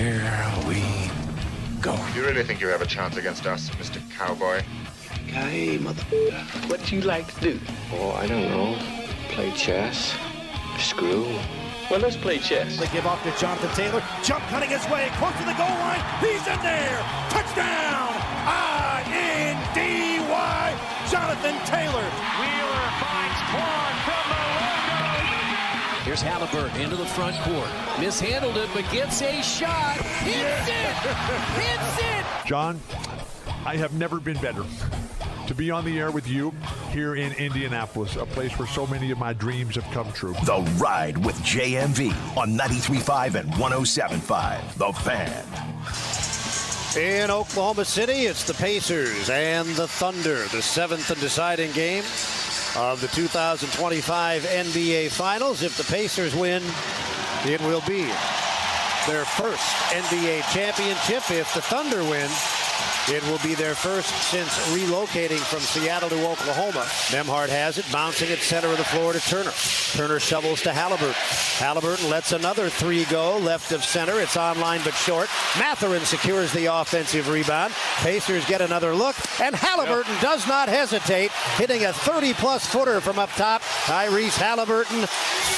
Here we go. You really think you have a chance against us, Mr. Cowboy? Hey, motherfucker. What you like to do? Oh, I don't know. Play chess. Screw. Well, let's play chess. They give off to Jonathan Taylor. Jump cutting his way close to the goal line. He's in there. Touchdown. I-N-D-Y. Jonathan Taylor. Wheeler finds Quan from the logo. Here's Hallebertton into the front court. Mishandled it, but gets a shot. Hits it. Hits it. John, I have never been better to be on the air with you here in Indianapolis, a place where so many of my dreams have come true. The Ride with JMV on 93.5 and 107.5. The Fan. In Oklahoma City, it's the Pacers and the Thunder, the seventh and deciding game of the 2025 NBA Finals. If the Pacers win, it will be their first NBA championship. If the Thunder win, it will be their first since relocating from Seattle to Oklahoma. Nembhard has it, bouncing at center of the floor to Turner. Turner shovels to Hallebertton. Hallebertton lets another three go, left of center. It's online but short. Mathurin secures the offensive rebound. Pacers get another look, and Hallebertton does not hesitate, hitting a 30-plus footer from up top. Tyrese Hallebertton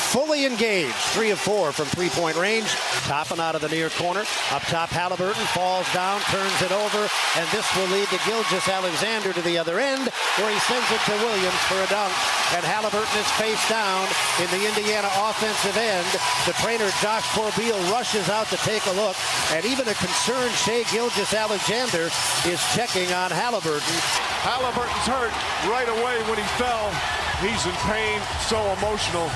fully engaged. 3 of 4 from three-point range. Topping out of the near corner. Up top, Hallebertton falls down, turns it over, and this will lead to Gilgeous-Alexander to the other end, where he sends it to Williams for a dunk. And Hallebertton is face down in the Indiana offensive end. The trainer, Josh Corbeil, rushes out to take a look, and even a concerned Shai Gilgeous-Alexander is checking on Hallebertton. Halliburton's hurt right away when he fell. He's in pain, so emotional.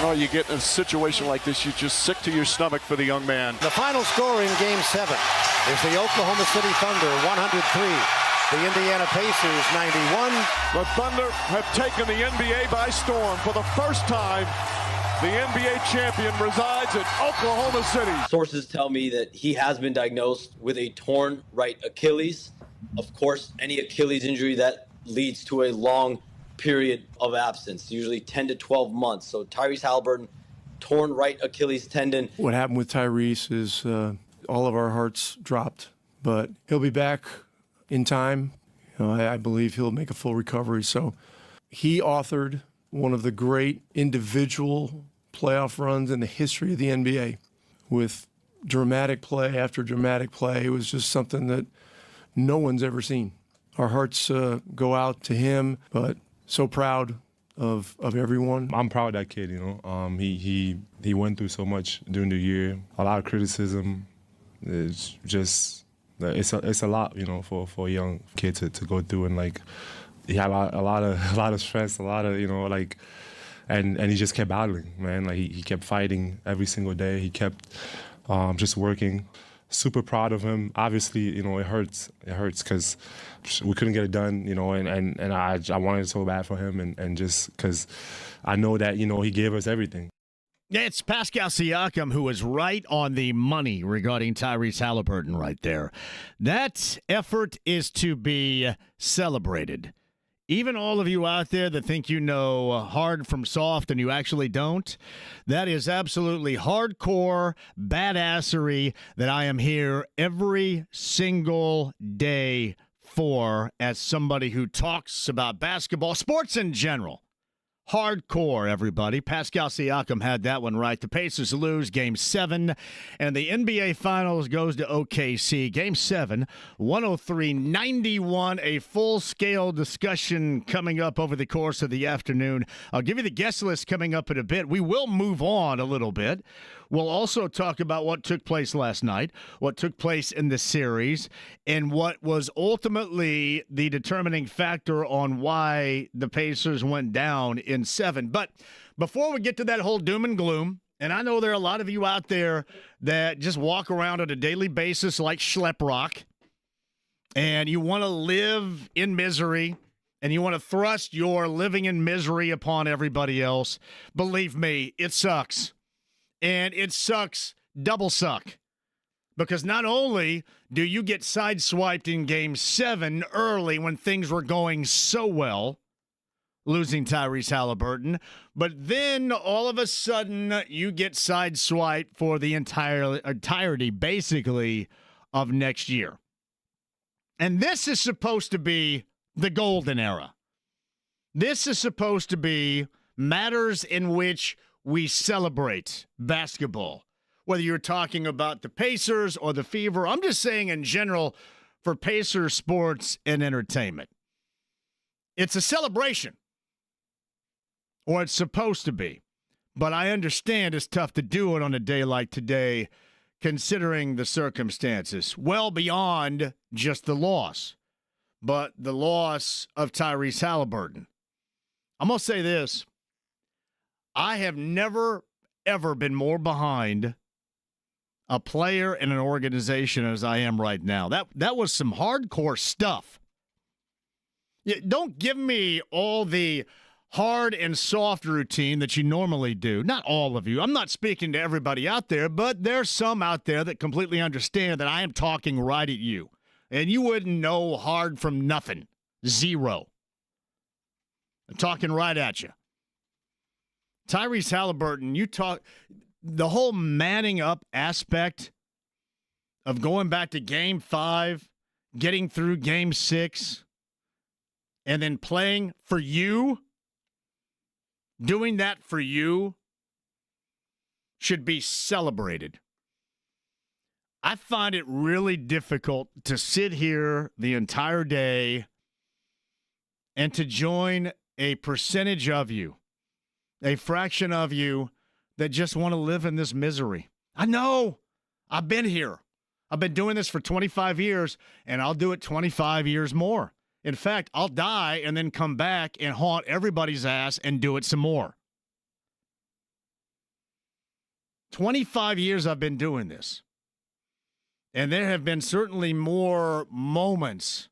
Oh, you get in a situation like this, you're just sick to your stomach for the young man. The final score in Game 7 is the Oklahoma City Thunder 103, the Indiana Pacers 91. The Thunder have taken the NBA by storm. For the first time, the NBA champion resides in Oklahoma City. Sources tell me that he has been diagnosed with a torn right Achilles. Of course, any Achilles injury that leads to a long period of absence, usually 10 to 12 months. So Tyrese Hallebertton, torn right Achilles tendon. What happened with Tyrese is all of our hearts dropped, but he'll be back in time. You know, I believe he'll make a full recovery. So he authored one of the great individual playoff runs in the history of the NBA with dramatic play after dramatic play. It was just something that no one's ever seen. Our hearts go out to him, but so proud of everyone. I'm proud of that kid, you know. He went through so much during the year. A lot of criticism. It's just, it's a lot, you know, for a young kid to go through, and like he had a lot of stress, a lot of, you know, like, and he just kept battling, man. Like he kept fighting every single day. He kept just working. Super proud of him. Obviously, you know, it hurts because we couldn't get it done, you know, and I wanted it so bad for him, and just because I know that, you know, he gave us everything. Yeah, it's Pascal Siakam who is right on the money regarding Tyrese Hallebertton right there. That effort is to be celebrated. Even all of you out there that think you know hard from soft and you actually don't, that is absolutely hardcore badassery that I am here every single day for as somebody who talks about basketball, sports in general. Hardcore, everybody. Pascal Siakam had that one right. The Pacers lose Game 7, and the NBA Finals goes to OKC. Game 7, 103-91, a full-scale discussion coming up over the course of the afternoon. I'll give you the guest list coming up in a bit. We will move on a little bit. We'll also talk about what took place last night, what took place in the series, and what was ultimately the determining factor on why the Pacers went down in 7. But before we get to that whole doom and gloom, and I know there are a lot of you out there that just walk around on a daily basis like Schleprock, and you want to live in misery, and you want to thrust your living in misery upon everybody else. Believe me, it sucks. And it sucks double suck. Because not only do you get sideswiped in Game 7 early when things were going so well, losing Tyrese Hallebertton. But then all of a sudden you get sideswiped for the entirety, basically, of next year. And this is supposed to be the golden era. This is supposed to be matters in which we celebrate basketball. Whether you're talking about the Pacers or the Fever, I'm just saying in general for Pacers sports and entertainment. It's a celebration, or it's supposed to be. But I understand it's tough to do it on a day like today, considering the circumstances, well beyond just the loss, but the loss of Tyrese Hallebertton. I'm going to say this. I have never, ever been more behind a player in an organization as I am right now. That was some hardcore stuff. Don't give me all the hard and soft routine that you normally do. Not all of you. I'm not speaking to everybody out there, but there's some out there that completely understand that I am talking right at you. And you wouldn't know hard from nothing. Zero. I'm talking right at you. Tyrese Hallebertton, the whole manning up aspect of going back to Game 5, getting through Game 6, and then playing for you, doing that for you, should be celebrated. I find it really difficult to sit here the entire day and to join a percentage of you, a fraction of you that just want to live in this misery. I know. I've been here. I've been doing this for 25 years, and I'll do it 25 years more. In fact, I'll die and then come back and haunt everybody's ass and do it some more. 25 years I've been doing this. And there have been certainly more moments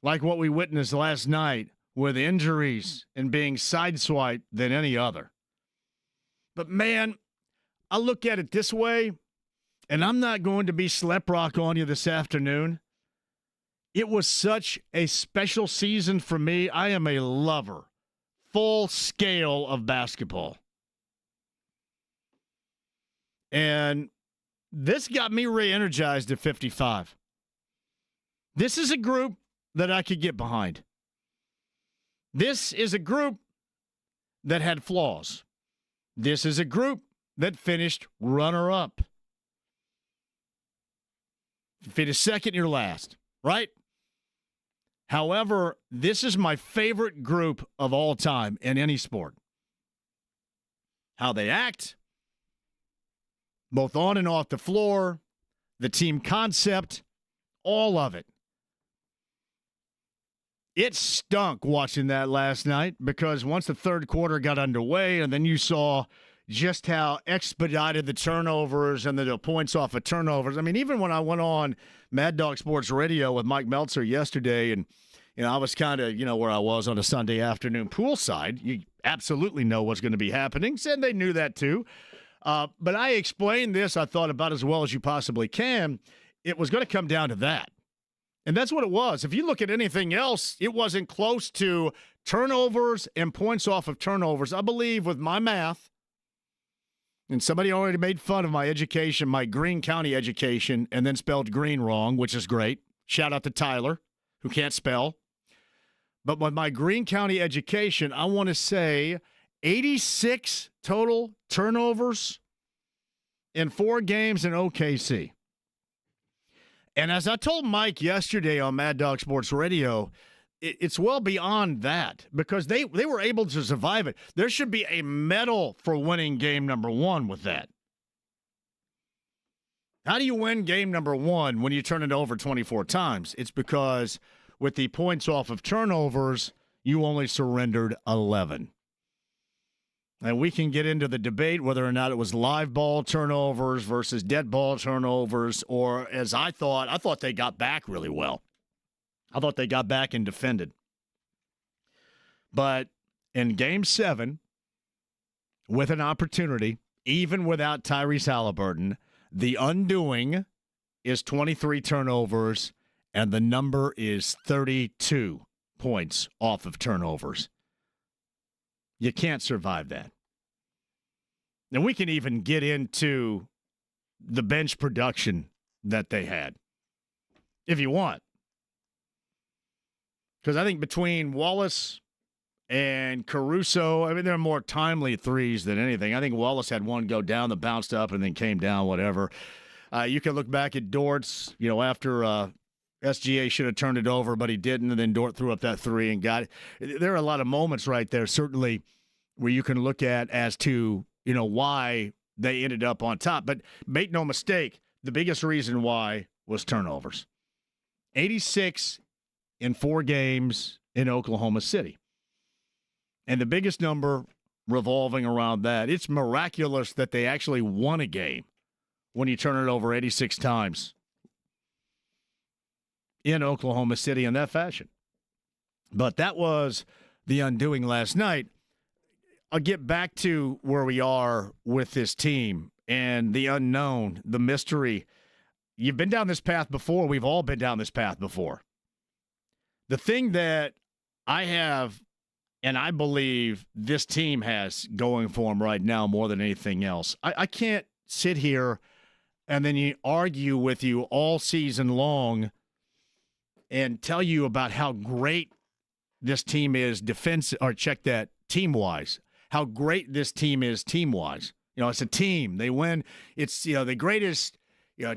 like what we witnessed last night with injuries and being sideswiped than any other. But, man, I look at it this way, and I'm not going to be sleprock on you this afternoon. It was such a special season for me. I am a lover, full scale of basketball. And this got me re-energized at 55. This is a group that I could get behind. This is a group that had flaws. This is a group that finished runner-up. If you finish second, you're last, right? However, this is my favorite group of all time in any sport. How they act, both on and off the floor, the team concept, all of it. It stunk watching that last night because once the third quarter got underway and then you saw just how expedited the turnovers and the points off of turnovers. I mean, even when I went on Mad Dog Sports Radio with Mike Meltzer yesterday and, I was kind of, where I was on a Sunday afternoon poolside, you absolutely know what's going to be happening. Said they knew that too. But I explained this, I thought, about as well as you possibly can. It was going to come down to that. And that's what it was. If you look at anything else, it wasn't close to turnovers and points off of turnovers. I believe with my math, and somebody already made fun of my education, my Greene County education, and then spelled Green wrong, which is great. Shout out to Tyler, who can't spell. But with my Greene County education, I want to say 86 total turnovers in 4 games in OKC. And as I told Mike yesterday on Mad Dog Sports Radio, it's well beyond that because they were able to survive it. There should be a medal for winning game number 1 with that. How do you win game number 1 when you turn it over 24 times? It's because with the points off of turnovers, you only surrendered 11. And we can get into the debate whether or not it was live ball turnovers versus dead ball turnovers, or as I thought they got back really well. I thought they got back and defended. But in Game 7, with an opportunity, even without Tyrese Hallebertton, the undoing is 23 turnovers, and the number is 32 points off of turnovers. You can't survive that. And we can even get into the bench production that they had, if you want. Because I think between Wallace and Caruso, I mean, they're more timely threes than anything. I think Wallace had one go down that bounced up and then came down, whatever. You can look back at Dort's, after SGA should have turned it over, but he didn't, and then Dort threw up that three and got it. There are a lot of moments right there, certainly, where you can look at as to, why they ended up on top. But make no mistake, the biggest reason why was turnovers. 86 in 4 games in Oklahoma City. And the biggest number revolving around that, it's miraculous that they actually won a game when you turn it over 86 times in Oklahoma City in that fashion. But that was the undoing last night. I'll get back to where we are with this team and the unknown, the mystery. You've been down this path before. We've all been down this path before. The thing that I have, and I believe this team has going for them right now more than anything else, I can't sit here and then argue with you all season long and tell you about how great this team is team-wise, how great this team is team-wise. It's a team. They win. It's, the greatest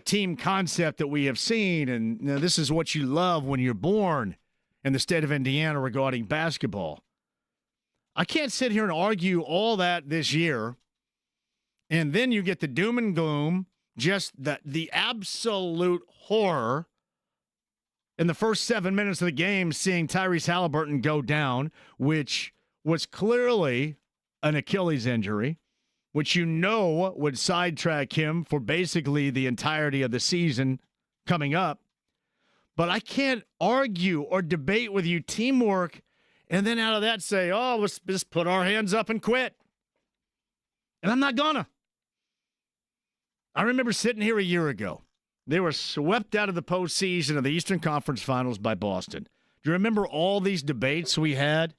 team concept that we have seen, and this is what you love when you're born in the state of Indiana regarding basketball. I can't sit here and argue all that this year, and then you get the doom and gloom, just the absolute horror in the first 7 minutes of the game, seeing Tyrese Hallebertton go down, which was clearly an Achilles injury, which would sidetrack him for basically the entirety of the season coming up. But I can't argue or debate with you teamwork and then out of that say, let's just put our hands up and quit. And I'm not gonna. I remember sitting here a year ago. They were swept out of the postseason of the Eastern Conference Finals by Boston. Do you remember all these debates we had?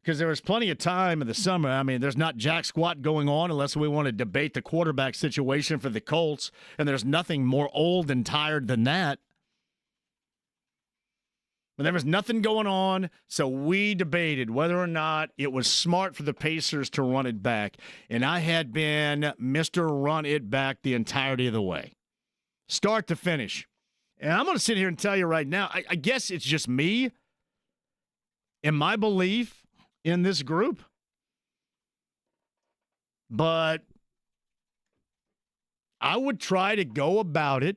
Because there was plenty of time in the summer. I mean, there's not jack squat going on unless we want to debate the quarterback situation for the Colts, and there's nothing more old and tired than that. But there was nothing going on, so we debated whether or not it was smart for the Pacers to run it back. And I had been Mr. Run It Back the entirety of the way, start to finish. And I'm going to sit here and tell you right now, I guess it's just me and my belief in this group. But I would try to go about it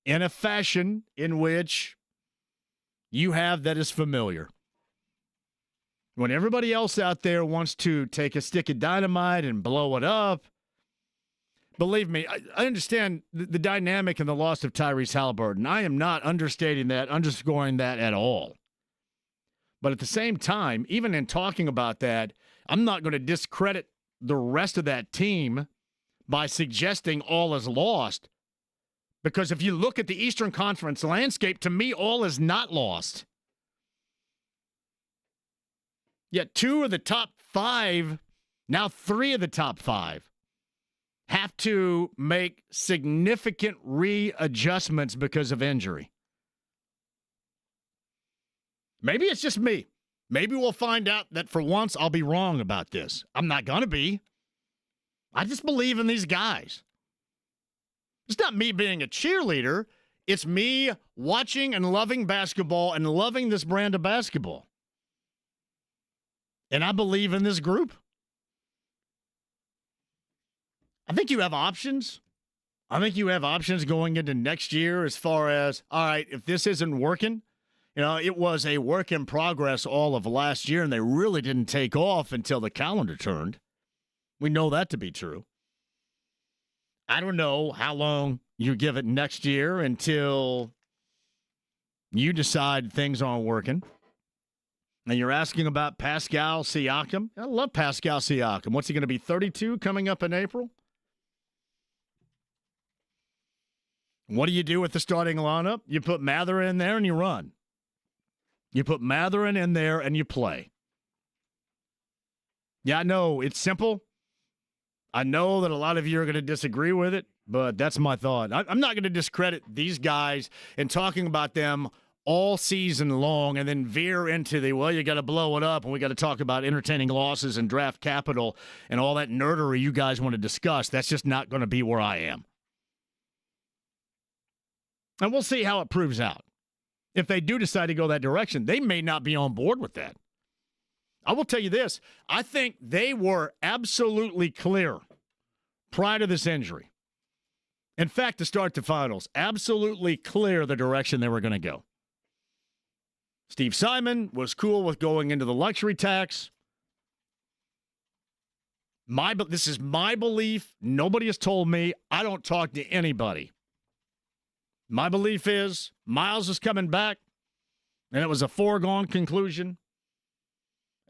in a fashion in which you have that is familiar. When everybody else out there wants to take a stick of dynamite and blow it up, believe me, I understand the dynamic and the loss of Tyrese Hallebertton. I am not understating that, underscoring that at all. But at the same time, even in talking about that, I'm not going to discredit the rest of that team by suggesting all is lost. Because if you look at the Eastern Conference landscape, to me, all is not lost. Yet 2 of the top 5, now 3 of the top 5, have to make significant readjustments because of injury. Maybe it's just me. Maybe we'll find out that for once I'll be wrong about this. I'm not going to be. I just believe in these guys. It's not me being a cheerleader. It's me watching and loving basketball and loving this brand of basketball. And I believe in this group. I think you have options. I think you have options going into next year as far as, all right, if this isn't working, it was a work in progress all of last year, and they really didn't take off until the calendar turned. We know that to be true. I don't know how long you give it next year until you decide things aren't working. And you're asking about Pascal Siakam. I love Pascal Siakam. What's he going to be, 32 coming up in April? What do you do with the starting lineup? You put Mather in there and you run. You put Mather in there and you play. Yeah, I know it's simple. I know that a lot of you are going to disagree with it, but that's my thought. I'm not going to discredit these guys and talking about them all season long and then veer into you got to blow it up and we got to talk about entertaining losses and draft capital and all that nerdery you guys want to discuss. That's just not going to be where I am. And we'll see how it proves out. If they do decide to go that direction, they may not be on board with that. I will tell you this. I think they were absolutely clear prior to this injury. In fact, to start the finals, absolutely clear the direction they were going to go. Steve Simon was cool with going into the luxury tax. This is my belief. Nobody has told me. I don't talk to anybody. My belief is Miles is coming back, and it was a foregone conclusion.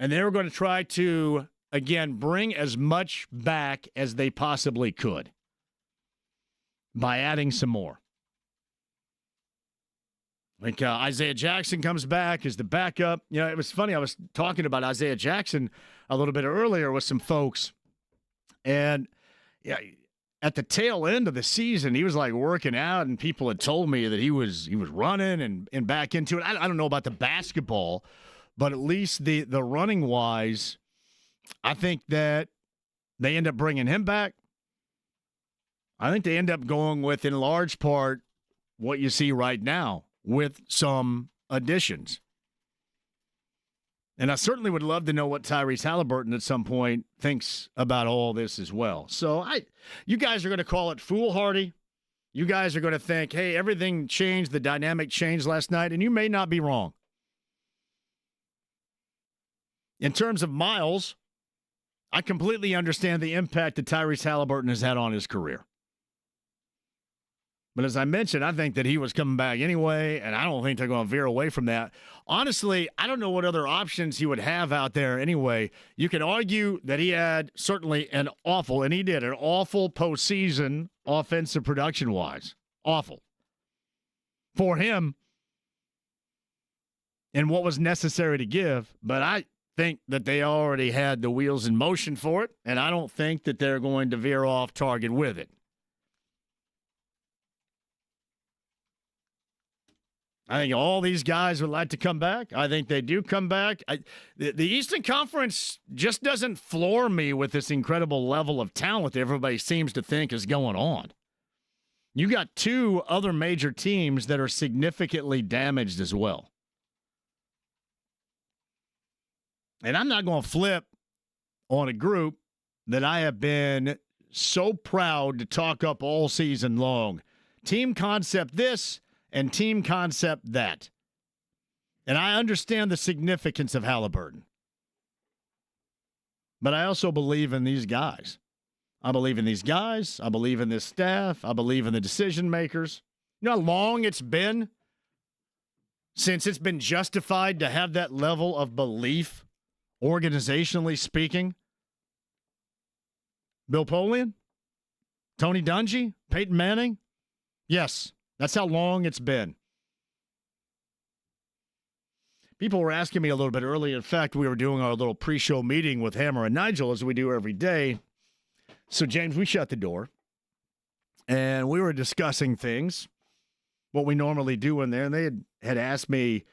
And they were going to try to, again, bring as much back as they possibly could by adding some more. I think Isaiah Jackson comes back as the backup. You know, it was funny. I was talking about Isaiah Jackson a little bit earlier with some folks. And yeah, at the tail end of the season, he was like working out, and people had told me that he was running and back into it. I don't know about the basketball, but at least the running wise, I think that they end up bringing him back. I think they end up going with, in large part, what you see right now, with some additions. And I certainly would love to know what Tyrese Hallebertton at some point thinks about all this as well. So you guys are going to call it foolhardy. You guys are going to think, hey, everything changed, the dynamic changed last night, and you may not be wrong. In terms of Miles, I completely understand the impact that Tyrese Hallebertton has had on his career. But as I mentioned, I think that he was coming back anyway, and I don't think they're going to veer away from that. Honestly, I don't know what other options he would have out there anyway. You could argue that he had certainly an awful postseason offensive production-wise. Awful. For him and what was necessary to give, but I think that they already had the wheels in motion for it, and I don't think that they're going to veer off target with it. I think all these guys would like to come back. I think they do come back. The Eastern Conference just doesn't floor me with this incredible level of talent that everybody seems to think is going on. You got two other major teams that are significantly damaged as well. And I'm not going to flip on a group that I have been so proud to talk up all season long. Team concept this and team concept that. And I understand the significance of Hallebertton. But I also believe in these guys. I believe in these guys. I believe in this staff. I believe in the decision makers. You know how long it's been since it's been justified to have that level of belief, organizationally speaking? Bill Polian? Tony Dungy? Peyton Manning? Yes. That's how long it's been. People were asking me a little bit earlier. In fact, we were doing our little pre-show meeting with Hammer and Nigel, as we do every day. So, James, we shut the door, and we were discussing things, what we normally do in there, and they had asked me,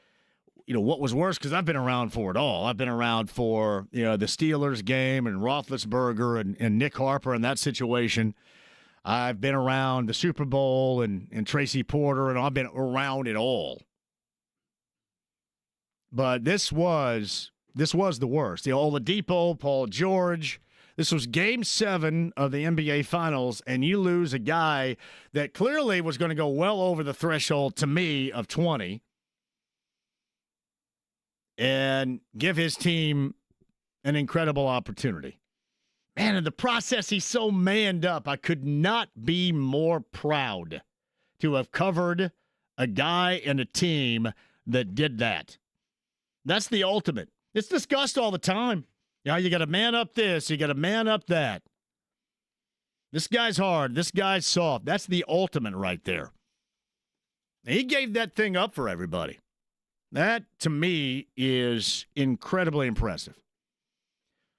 what was worse, because I've been around for it all. I've been around for, the Steelers game and Roethlisberger and Nick Harper and that situation. I've been around the Super Bowl and Tracy Porter, and I've been around it all. But this was the worst. Oladipo, Paul George. This was Game 7 of the NBA Finals, and you lose a guy that clearly was going to go well over the threshold, to me, of 20, and give his team an incredible opportunity. Man, in the process, he's so manned up. I could not be more proud to have covered a guy and a team that did that. That's the ultimate. It's discussed all the time. You got to man up this. You got to man up that. This guy's hard. This guy's soft. That's the ultimate right there. He gave that thing up for everybody. That, to me, is incredibly impressive.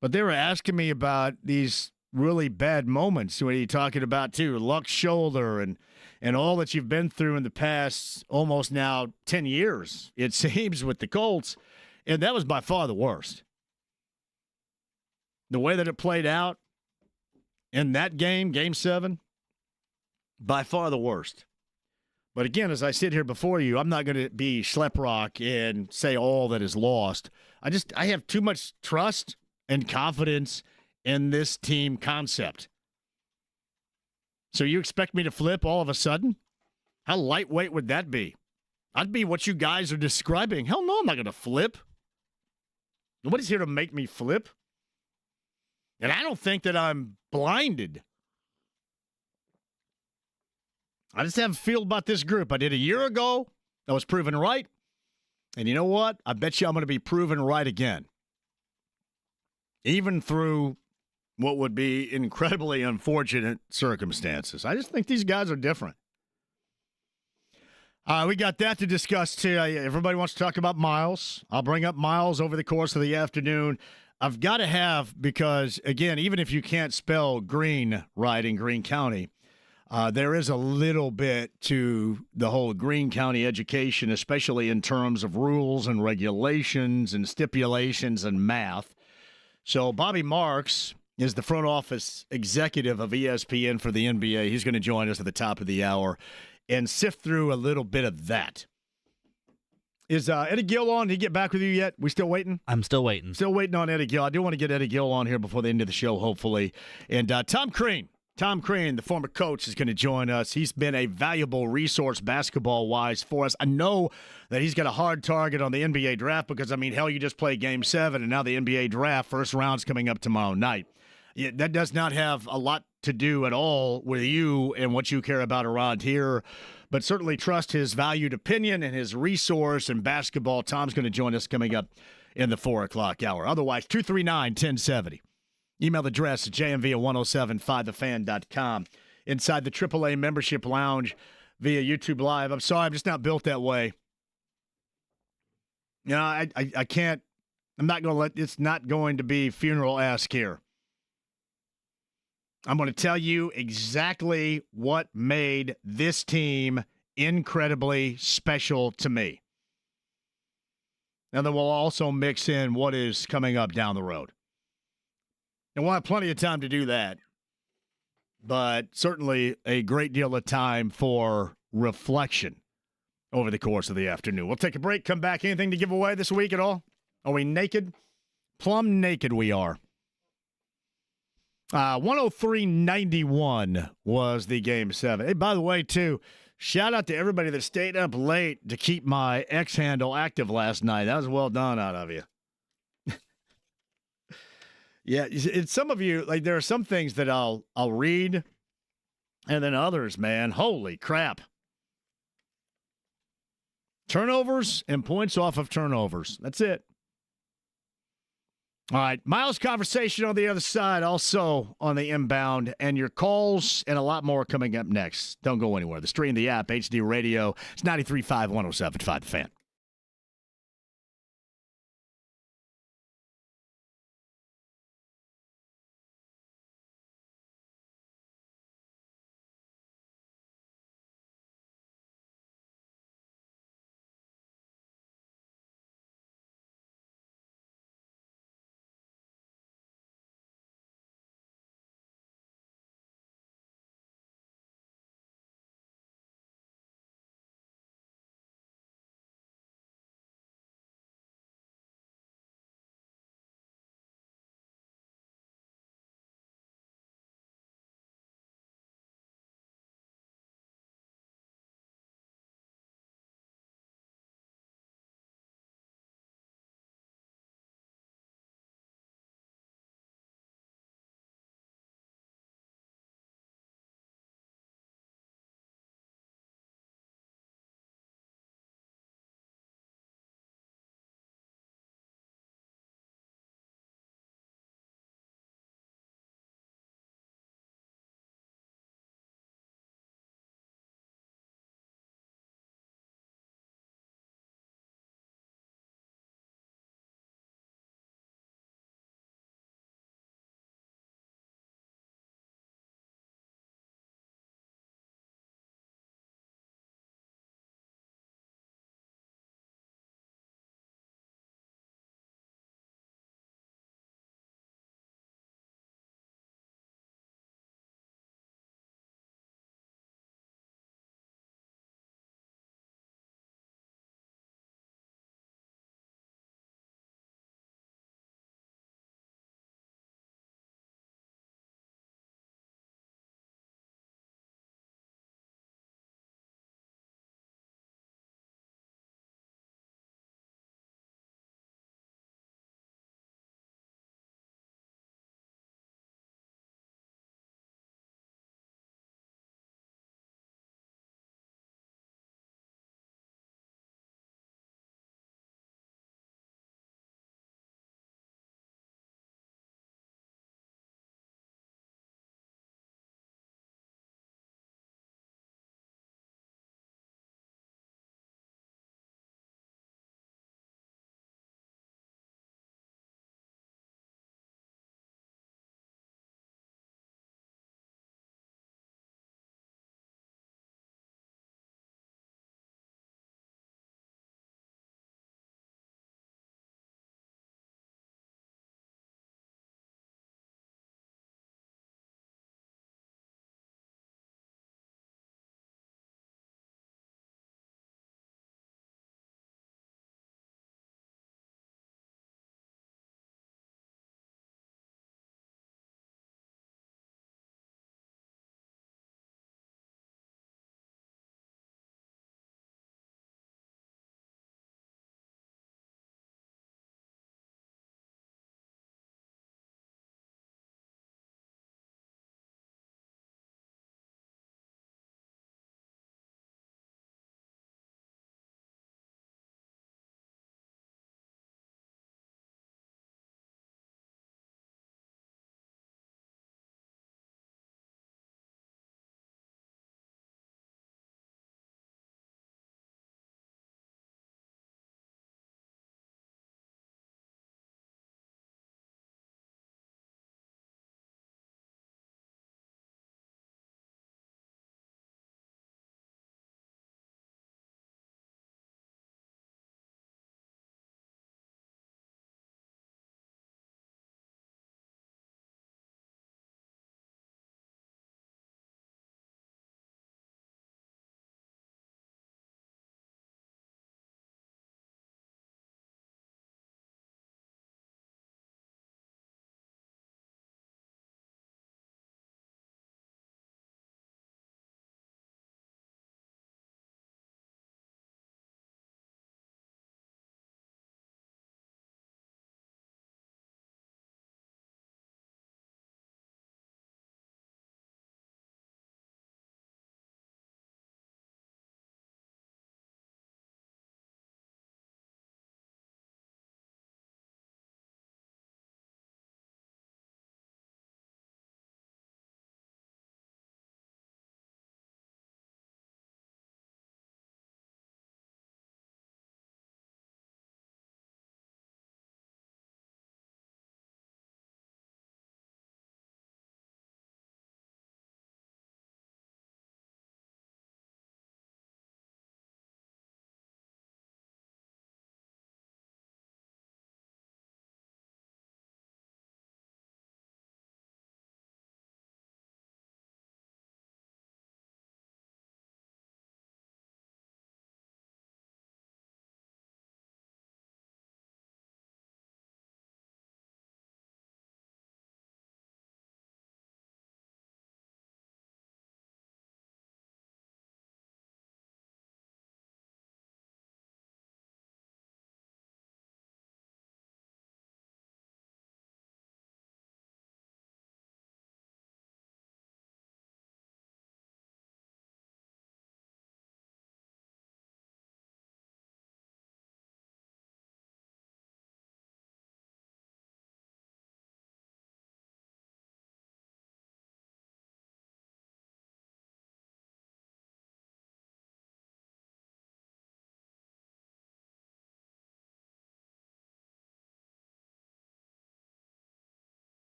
But they were asking me about these really bad moments. What are you talking about, too? Luck's shoulder and all that you've been through in the past almost now 10 years, it seems, with the Colts. And that was by far the worst. The way that it played out in that game, Game 7, by far the worst. But again, as I sit here before you, I'm not going to be schleprock and say all that is lost. I have too much trust and confidence in this team concept. So you expect me to flip all of a sudden? How lightweight would that be? I'd be what you guys are describing. Hell no, I'm not going to flip. Nobody's here to make me flip. And I don't think that I'm blinded. I just have a feel about this group. I did a year ago. I was proven right. And you know what? I bet you I'm going to be proven right again. Even through what would be incredibly unfortunate circumstances. I just think these guys are different. We got that to discuss, too. Everybody wants to talk about Miles. I'll bring up Miles over the course of the afternoon. I've got to have, because, again, even if you can't spell green right in Greene County, there is a little bit to the whole Greene County education, especially in terms of rules and regulations and stipulations and math. So Bobby Marks is the front office executive of ESPN for the NBA. He's going to join us at the top of the hour and sift through a little bit of that. Is Eddie Gil on? Did he get back with you yet? We still waiting? I'm still waiting. Still waiting on Eddie Gil. I do want to get Eddie Gil on here before the end of the show, hopefully. And Tom Crean, the former coach, is going to join us. He's been a valuable resource basketball-wise for us. I know that he's got a hard target on the NBA draft because, I mean, hell, you just played Game 7, and now the NBA draft, first round's coming up tomorrow night. Yeah, that does not have a lot to do at all with you and what you care about around here, but certainly trust his valued opinion and his resource in basketball. Tom's going to join us coming up in the 4 o'clock hour. Otherwise, 239-1070. Email address jmv at 1075thefan.com. Inside the AAA membership lounge via YouTube Live. I'm sorry, I'm just not built that way. You know, I can't. I'm not going to let. It's not going to be funeral-esque here. I'm going to tell you exactly what made this team incredibly special to me. And then we'll also mix in what is coming up down the road. And we'll have plenty of time to do that. But certainly a great deal of time for reflection over the course of the afternoon. We'll take a break, come back. Anything to give away this week at all? Are we naked? Plumb naked we are. 103-91 was the Game 7. Hey, by the way, too, shout out to everybody that stayed up late to keep my X handle active last night. That was well done out of you. Yeah, it's some of you, like, there are some things that I'll read, and then others, man, holy crap. Turnovers and points off of turnovers. That's it. All right, Miles conversation on the other side, also on the inbound, and your calls and a lot more coming up next. Don't go anywhere. The stream, the app, HD Radio. It's 93.5, 107.5 The Fan.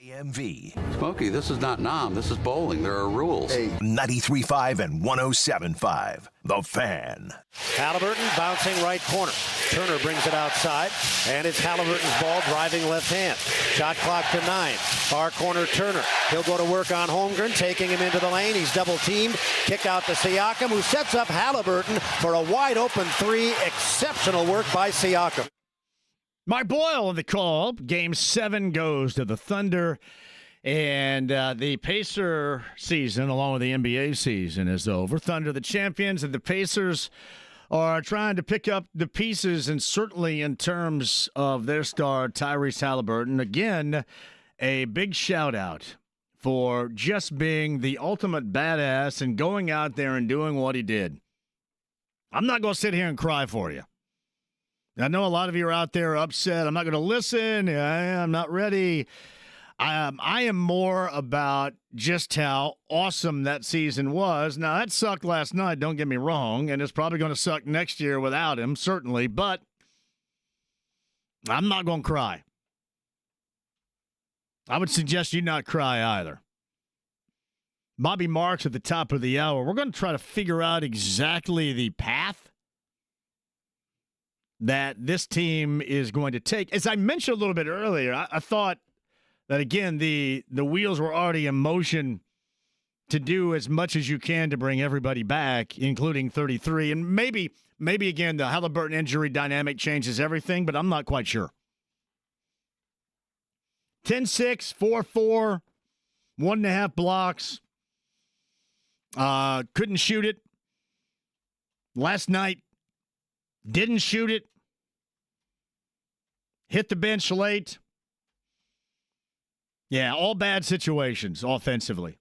JMV. Smokey, this is not Nam. This is bowling. There are rules. 93.5 and 107.5. The Fan. Hallebertton bouncing right corner. Turner brings it outside, and it's Halliburton's ball driving left hand. Shot clock to 9. Far corner Turner. He'll go to work on Holmgren, taking him into the lane. He's double teamed. Kick out to Siakam, who sets up Hallebertton for a wide open three. Exceptional work by Siakam. Mark Boyle in the call. Game 7 goes to the Thunder. And the Pacer season, along with the NBA season, is over. Thunder, the champions, and the Pacers are trying to pick up the pieces, and certainly in terms of their star, Tyrese Hallebertton. Again, a big shout-out for just being the ultimate badass and going out there and doing what he did. I'm not going to sit here and cry for you. I know a lot of you are out there upset. I'm not going to listen. I'm not ready. I am more about just how awesome that season was. Now, that sucked last night, don't get me wrong, and it's probably going to suck next year without him, certainly, but I'm not going to cry. I would suggest you not cry either. Bobby Marks at the top of the hour. We're going to try to figure out exactly the path that this team is going to take. As I mentioned a little bit earlier, I thought that, again, the wheels were already in motion to do as much as you can to bring everybody back, including 33. And maybe again, the Hallebertton injury dynamic changes everything, but I'm not quite sure. 10-6, 4-4, 1.5 blocks. Couldn't shoot it. Last night, didn't shoot it. Hit the bench late. Yeah, all bad situations offensively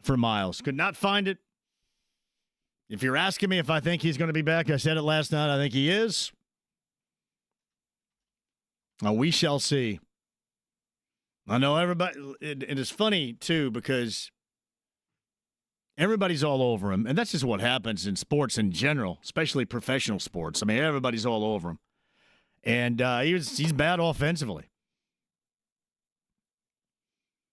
for Miles. Could not find it. If you're asking me if I think he's going to be back, I said it last night. I think he is. We shall see. I know everybody. It is funny, too, because everybody's all over him. And that's just what happens in sports in general, especially professional sports. I mean, everybody's all over him. And he's bad offensively.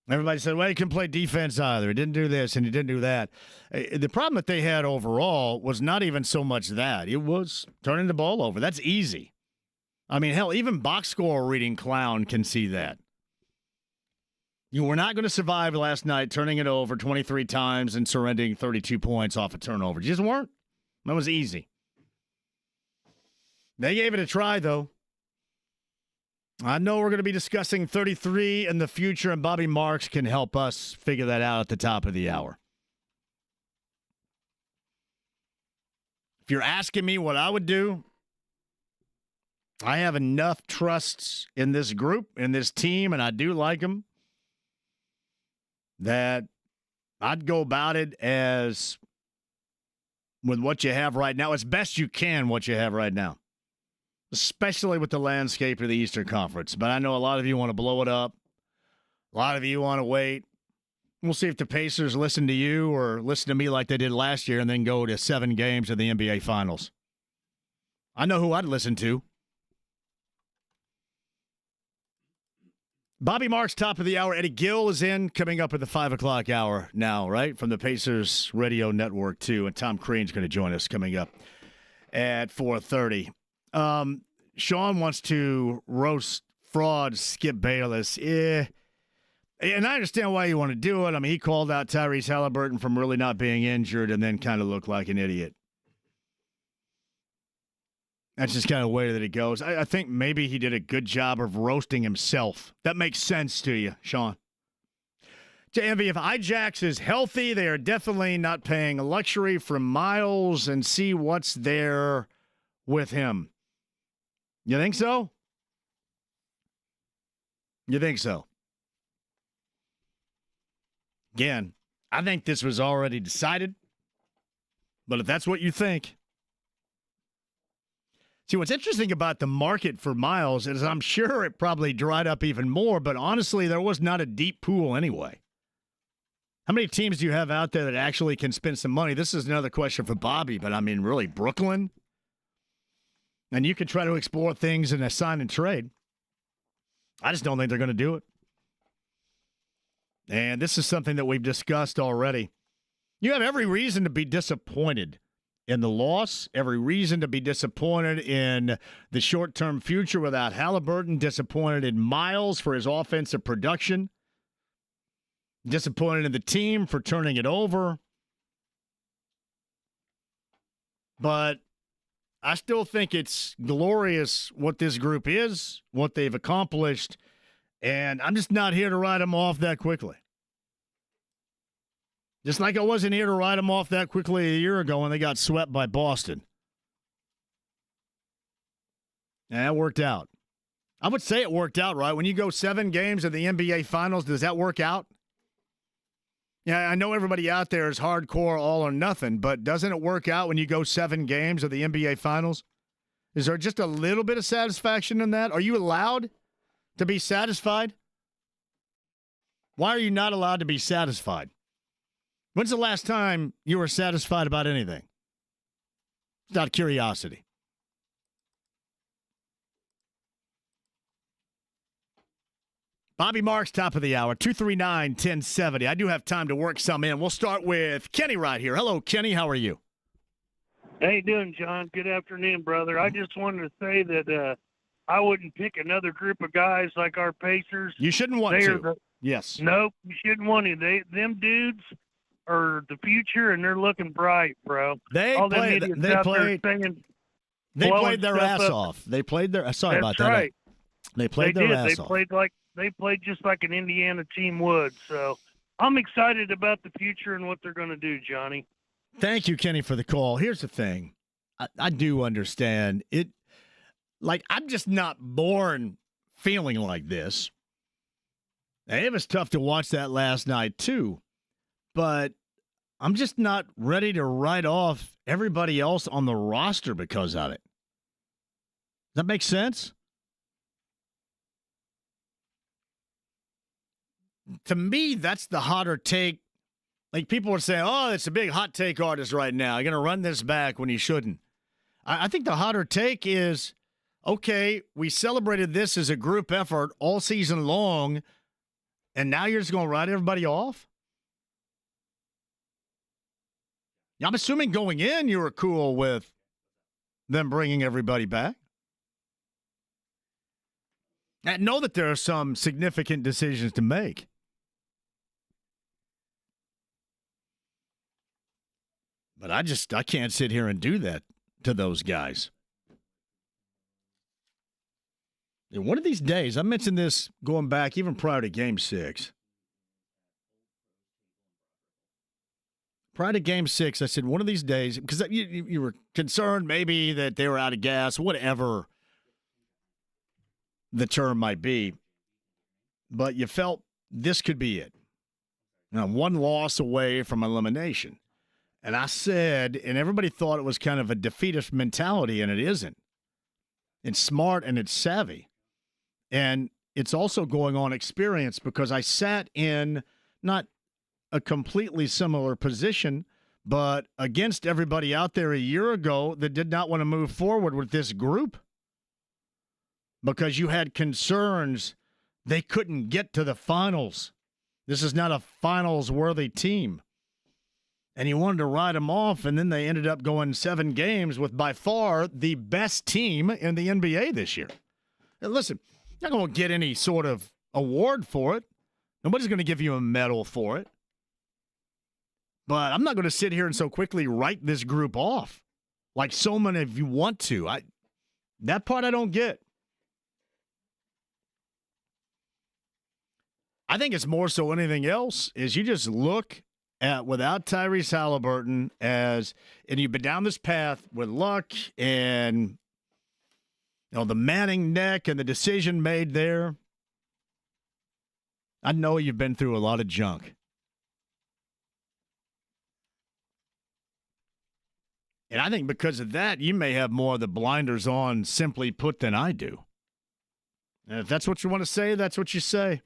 Everybody said, well, he couldn't play defense either. He didn't do this and he didn't do that. The problem that they had overall was not even so much that. It was turning the ball over. That's easy. I mean, hell, even box score reading clown can see that. You were not going to survive last night turning it over 23 times and surrendering 32 points off a turnover. You just weren't. That was easy. They gave it a try, though. I know we're going to be discussing 33 in the future, and Bobby Marks can help us figure that out at the top of the hour. If you're asking me what I would do, I have enough trusts in this group, in this team, and I do like them, that I'd go about it as with what you have right now, as best you can what you have right now. Especially with the landscape of the Eastern Conference. But I know a lot of you want to blow it up. A lot of you want to wait. We'll see if the Pacers listen to you or listen to me like they did last year and then go to 7 games of the NBA Finals. I know who I'd listen to. Bobby Marks, top of the hour. Eddie Gil is in, coming up at the 5 o'clock hour now, right? From the Pacers Radio Network, too. And Tom Crean's going to join us coming up at 4:30. Sean wants to roast fraud Skip Bayless. And I understand why you want to do it. I mean, he called out Tyrese Hallebertton from really not being injured and then kind of looked like an idiot. That's just kind of the way that it goes. I think maybe he did a good job of roasting himself. That makes sense to you, Sean. JMV, if Ijax is healthy, they are definitely not paying a luxury from Miles, and see what's there with him. You think so? You think so? Again, I think this was already decided. But if that's what you think. See, what's interesting about the market for Miles is I'm sure it probably dried up even more, but honestly, there was not a deep pool anyway. How many teams do you have out there that actually can spend some money? This is another question for Bobby, but I mean, really, Brooklyn? And you could try to explore things in a sign and trade. I just don't think they're going to do it. And this is something that we've discussed already. You have every reason to be disappointed in the loss, every reason to be disappointed in the short-term future without Hallebertton, disappointed in Miles for his offensive production, disappointed in the team for turning it over. But I still think it's glorious what this group is, what they've accomplished, and I'm just not here to write them off that quickly. Just like I wasn't here to write them off that quickly a year ago when they got swept by Boston. And that worked out. I would say it worked out, right? When you go 7 games of the NBA Finals, does that work out? Yeah, I know everybody out there is hardcore all or nothing, but doesn't it work out when you go 7 games of the NBA Finals? Is there just a little bit of satisfaction in that? Are you allowed to be satisfied? Why are you not allowed to be satisfied? When's the last time you were satisfied about anything? It's out of curiosity. Bobby Marks, top of the hour, 239-1070. I do have time to work some in. We'll start with Kenny right here. Hello, Kenny. How are you? How you doing, John? Good afternoon, brother. I just wanted to say that I wouldn't pick another group of guys like our Pacers. You shouldn't want to. Yes. Nope, you shouldn't want to. Them dudes are the future, and they're looking bright, bro. They played their ass off. They played their. Sorry about that. Right. They played their ass off. They played just like an Indiana team would. So I'm excited about the future and what they're going to do, Johnny. Thank you, Kenny, for the call. Here's the thing. I do understand it. Like, I'm just not born feeling like this. And it was tough to watch that last night, too. But I'm just not ready to write off everybody else on the roster because of it. Does that make sense? To me, that's the hotter take. Like, people are saying, oh, it's a big hot take artist right now. You're going to run this back when you shouldn't. I think the hotter take is, okay, we celebrated this as a group effort all season long, and now you're just going to write everybody off? I'm assuming going in you were cool with them bringing everybody back. I know that there are some significant decisions to make. But I can't sit here and do that to those guys. And one of these days, I mentioned this going back even prior to Game 6. Prior to Game 6, I said one of these days, because you were concerned maybe that they were out of gas, whatever the term might be. But you felt this could be it. Now, one loss away from elimination. And I said, and everybody thought it was kind of a defeatist mentality, and it isn't. It's smart and it's savvy. And it's also going on experience, because I sat in not a completely similar position, but against everybody out there a year ago that did not want to move forward with this group because you had concerns they couldn't get to the finals. This is not a finals-worthy team. And you wanted to write them off, and then they ended up going 7 games with by far the best team in the NBA this year. And listen, you're not going to get any sort of award for it. Nobody's going to give you a medal for it. But I'm not going to sit here and so quickly write this group off like so many of you want to. That part I don't get. I think it's more so anything else is you just look at without Tyrese Hallebertton and you've been down this path with luck and the Manning neck and the decision made there. I know you've been through a lot of junk. And I think because of that, you may have more of the blinders on, simply put, than I do. And if that's what you want to say, that's what you say.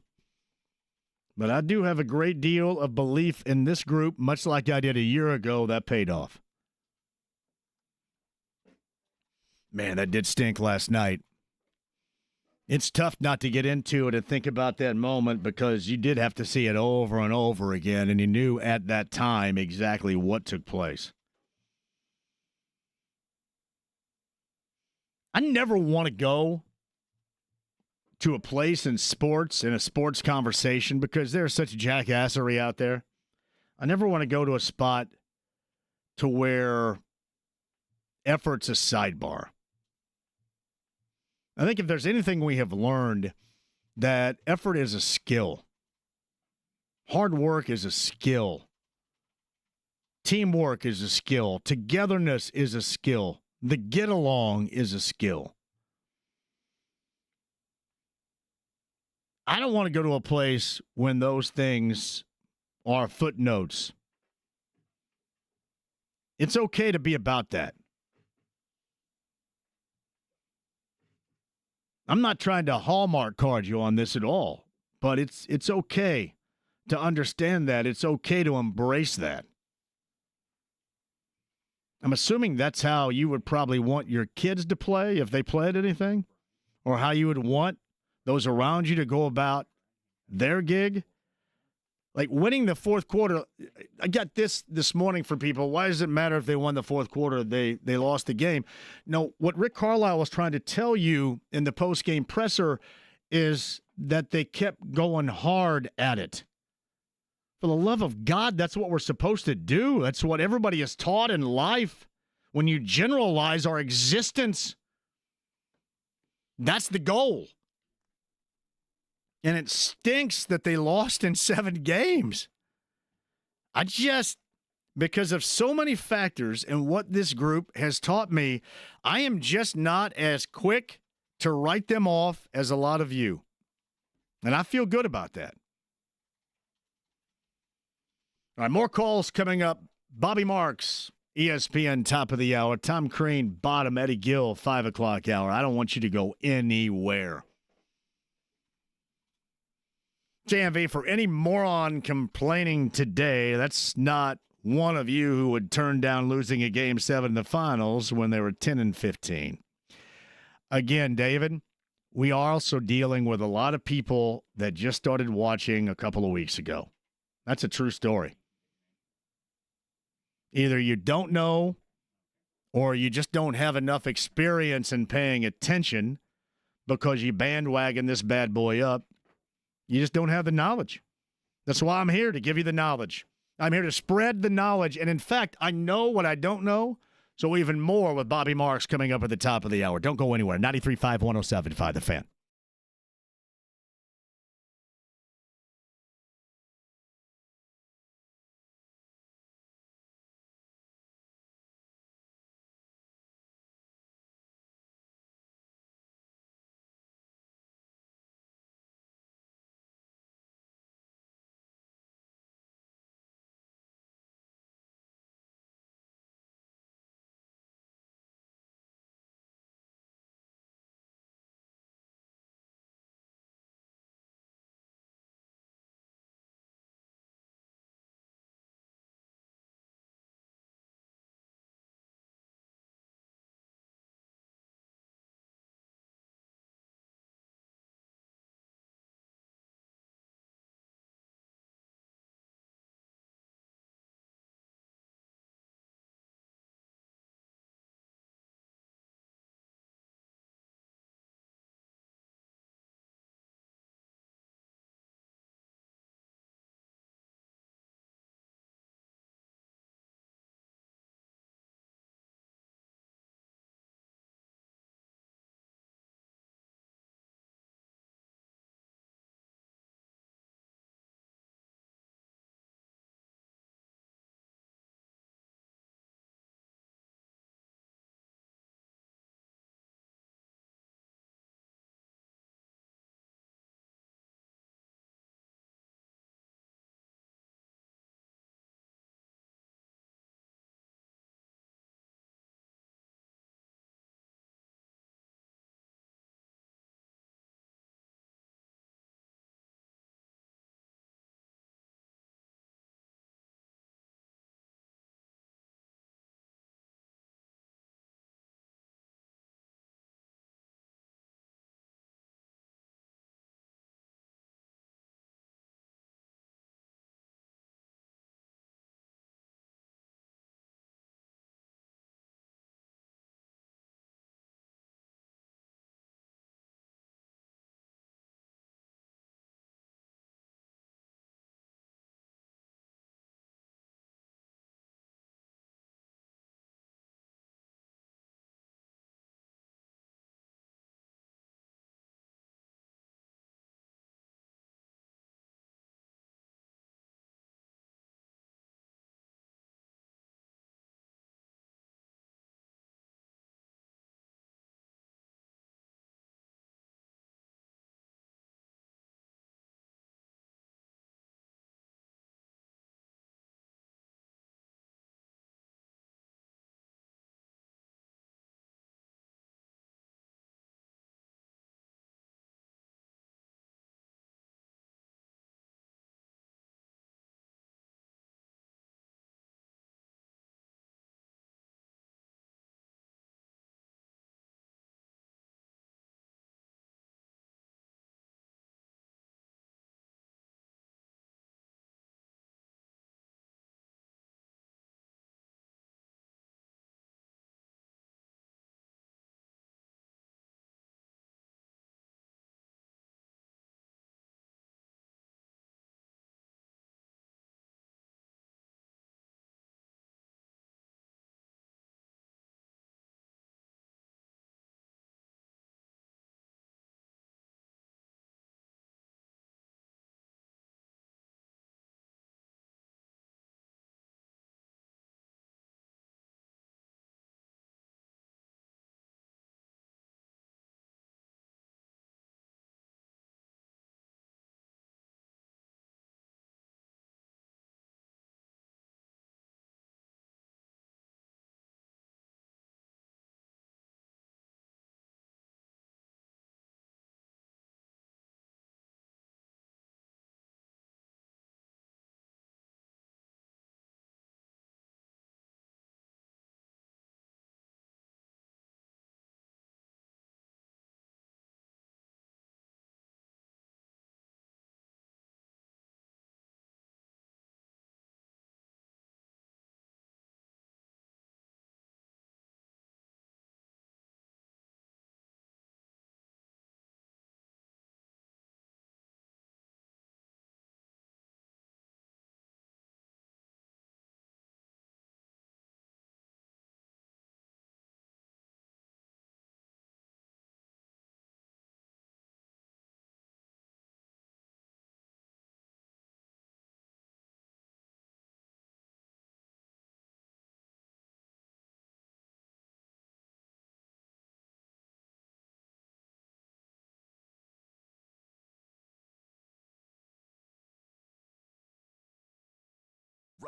But I do have a great deal of belief in this group, much like I did a year ago. That paid off. Man, that did stink last night. It's tough not to get into it and think about that moment because you did have to see it over and over again, and you knew at that time exactly what took place. I never want to go to a place in sports, in a sports conversation, because there's such jackassery out there. I never want to go to a spot to where effort's a sidebar. I think if there's anything we have learned, that effort is a skill. Hard work is a skill. Teamwork is a skill. Togetherness is a skill. The get along is a skill. I don't want to go to a place when those things are footnotes. It's okay to be about that. I'm not trying to Hallmark card you on this at all, but it's okay to understand that. It's okay to embrace that. I'm assuming that's how you would probably want your kids to play if they played anything, or how you would want those around you to go about their gig. Like winning the fourth quarter, I got this morning for people. Why does it matter if they won the fourth quarter? They lost the game. No, what Rick Carlisle was trying to tell you in the post-game presser is that they kept going hard at it. For the love of God, that's what we're supposed to do. That's what everybody is taught in life. When you generalize our existence, that's the goal. And it stinks that they lost in 7 games. Because of so many factors and what this group has taught me, I am just not as quick to write them off as a lot of you. And I feel good about that. All right, more calls coming up. Bobby Marks, ESPN, top of the hour. Tom Crean, bottom. Eddie Gil, 5 o'clock hour. I don't want you to go anywhere. JMV, for any moron complaining today, that's not one of you who would turn down losing a Game 7 in the finals when they were 10-15. Again, David, we are also dealing with a lot of people that just started watching a couple of weeks ago. That's a true story. Either you don't know or you just don't have enough experience in paying attention because you bandwagon this bad boy up. You just don't have the knowledge. That's why I'm here, to give you the knowledge. I'm here to spread the knowledge. And in fact, I know what I don't know. So even more with Bobby Marks coming up at the top of the hour. Don't go anywhere. 93.5, 107.5, The Fan.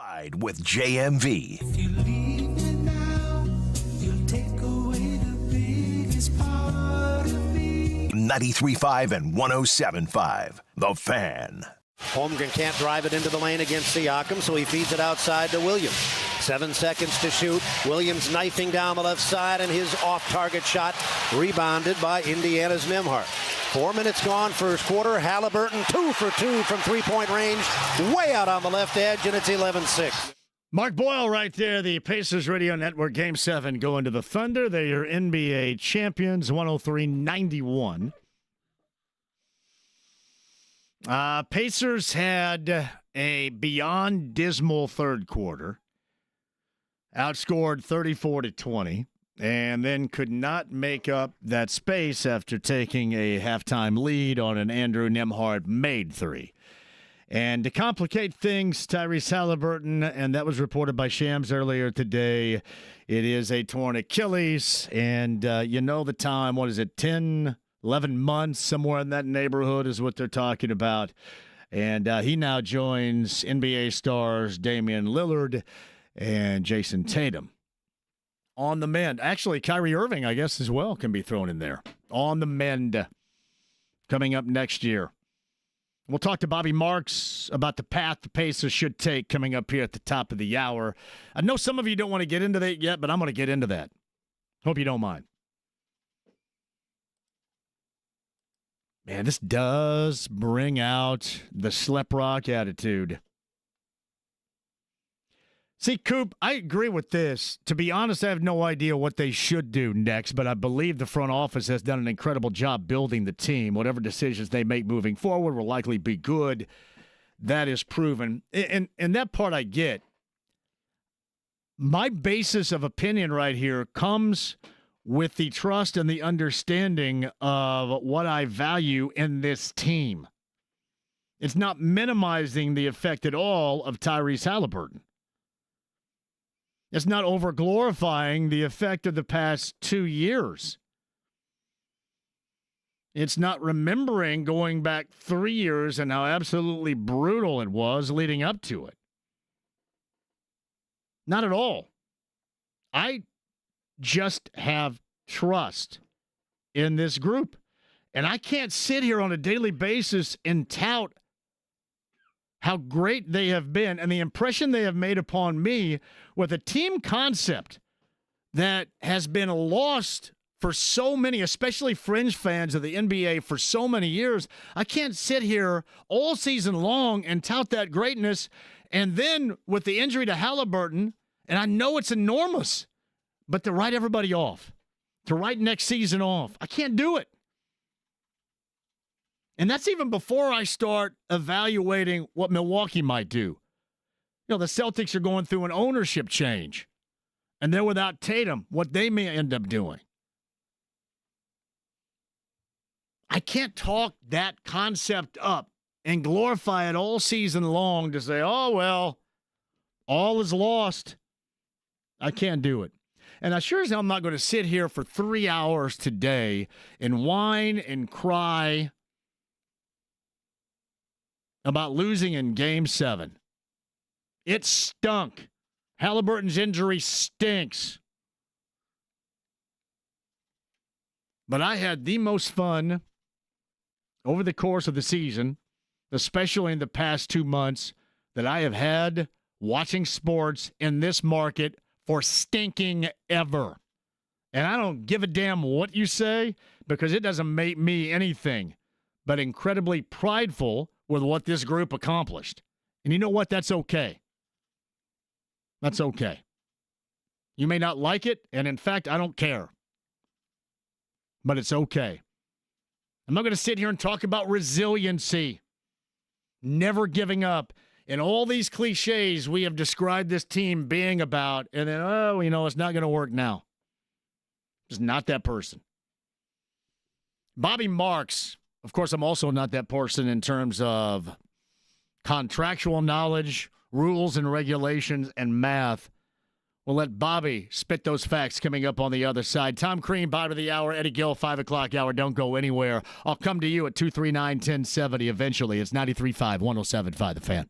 Ride with JMV. 93.5 and 107.5. The Fan. Holmgren can't drive it into the lane against Siakam, so he feeds it outside to Williams. 7 seconds to shoot. Williams knifing down the left side, and his off-target shot rebounded by Indiana's Nembhard. 4 minutes gone first quarter. Hallebertton 2 for 2 from three-point range, way out on the left edge, and it's 11-6. Mark Boyle right there, the Pacers Radio Network Game 7 going to the Thunder. They're your NBA champions, 103-91. Pacers had a beyond dismal third quarter, outscored 34-20, and then could not make up that space after taking a halftime lead on an Andrew Nembhard made three. And to complicate things, Tyrese Hallebertton, and that was reported by Shams earlier today, it is a torn Achilles, and you know the time, what is it, 10, 11 months, somewhere in that neighborhood is what they're talking about. And he now joins NBA stars Damian Lillard and Jason Tatum on the mend. Actually, Kyrie Irving, I guess, as well, can be thrown in there. On the mend coming up next year. We'll talk to Bobby Marks about the path the Pacers should take coming up here at the top of the hour. I know some of you don't want to get into that yet, but I'm going to get into that. Hope you don't mind. Man, this does bring out the Slep Rock attitude. See, Coop, I agree with this. To be honest, I have no idea what they should do next, but I believe the front office has done an incredible job building the team. Whatever decisions they make moving forward will likely be good. That is proven. And that part I get. My basis of opinion right here comes with the trust and the understanding of what I value in this team. It's not minimizing the effect at all of Tyrese Hallebertton. It's not over-glorifying the effect of the past 2 years. It's not remembering going back 3 years and how absolutely brutal it was leading up to it. Not at all. I just have trust in this group. And I can't sit here on a daily basis and tout how great they have been and the impression they have made upon me with a team concept that has been lost for so many, especially fringe fans of the NBA for so many years. I can't sit here all season long and tout that greatness. And then with the injury to Hallebertton, and I know it's enormous, but to write everybody off, to write next season off, I can't do it. And that's even before I start evaluating what Milwaukee might do. You know, the Celtics are going through an ownership change, and they're without Tatum, what they may end up doing. I can't talk that concept up and glorify it all season long to say, oh, well, all is lost. I can't do it. And I sure as hell I'm not going to sit here for 3 hours today and whine and cry about losing in Game 7. It stunk. Halliburton's injury stinks. But I had the most fun over the course of the season, especially in the past 2 months, that I have had watching sports in this market for stinking ever. And I don't give a damn what you say, because it doesn't make me anything but incredibly prideful with what this group accomplished. And you know what? That's okay. That's okay. You may not like it, and in fact, I don't care. But it's okay. I'm not going to sit here and talk about resiliency, never giving up, and all these cliches we have described this team being about, and then, oh, you know, it's not going to work now. Just not that person. Bobby Marks. Of course, I'm also not that person in terms of contractual knowledge, rules and regulations, and math. We'll let Bobby spit those facts coming up on the other side. Tom Crean, bottom of the hour. Eddie Gil, 5 o'clock hour. Don't go anywhere. I'll come to you at 239-1070 eventually. It's 93.5, 107.5 The Fan.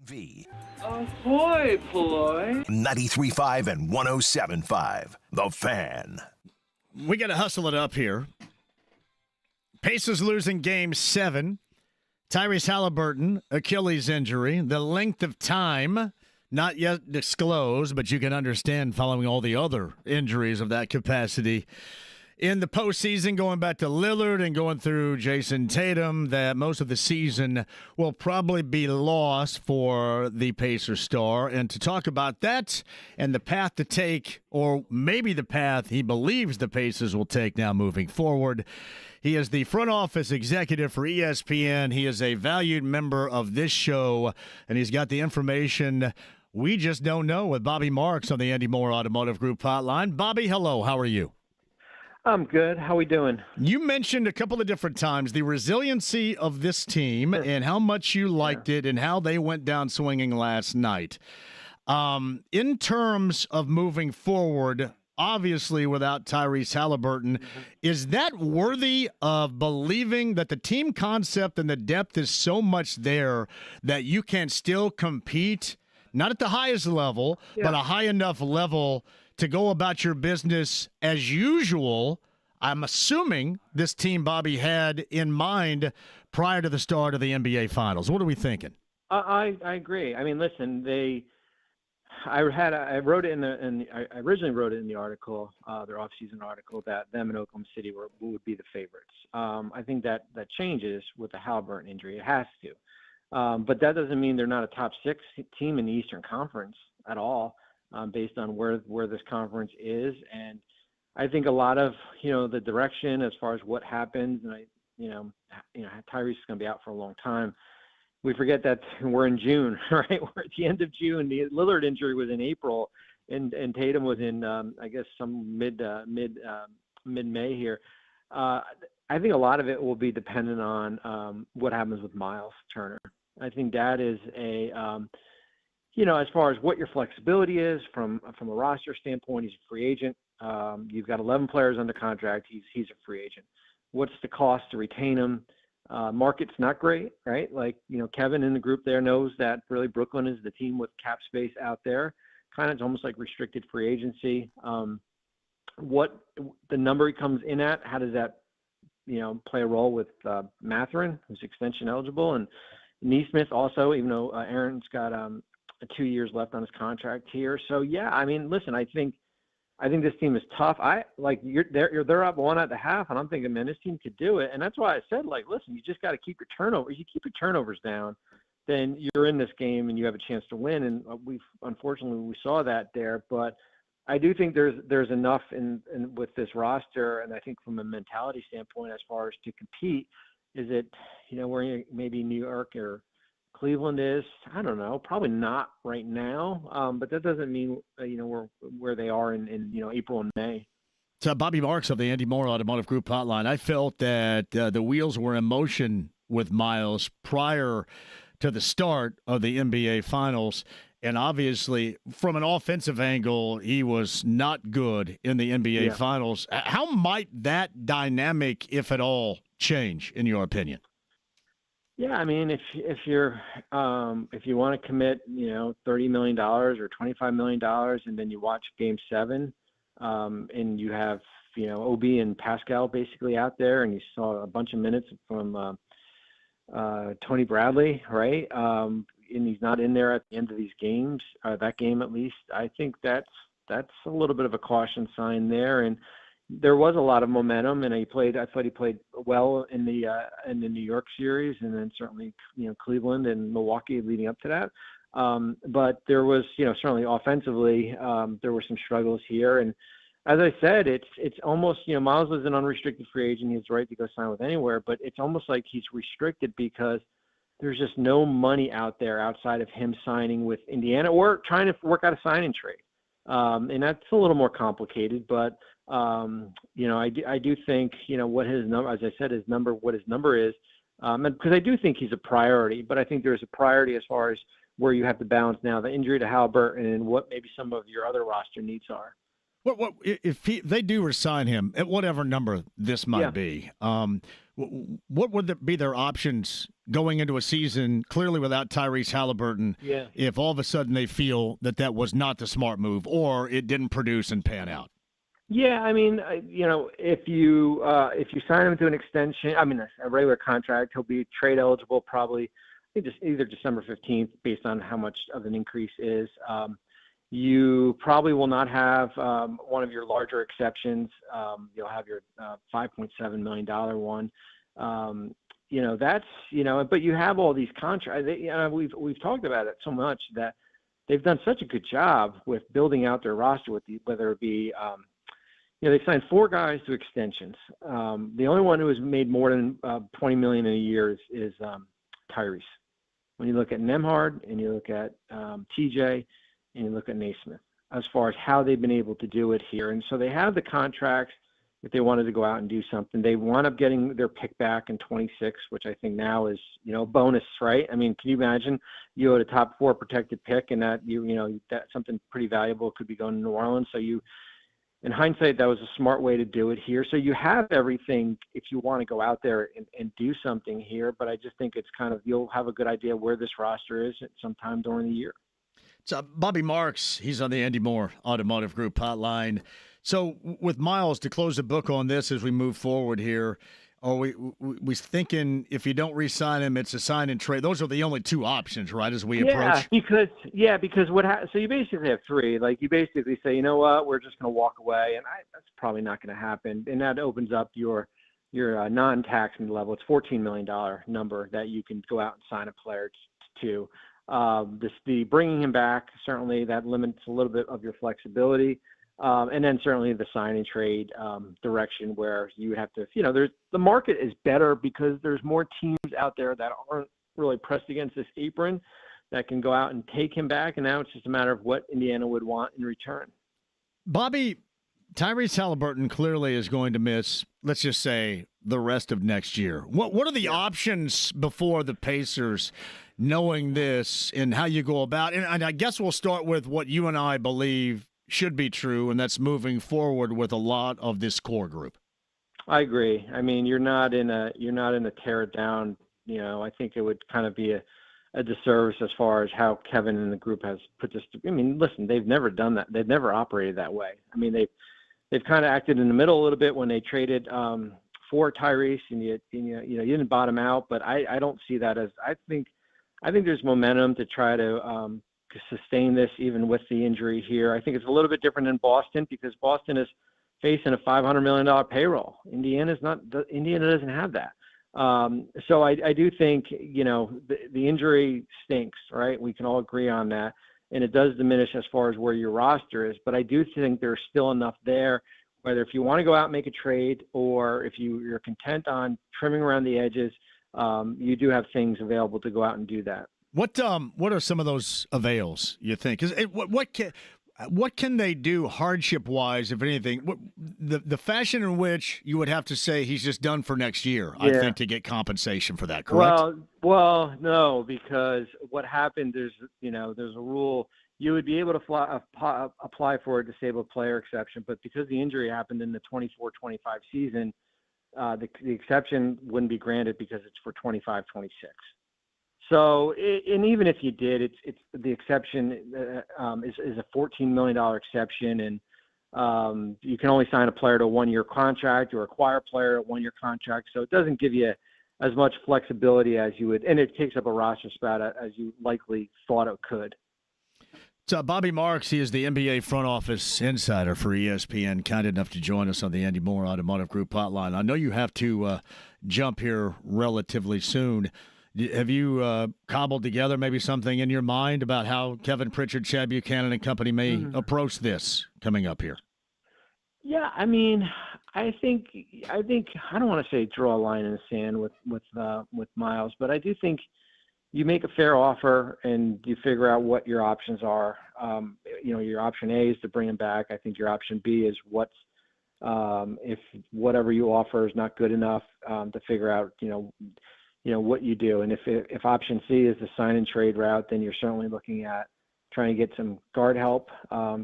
JMV. Ahoy, Ploy. 93.5 and 107.5. The Fan. We got to hustle it up here. Pacers losing Game 7. Tyrese Hallebertton, Achilles injury. The length of time, not yet disclosed, but you can understand following all the other injuries of that capacity. In the postseason, going back to Lillard and going through Jason Tatum, that most of the season will probably be lost for the Pacers star. And to talk about that and the path to take, or maybe the path he believes the Pacers will take now moving forward, he is the front office executive for ESPN. He is a valued member of this show, and he's got the information we just don't know with Bobby Marks on the Andy Moore Automotive Group hotline. Bobby, hello. How are you? I'm good. How we doing? You mentioned a couple of different times the resiliency of this team and how much you liked it and how they went down swinging last night. In terms of moving forward, obviously without Tyrese Hallebertton, is that worthy of believing that the team concept and the depth is so much there that you can still compete, not at the highest level, but a high enough level to go about your business as usual? I'm assuming this team Bobby had in mind prior to the start of the NBA Finals. What are we thinking? I agree. I mean, listen, I wrote it I originally wrote it in the article, their off-season article, that them and Oklahoma City would be the favorites. I think that changes with the Hallebertton injury. It has to. But that doesn't mean they're not a top 6 team in the Eastern Conference at all. Based on where this conference is. And I think a lot of, the direction as far as what happens, and Tyrese is going to be out for a long time. We forget that we're in June, right? We're at the end of June. The Lillard injury was in April, and Tatum was in, I guess, some mid-May here. I think a lot of it will be dependent on what happens with Miles Turner. I think that is as far as what your flexibility is from a roster standpoint, he's a free agent. You've got 11 players under contract. He's a free agent. What's the cost to retain him? Market's not great, right? Like, Kevin in the group there knows that really Brooklyn is the team with cap space out there. Kind of, it's almost like restricted free agency. What the number he comes in at, how does that, play a role with Mathurin, who's extension eligible, and Nesmith also, even though Aaron's got 2 years left on his contract here. So yeah, I mean, listen, I think this team is tough. They're up 1 at the half, and I'm thinking, man, this team could do it. And that's why I said, listen, you just got to keep your turnovers. You keep your turnovers down, then you're in this game and you have a chance to win. And unfortunately we saw that there. But I do think there's enough in with this roster, and I think from a mentality standpoint, as far as to compete, is it where maybe New York or Cleveland is, I don't know, probably not right now, but that doesn't mean where they are in April and May. So Bobby Marks of the Andy Moore Automotive Group hotline. I felt that the wheels were in motion with Miles prior to the start of the NBA Finals, and obviously from an offensive angle, he was not good in the NBA Finals. How might that dynamic, if at all, change in your opinion? Yeah, I mean, if you want to commit, $30 million or $25 million, and then you watch Game 7, and you have, OB and Pascal basically out there, and you saw a bunch of minutes from Tony Bradley, right? And he's not in there at the end of these games, that game at least. I think that's a little bit of a caution sign there, and there was a lot of momentum, and I thought he played well in the New York series, and then certainly Cleveland and Milwaukee leading up to that. But there was certainly offensively there were some struggles here, and as I said, it's almost Miles is an unrestricted free agent. He has the right to go sign with anywhere, but it's almost like he's restricted because there's just no money out there outside of him signing with Indiana or trying to work out a sign-in trade, and that's a little more complicated, but. I do think, what his number, as I said, what his number is, because I do think he's a priority, but I think there's a priority as far as where you have to balance now the injury to Hallebertton and what maybe some of your other roster needs are. What if they do resign him at whatever number this might be? what would be their options going into a season clearly without Tyrese Hallebertton? Yeah. If all of a sudden they feel that was not the smart move or it didn't produce and pan out. Yeah, I mean, if you sign him to an extension, I mean a regular contract, he'll be trade eligible probably. I think just either December 15th, based on how much of an increase is. You probably will not have one of your larger exceptions. You'll have your $5.7 million one. But you have all these contracts. We've talked about it so much that they've done such a good job with building out their roster whether it be they signed 4 guys to extensions. The only one who has made more than $20 million in a year is Tyrese. When you look at Nembhard and you look at TJ and you look at Naismith, as far as how they've been able to do it here. And so they have the contracts if they wanted to go out and do something. They wound up getting their pick back in 26, which I think now is, bonus, right? I mean, can you imagine you had a top 4 protected pick and that that's something pretty valuable could be going to New Orleans. So in hindsight, that was a smart way to do it here. So you have everything if you want to go out there and do something here. But I just think it's you'll have a good idea where this roster is at some time during the year. So Bobby Marks, he's on the Andy Moore Automotive Group hotline. So with Miles, to close the book on this as we move forward here, are we thinking if you don't re-sign him, it's a sign and trade? Those are the only 2 options, right, as we approach? Because so you basically have 3. Like you basically say, you know what, we're just going to walk away, and that's probably not going to happen. And that opens up your non-taxing level. It's $14 million number that you can go out and sign a player to. The bringing him back, certainly that limits a little bit of your flexibility. And then certainly the sign and trade direction where you have to, the market is better because there's more teams out there that aren't really pressed against this apron that can go out and take him back. And now it's just a matter of what Indiana would want in return. Bobby, Tyrese Hallebertton clearly is going to miss, let's just say, the rest of next year. What are the options before the Pacers, knowing this and how you go about it? And I guess we'll start with what you and I believe should be true, and that's moving forward with a lot of this core group. I agree. I mean, you're not in a tear it down. I think it would kind of be a disservice as far as how Kevin and the group has put this. I mean, listen, they've never done that. They've never operated that way. I mean, they've kind of acted in the middle a little bit when they traded for Tyrese, and you didn't bottom out. But I don't see that as. I think there's momentum to try to sustain this even with the injury here. I think it's a little bit different in Boston because Boston is facing a $500 million payroll. Indiana doesn't have that. So I do think, the injury stinks, right? We can all agree on that. And it does diminish as far as where your roster is. But I do think there's still enough there, whether if you want to go out and make a trade or if you're content on trimming around the edges, you do have things available to go out and do that. What are some of those avails, you think? What can they do hardship-wise, if anything? The fashion in which you would have to say he's just done for next year, I think, to get compensation for that, correct? Well, no, because what happened is, there's a rule. You would be able to apply for a disabled player exception, but because the injury happened in the 24-25 season, the exception wouldn't be granted because it's for 25-26. So, and even if you did, it's the exception is a $14 million exception, and you can only sign a player to a 1-year contract or acquire a player at a 1-year contract. So it doesn't give you as much flexibility as you would, and it takes up a roster spot as you likely thought it could. So Bobby Marks, he is the NBA front office insider for ESPN, kind enough to join us on the Andy Moore Automotive Group hotline. I know you have to jump here relatively soon. Have you cobbled together maybe something in your mind about how Kevin Pritchard, Chad Buchanan, and company may approach this coming up here? Yeah, I mean, I think I don't want to say draw a line in the sand with Miles, but I do think you make a fair offer and you figure out what your options are. Your option A is to bring him back. I think your option B is if whatever you offer is not good enough to figure out, what you do. And if option C is the sign and trade route, then you're certainly looking at trying to get some guard help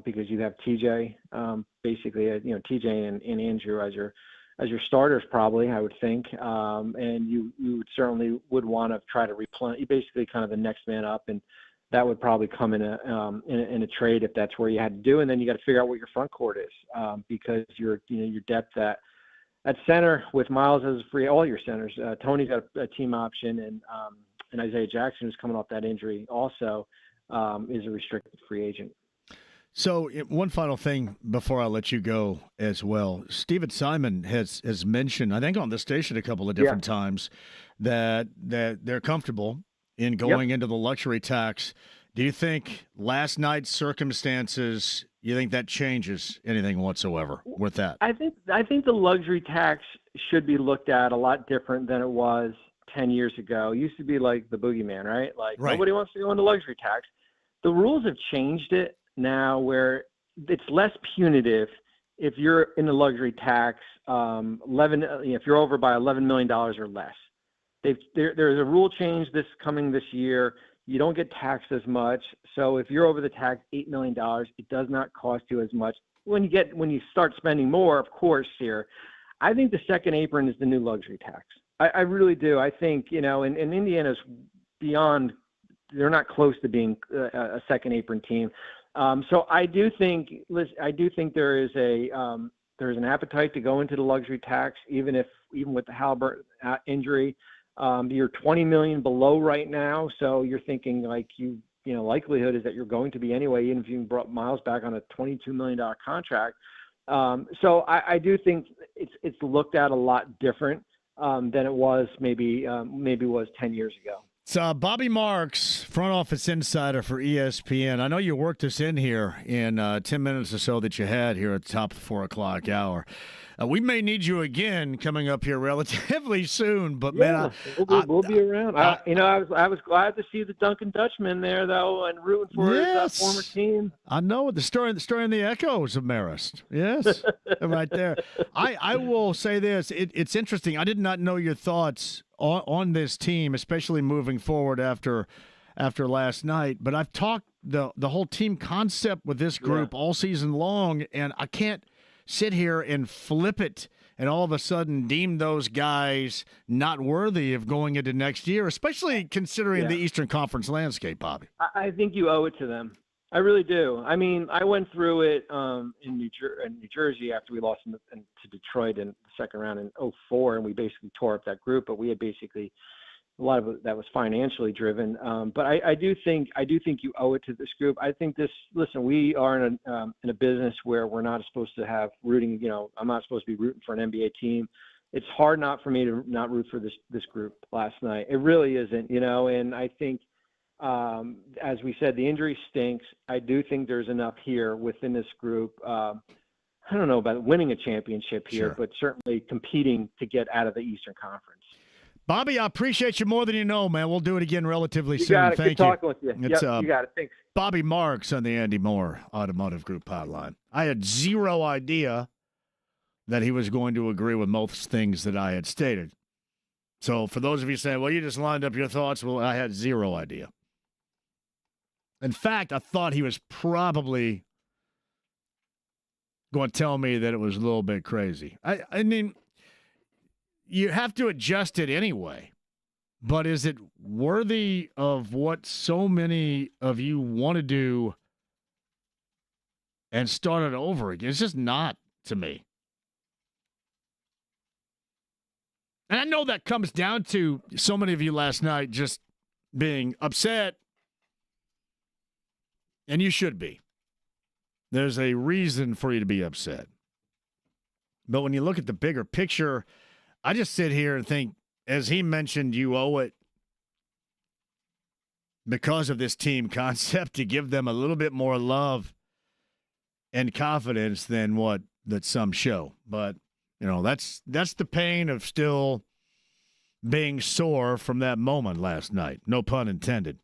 because you have TJ, TJ and Andrew as as your starters, probably, I would think. And you certainly would want to try to replenish. You basically kind of the next man up, and that would probably come in a trade if that's where you had to do. And then you got to figure out what your front court is, because your depth at center with Miles as free, all your centers. Tony's got a team option, and Isaiah Jackson, who's coming off that injury, also is a restricted free agent. So one final thing before I let you go as well. Steven Simon has mentioned, I think on this station a couple of different times, that they're comfortable in going into the luxury tax. Do you think last night's circumstances, you think that changes anything whatsoever with that? I think the luxury tax should be looked at a lot different than it was 10 years ago. It used to be like the boogeyman, right? Nobody wants to go into luxury tax. The rules have changed it now where it's less punitive if you're in the luxury tax, if you're over by $11 million or less. There's a rule change coming this year. You don't get taxed as much. So if you're over the tax $8 million, it does not cost you as much. When you start spending more, of course, here, I think the second apron is the new luxury tax. I really do. I think, and Indiana's beyond, they're not close to being a second apron team. So I do think there is there's an appetite to go into the luxury tax, even with the Hallebertton injury. You're $20 million below right now, so you're thinking likelihood is that you're going to be anyway, even if you brought Miles back on a $22 million contract. So I do think it's looked at a lot different than it was maybe was 10 years ago. It's Bobby Marks, front office insider for ESPN. I know you worked us in here in 10 minutes or so that you had here at the top of the 4 o'clock hour. We may need you again coming up here relatively soon, but man, we'll be around. I was glad to see the Duncan Dutchman there though, and rooting for his former team. I know the story in the echoes of Marist. Yes, right there. I will say this: it's interesting. I did not know your thoughts on this team, especially moving forward after last night. But I've talked the whole team concept with this group all season long, and I can't sit here and flip it and all of a sudden deem those guys not worthy of going into next year, especially considering the Eastern Conference landscape, Bobby. I think you owe it to them. I really do. I mean, I went through it in New Jersey after we lost to Detroit in the second round in 2004, and we basically tore up that group, but we had basically a lot of it that was financially driven. But I do think you owe it to this group. I think listen, we are in a business where we're not supposed to have rooting, I'm not supposed to be rooting for an NBA team. It's hard not for me to not root for this group last night. It really isn't, and I think, as we said, the injury stinks. I do think there's enough here within this group. I don't know about winning a championship here, but certainly competing to get out of the Eastern Conference. Bobby, I appreciate you more than you know, man. We'll do it again relatively soon. Got it. Thank Good you. talking with you. It's, you got it. Thanks. Bobby Marks on the Andy Moore Automotive Group hotline. I had zero idea that he was going to agree with most things that I had stated. So for those of you saying, well, you just lined up your thoughts, well, I had zero idea. In fact, I thought he was probably going to tell me that it was a little bit crazy. I mean, you have to adjust it anyway. But is it worthy of what so many of you want to do and start it over again? It's just not to me. And I know that comes down to so many of you last night just being upset. And you should be. There's a reason for you to be upset. But when you look at the bigger picture, I just sit here and think, as he mentioned, you owe it because of this team concept to give them a little bit more love and confidence than what that some show. But, that's the pain of still being sore from that moment last night. No pun intended.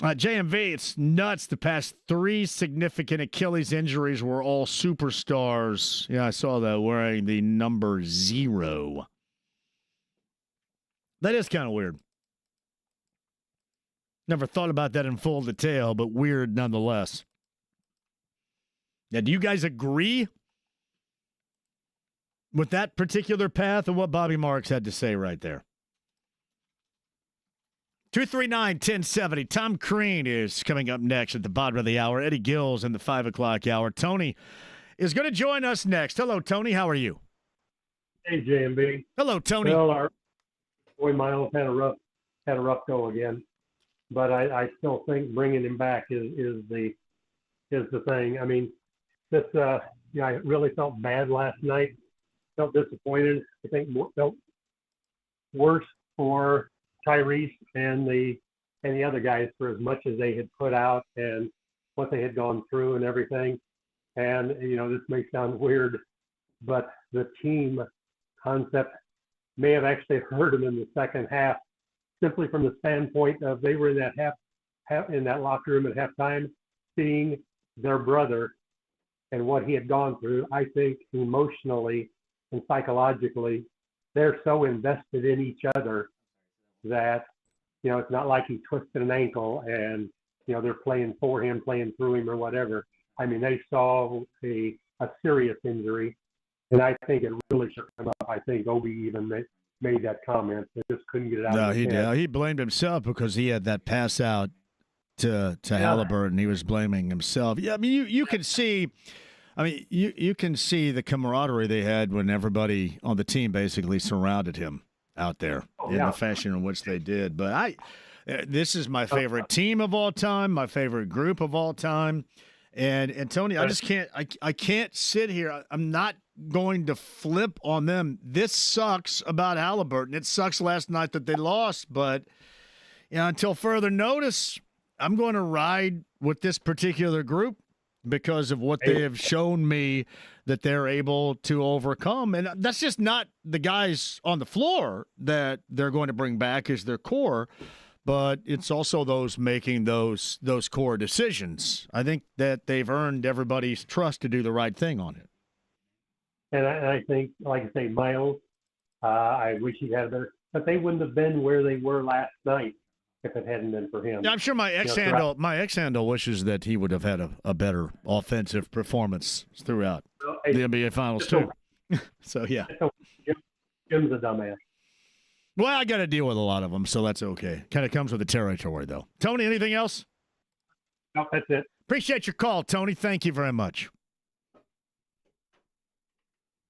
JMV, it's nuts. The past 3 significant Achilles injuries were all superstars. Yeah, I saw that, wearing the number 0. That is kind of weird. Never thought about that in full detail, but weird nonetheless. Now, do you guys agree with that particular path and what Bobby Marks had to say right there. 239-1070. Tom Crean is coming up next at the bottom of the hour. Eddie Gil's in the 5 o'clock hour. Tony is going to join us next. Hello, Tony. How are you? Hey, JMV. Hello, Tony. Well, our boy Miles had a rough go again, but I still think bringing him back is the thing. I mean, this I really felt bad last night. Felt disappointed. I think felt worse for Tyrese and the other guys for as much as they had put out and what they had gone through and everything. And this may sound weird, but the team concept may have actually hurt them in the second half, simply from the standpoint of they were in that in that locker room at halftime, seeing their brother and what he had gone through. I think emotionally and psychologically, they're so invested in each other that it's not like he twisted an ankle and they're playing for him, playing through him or whatever. I mean, they saw a serious injury, and I think it really shook him up. I think Obi even made that comment. They just couldn't get it out. No, of his head. he blamed himself because he had that pass out to Hallebertton. He was blaming himself. Yeah, I mean, you can see. I mean, you can see the camaraderie they had when everybody on the team basically surrounded him out there in the fashion in which they did. But this is my favorite team of all time, my favorite group of all time. And Tony, I just can't. I can't sit here. I'm not going to flip on them. This sucks about Hallebertton. It sucks last night that they lost, but until further notice, I'm going to ride with this particular group because of what they have shown me that they're able to overcome. And that's just not the guys on the floor that they're going to bring back as their core, but it's also those making those core decisions. I think that they've earned everybody's trust to do the right thing on it. And I think, like I say, Miles, I wish he had better, but they wouldn't have been where they were last night if it hadn't been for him. Yeah, I'm sure my ex-handle wishes that he would have had a better offensive performance throughout the NBA Finals too. So yeah, Jim's a dumbass. Well, I got to deal with a lot of them, so that's okay. Kind of comes with the territory, though. Tony, anything else? No, that's it. Appreciate your call, Tony. Thank you very much.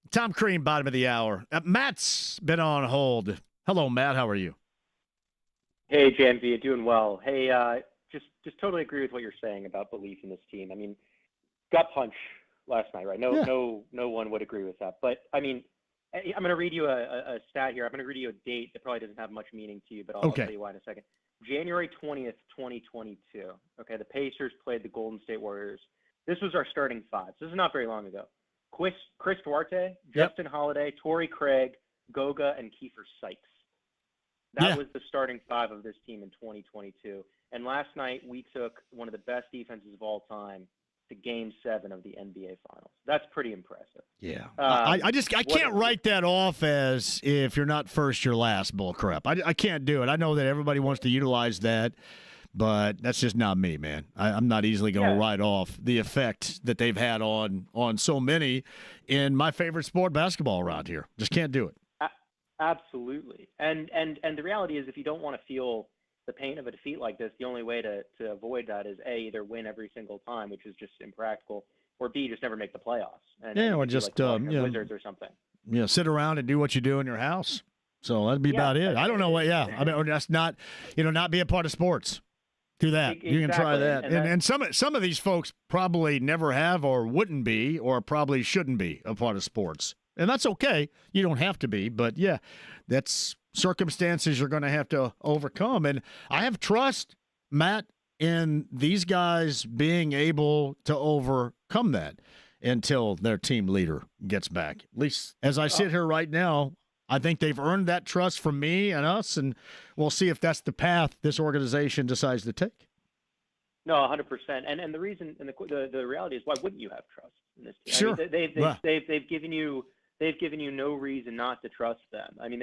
Tom Crean, bottom of the hour. Matt's been on hold. Hello, Matt. How are you? Hey, JMV, doing well. Hey, just totally agree with what you're saying about belief in this team. I mean, gut punch last night, right? No one would agree with that. But I mean, I'm going to read you a stat here. I'm going to read you a date that probably doesn't have much meaning to you, but I'll tell you why in a second. January 20th, 2022. Okay, the Pacers played the Golden State Warriors. This was our starting five. So this is not very long ago. Chris Duarte, Justin Holiday, Torrey Craig, Goga, and Kiefer Sykes. That was the starting five of this team in 2022. And last night, we took one of the best defenses of all time to Game 7 of the NBA Finals. That's pretty impressive. Yeah. I can't write that off as if you're not first, you're last bull crap. I can't do it. I know that everybody wants to utilize that, but that's just not me, man. I'm not easily going to write off the effect that they've had on so many in my favorite sport, basketball, around here. Just can't do it. Absolutely. And the reality is, if you don't want to feel the pain of a defeat like this, the only way to avoid that is A, either win every single time, which is just impractical, or B, just never make the playoffs. Or just Wizards or something. Yeah, sit around and do what you do in your house. So that'd be about it. I don't know what. Yeah, I mean, or that's not, not be a part of sports. Do that. Exactly. You can try that. And some of these folks probably never have, or wouldn't be, or probably shouldn't be a part of sports. And that's okay. You don't have to be, but yeah, that's circumstances you're going to have to overcome. And I have trust, Matt, in these guys being able to overcome that until their team leader gets back. At least as I sit here right now, I think they've earned that trust from me and us, and we'll see if that's the path this organization decides to take. No, 100%. And the reason, and the reality is, why wouldn't you have trust in this team? Sure. I mean, they've given you no reason not to trust them. I mean,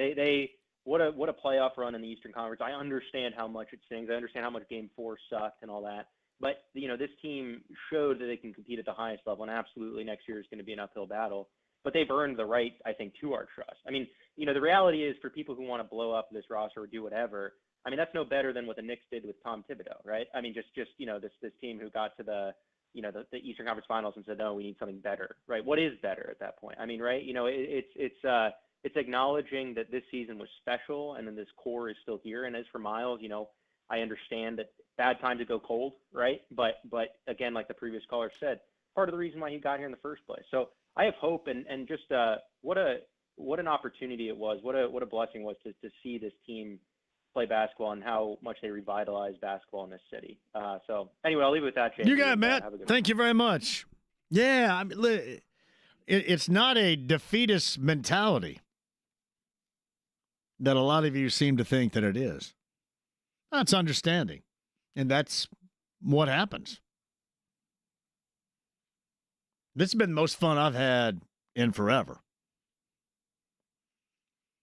what a playoff run in the Eastern Conference. I understand how much it stings. I understand how much Game 4 sucked and all that. But, this team showed that they can compete at the highest level, and absolutely next year is going to be an uphill battle. but they've earned the right, I think, to our trust. I mean, the reality is for people who want to blow up this roster or do whatever, I mean, that's no better than what the Knicks did with Tom Thibodeau, right? I mean, just this team who got to the Eastern Conference Finals and said, no, we need something better, right? What is better at that point? I mean, right? It's acknowledging that this season was special and then this core is still here. And as for Miles, I understand that bad time to go cold, right? But again, like the previous caller said, part of the reason why he got here in the first place. So I have hope, and just what an opportunity it was, what a blessing was to see this team play basketball and how much they revitalized basketball in this city. So anyway, I'll leave it with that, James. You got it, Matt. Thank you very much. Yeah, I mean, it's not a defeatist mentality that a lot of you seem to think that it is. That's understanding, and that's what happens. This has been the most fun I've had in forever.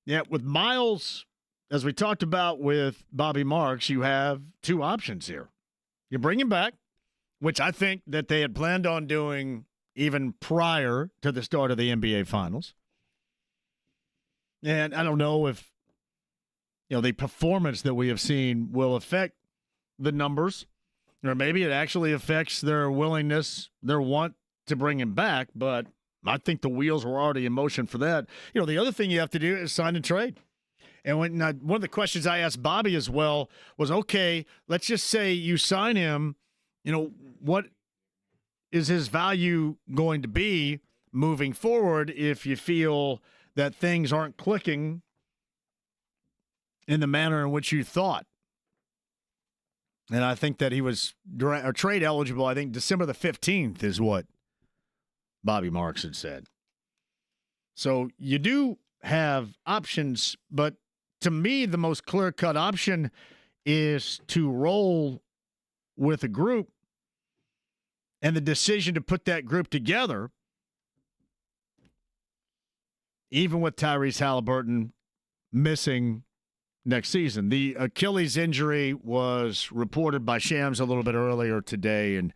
Yeah, with Miles, as we talked about with Bobby Marks, you have two options here. You bring him back, which I think that they had planned on doing even prior to the start of the NBA Finals. And I don't know if the performance that we have seen will affect the numbers, or maybe it actually affects their willingness, their want to bring him back, but I think the wheels were already in motion for that. The other thing you have to do is sign and trade. And one of the questions I asked Bobby as well was, okay, let's just say you sign him, what is his value going to be moving forward if you feel that things aren't clicking in the manner in which you thought? And I think that he was trade eligible, I think December the 15th is what Bobby Marks had said. So you do have options, but to me, the most clear-cut option is to roll with a group, and the decision to put that group together, even with Tyrese Hallebertton missing next season. The Achilles injury was reported by Shams a little bit earlier today, and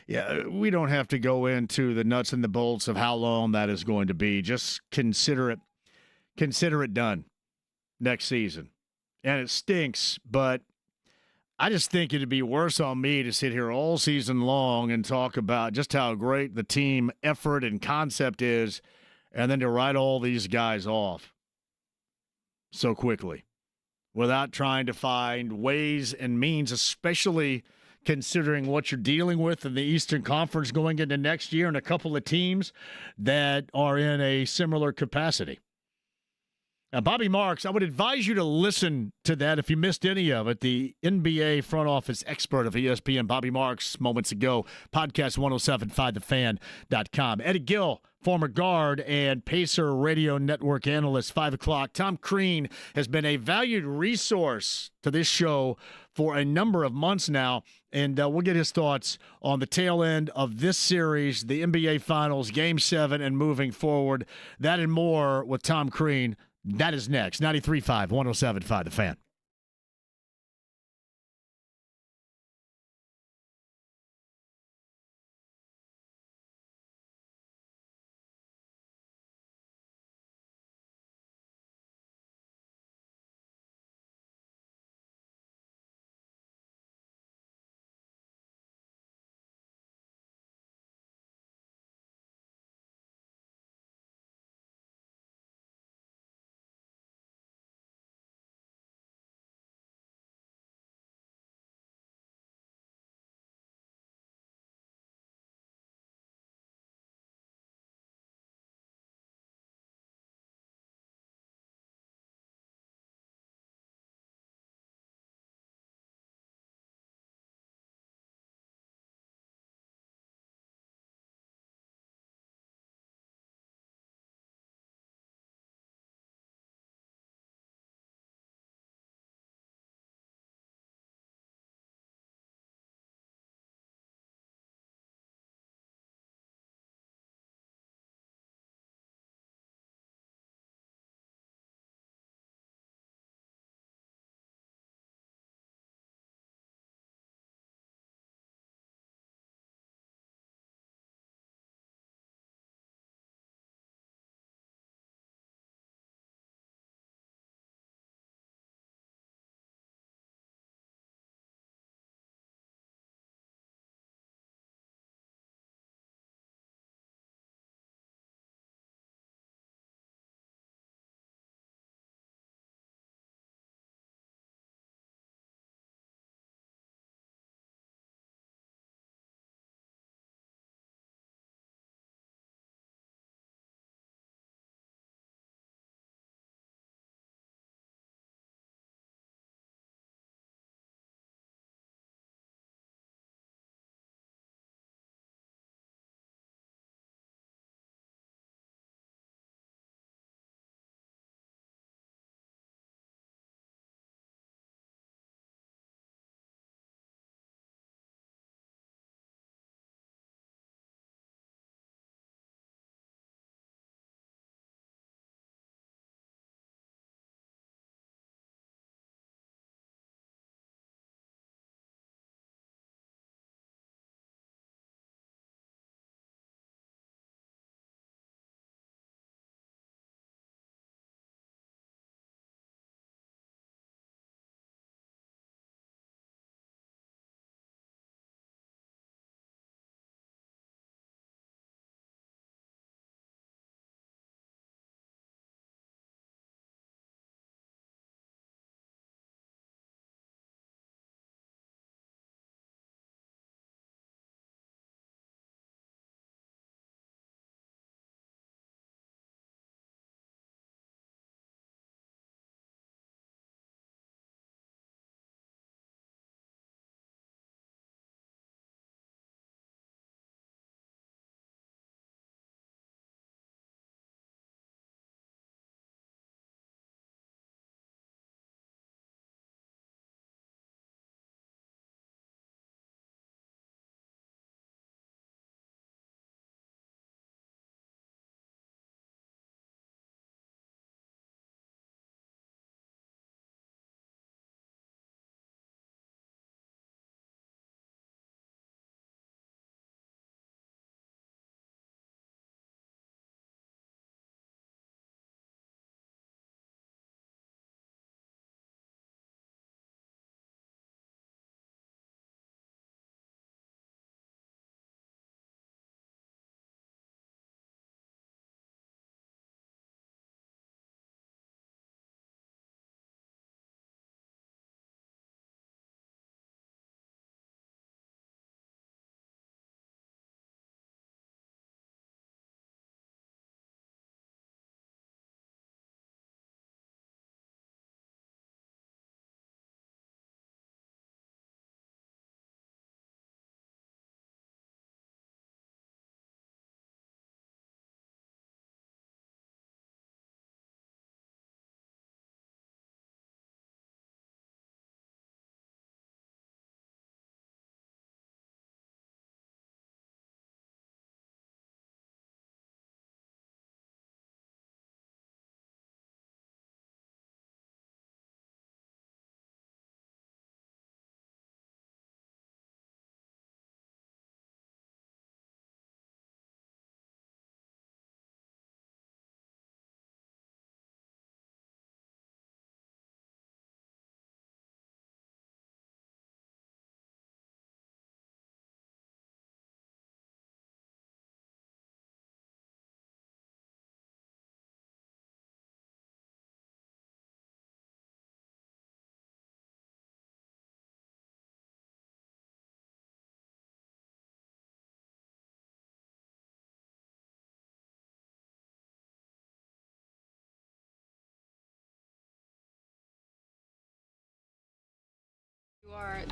yeah, we don't have to go into the nuts and the bolts of how long that is going to be. Just consider it done next season. And it stinks, but I just think it'd be worse on me to sit here all season long and talk about just how great the team effort and concept is, and then to write all these guys off so quickly without trying to find ways and means, especially considering what you're dealing with in the Eastern Conference going into next year and a couple of teams that are in a similar capacity. Now, Bobby Marks, I would advise you to listen to that if you missed any of it. The NBA front office expert of ESPN, Bobby Marks, moments ago, podcast 1075thefan.com. Eddie Gil, former guard and Pacer Radio Network analyst, 5 o'clock. Tom Crean has been a valued resource to this show for a number of months now, and we'll get his thoughts on the tail end of this series, the NBA Finals, Game 7, and moving forward. That and more with Tom Crean. That is next. 93.5, 107.5 The Fan.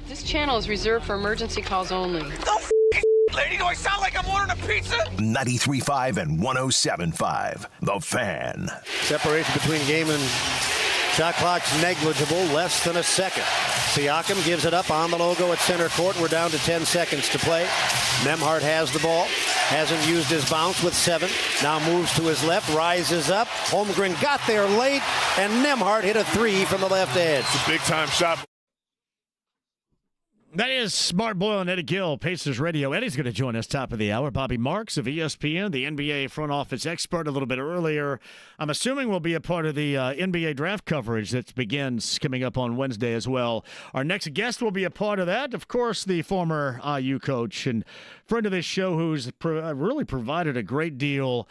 This channel is reserved for emergency calls only. Lady, do I sound like I'm ordering a pizza? 93.5 and 107.5. The Fan. Separation between game and shot clock's negligible, less than a second. Siakam gives it up on the logo at center court. We're down to 10 seconds to play. Nembhard has the ball. Hasn't used his bounce with 7. Now moves to his left, rises up. Holmgren got there late, and Nembhard hit a 3 from the left edge. It's a big-time shot. That is Smart Boyle and Eddie Gil, Pacers Radio. Eddie's going to join us top of the hour. Bobby Marks of ESPN, the NBA front office expert, a little bit earlier. I'm assuming will be a part of the NBA draft coverage that begins coming up on Wednesday as well. Our next guest will be a part of that. Of course, the former IU coach and friend of this show who's really provided a great deal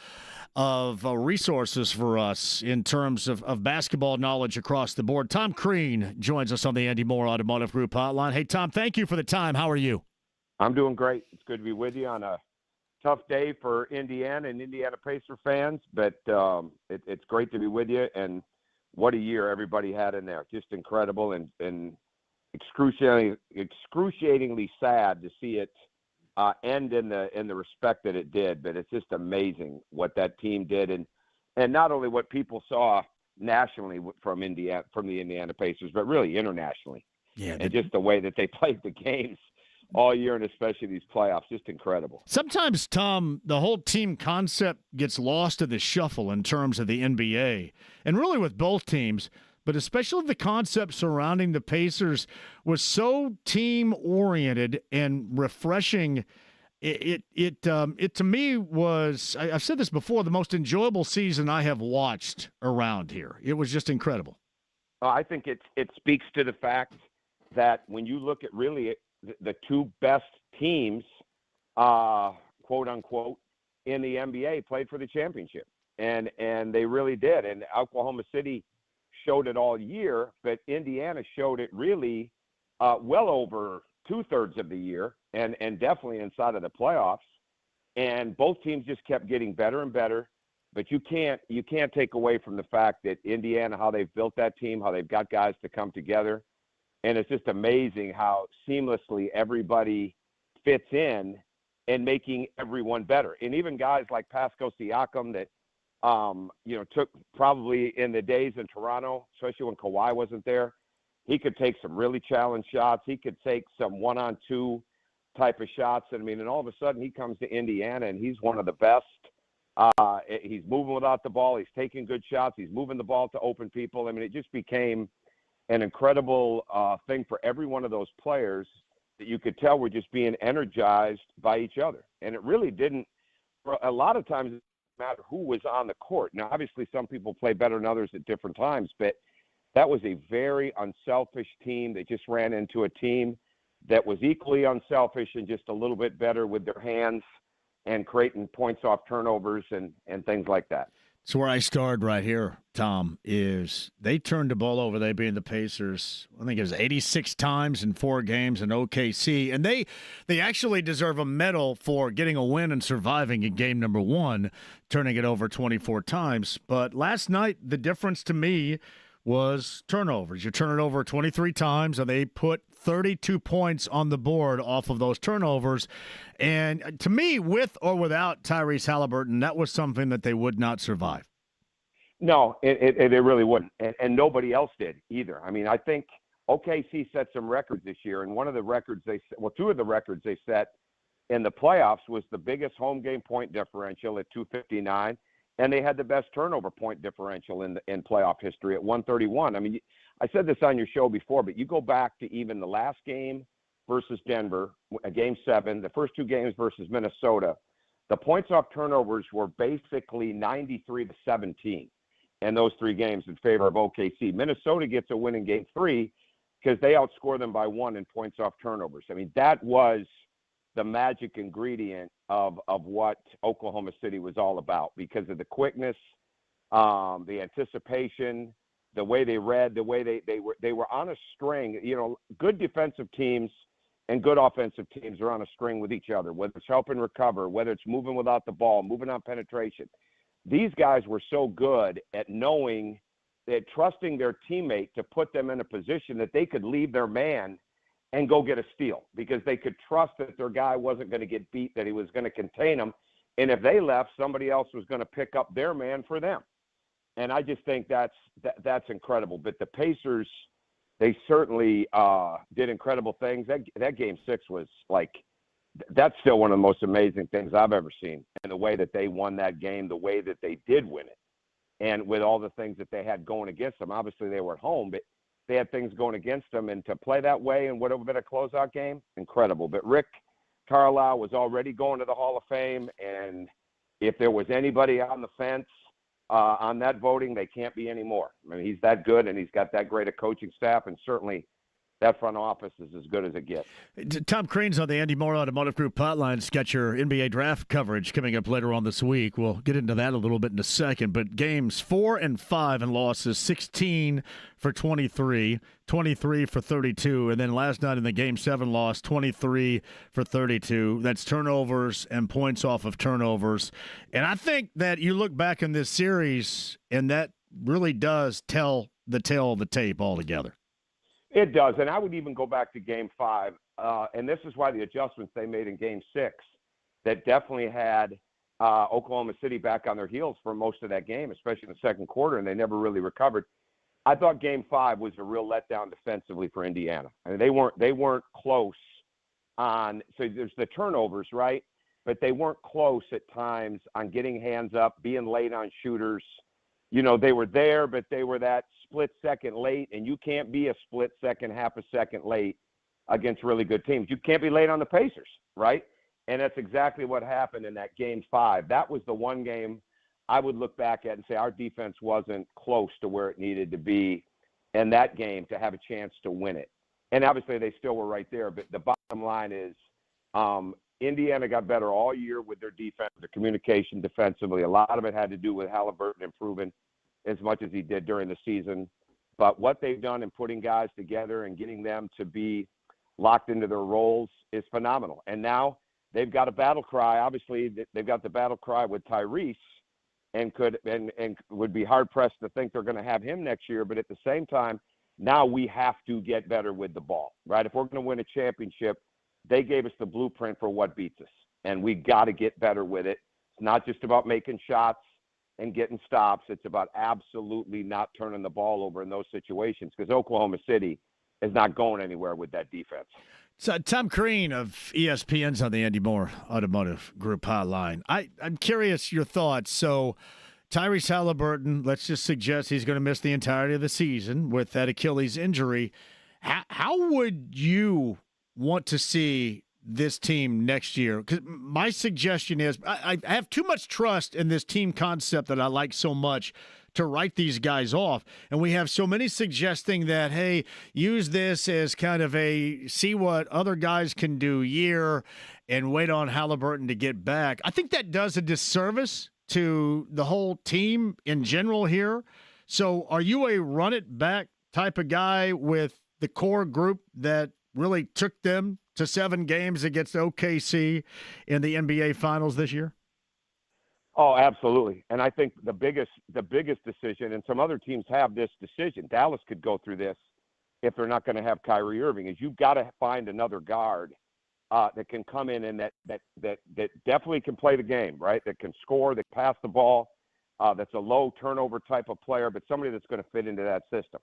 of resources for us in terms of basketball knowledge across the board. Tom Crean joins us on the Andy Moore Automotive Group hotline. Hey, Tom, thank you for the time. How are you? I'm doing great. It's good to be with you on a tough day for Indiana and Indiana Pacer fans, but it's great to be with you. And what a year everybody had in there. Just incredible and excruciatingly sad to see it end in the respect that it did, but it's just amazing what that team did, and not only what people saw nationally from the Indiana Pacers, but really internationally. Yeah, and just the way that they played the games all year, and especially these playoffs, just incredible. Sometimes, Tom, the whole team concept gets lost in the shuffle in terms of the NBA, and really with both teams. But especially the concept surrounding the Pacers was so team-oriented and refreshing. It to me was, I've said this before, the most enjoyable season I have watched around here. It was just incredible. I think it speaks to the fact that when you look at really the two best teams, quote unquote, in the NBA played for the championship, and they really did. And Oklahoma City showed it all year, but Indiana showed it really well over 2/3 of the year, and definitely inside of the playoffs. And both teams just kept getting better and better. But you can't take away from the fact that Indiana, how they've built that team, how they've got guys to come together, and it's just amazing how seamlessly everybody fits in and making everyone better. And even guys like Pascal Siakam that took probably in the days in Toronto, especially when Kawhi wasn't there, he could take some really challenged shots. He could take some 1-on-2 type of shots. And all of a sudden he comes to Indiana and he's one of the best. He's moving without the ball. He's taking good shots. He's moving the ball to open people. It just became an incredible thing for every one of those players that you could tell were just being energized by each other. And it really didn't, a lot of times, matter who was on the court. Now, obviously, some people play better than others at different times, but that was a very unselfish team. They just ran into a team that was equally unselfish and just a little bit better with their hands and creating points off turnovers and things like that. So where I started right here, Tom, is they turned the ball over, they being the Pacers, I think it was 86 times in 4 games in OKC. And they actually deserve a medal for getting a win and surviving in game number 1, turning it over 24 times. But last night, the difference to me was turnovers. You turn it over 23 times, and they put 32 points on the board off of those turnovers. And to me, with or without Tyrese Hallebertton, that was something that they would not survive. No, it really wouldn't. And nobody else did either. I think OKC set some records this year, and one of the records two of the records they set in the playoffs was the biggest home game point differential at 259. And they had the best turnover point differential in playoff history at 131. I said this on your show before, but you go back to even the last game versus Denver, Game 7, the first 2 games versus Minnesota, the points off turnovers were basically 93-17 in those 3 games in favor of OKC. Minnesota gets a win in Game 3 because they outscore them by 1 in points off turnovers. That was the magic ingredient of what Oklahoma City was all about because of the quickness, the anticipation, the way they read, the way they were on a string. Good defensive teams and good offensive teams are on a string with each other, whether it's helping recover, whether it's moving without the ball, moving on penetration. These guys were so good at knowing that trusting their teammate to put them in a position that they could leave their man and go get a steal because they could trust that their guy wasn't going to get beat, that he was going to contain them. And if they left, somebody else was going to pick up their man for them. And I just think that's incredible. But the Pacers, they certainly did incredible things. That game 6 was like, that's still one of the most amazing things I've ever seen. And the way that they won that game, the way that they did win it. And with all the things that they had going against them, obviously they were at home, but they had things going against them. And to play that way and would have been a closeout game, incredible. But Rick Carlisle was already going to the Hall of Fame. And if there was anybody on the fence on that voting, they can't be any more. I mean, he's that good, and he's got that great a coaching staff, and certainly that front office is as good as it gets. Tom Crane's on the Andy Moore Automotive Group hotline. Got your NBA draft coverage coming up later on this week. We'll get into that a little bit in a second. But games 4 and 5 and losses, 16 for 23, 23 for 32. And then last night in the Game 7 loss, 23 for 32. That's turnovers and points off of turnovers. And I think that you look back in this series, and that really does tell the tale of the tape altogether. It does, and I would even go back to Game 5, and this is why the adjustments they made in Game 6 that definitely had Oklahoma City back on their heels for most of that game, especially in the second quarter, and they never really recovered. I thought Game 5 was a real letdown defensively for Indiana. I mean, they weren't close on – so there's the turnovers, right? But they weren't close at times on getting hands up, being late on shooters. You know, they were there, but they were that split second late, and you can't be a split second, half a second late against really good teams. You can't be late on the Pacers, right? And that's exactly what happened in that Game 5. That was the one game I would look back at and say our defense wasn't close to where it needed to be in that game to have a chance to win it. And obviously they still were right there, but the bottom line is Indiana got better all year with their defense, their communication defensively. A lot of it had to do with Hallebertton improving as much as he did during the season. But what they've done in putting guys together and getting them to be locked into their roles is phenomenal. And now they've got a battle cry. Obviously, they've got the battle cry with Tyrese and would be hard-pressed to think they're going to have him next year. But at the same time, now we have to get better with the ball, right? If we're going to win a championship, they gave us the blueprint for what beats us, and we got to get better with it. It's not just about making shots and getting stops. It's about absolutely not turning the ball over in those situations because Oklahoma City is not going anywhere with that defense. So Tom Crean of ESPN's on the Andy Moore Automotive Group hotline. I'm curious your thoughts. So Tyrese Hallebertton, let's just suggest he's going to miss the entirety of the season with that Achilles injury. How would you want to see this team next year? Because my suggestion is I have too much trust in this team concept that I like so much to write these guys off. And we have so many suggesting that, hey, use this as kind of a see what other guys can do year and wait on Hallebertton to get back. I think that does a disservice to the whole team in general here. So are you a run it back type of guy with the core group that really took them to 7 games against OKC in the NBA Finals this year? Oh, absolutely. And I think the biggest decision, and some other teams have this decision, Dallas could go through this if they're not going to have Kyrie Irving, is you've got to find another guard that can come in and that definitely can play the game, right? That can score, that can pass the ball, that's a low turnover type of player, but somebody that's going to fit into that system.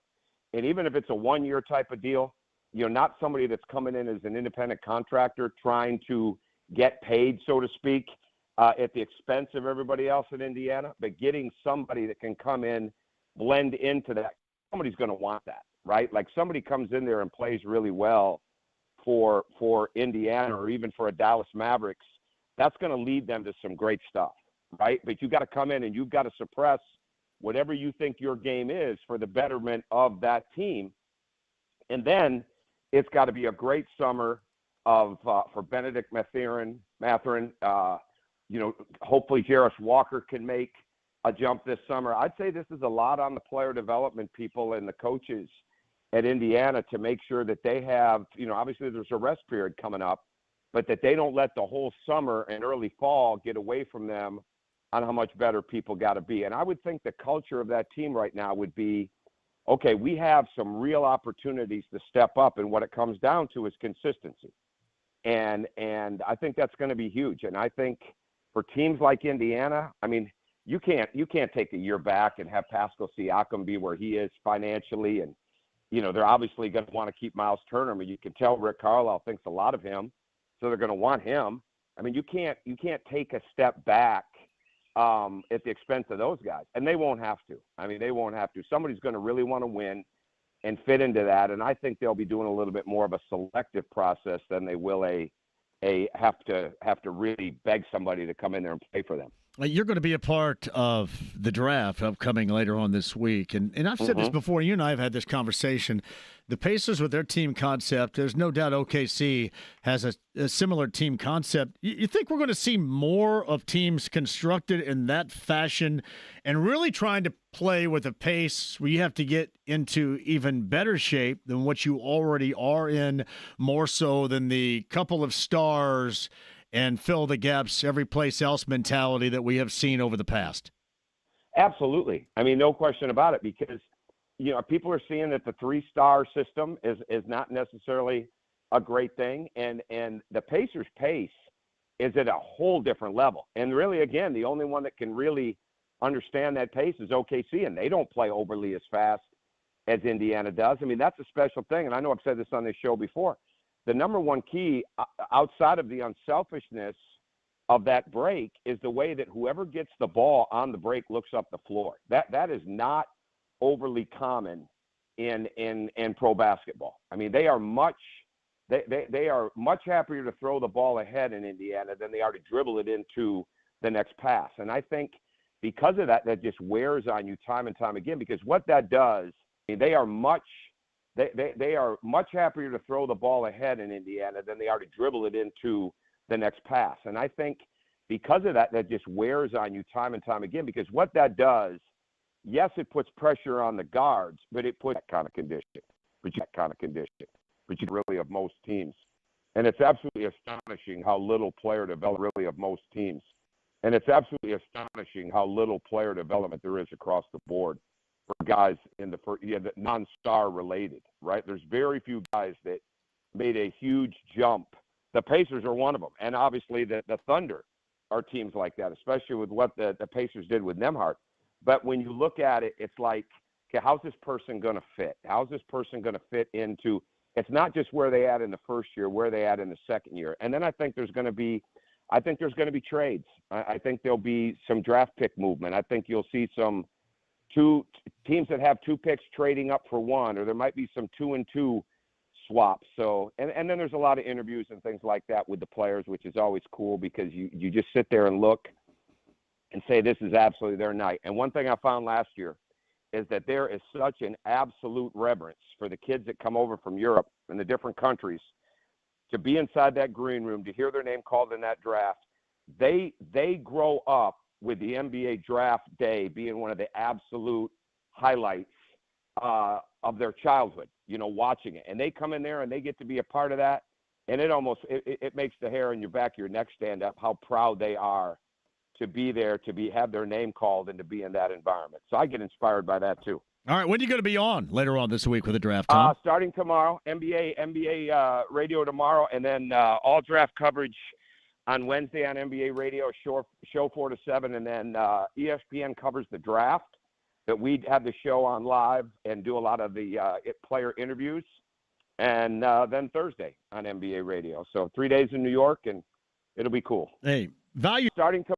And even if it's a 1-year type of deal, you're not somebody that's coming in as an independent contractor trying to get paid, so to speak, at the expense of everybody else in Indiana, but getting somebody that can come in, blend into that. Somebody's going to want that, right? Like somebody comes in there and plays really well for Indiana or even for a Dallas Mavericks, that's going to lead them to some great stuff, right? But you've got to come in and you've got to suppress whatever you think your game is for the betterment of that team. And then it's got to be a great summer for Benedict Mathurin. Hopefully Jarris Walker can make a jump this summer. I'd say this is a lot on the player development people and the coaches at Indiana to make sure that they have, obviously there's a rest period coming up, but that they don't let the whole summer and early fall get away from them on how much better people got to be. And I would think the culture of that team right now would be okay, we have some real opportunities to step up, and what it comes down to is consistency. And I think that's going to be huge. And I think for teams like Indiana, I mean, you can't take a year back and have Pascal Siakam be where he is financially, and they're obviously going to want to keep Miles Turner. I mean, you can tell Rick Carlisle thinks a lot of him, so they're going to want him. I mean, you can't take a step back at the expense of those guys, and they won't have to. I mean, they won't have to. Somebody's going to really want to win and fit into that, and I think they'll be doing a little bit more of a selective process than they will a have to really beg somebody to come in there and play for them. You're going to be a part of the draft upcoming later on this week. And I've said this before. You and I have had this conversation. The Pacers with their team concept, there's no doubt OKC has a similar team concept. You think we're going to see more of teams constructed in that fashion and really trying to play with a pace where you have to get into even better shape than what you already are in, more so than the couple of stars and fill the gaps every place else mentality that we have seen over the past? Absolutely. I mean, no question about it, because, people are seeing that the 3-star system is not necessarily a great thing. And the Pacers' pace is at a whole different level. And really, again, the only one that can really understand that pace is OKC, and they don't play overly as fast as Indiana does. I mean, that's a special thing. And I know I've said this on this show before. The number one key outside of the unselfishness of that break is the way that whoever gets the ball on the break looks up the floor. That is not overly common in pro basketball. I mean, they are much happier to throw the ball ahead in Indiana than they are to dribble it into the next pass. And I think because of that just wears on you time and time again, because what that does, they are much happier to throw the ball ahead in Indiana than they are to dribble it into the next pass. And I think because of that just wears on you time and time again, because what that does, yes, it puts pressure on the guards, but it puts that kind of condition, which is really of most teams. And it's absolutely astonishing how little player development really of most teams. And it's absolutely astonishing how little player development there is across the board for guys in the non-star related, right? There's very few guys that made a huge jump. The Pacers are one of them. And obviously the Thunder are teams like that, especially with what the Pacers did with Nembhard. But when you look at it, it's like, okay, how's this person going to fit? How's this person going to fit into – it's not just where they at in the first year, where they at in the second year. And then I think there's going to be trades. I think there'll be some draft pick movement. I think you'll see some two teams that have 2 picks trading up for 1, or there might be some 2-and-2 swaps. So, and then there's a lot of interviews and things like that with the players, which is always cool because you just sit there and look and say, this is absolutely their night. And one thing I found last year is that there is such an absolute reverence for the kids that come over from Europe and the different countries to be inside that green room, to hear their name called in that draft. They grow up with the NBA draft day being one of the absolute highlights of their childhood, watching it. And they come in there and they get to be a part of that. And it makes the hair on your back of your neck stand up, how proud they are to be there, have their name called, and to be in that environment. So I get inspired by that too. All right, when are you going to be on later on this week with the draft, Tom? Starting tomorrow, NBA radio tomorrow, and then all draft coverage on Wednesday on NBA radio, show 4 to 7, and then ESPN covers the draft. But we have the show on live and do a lot of the player interviews, and then Thursday on NBA radio. So 3 days in New York, and it'll be cool. Hey, value starting to.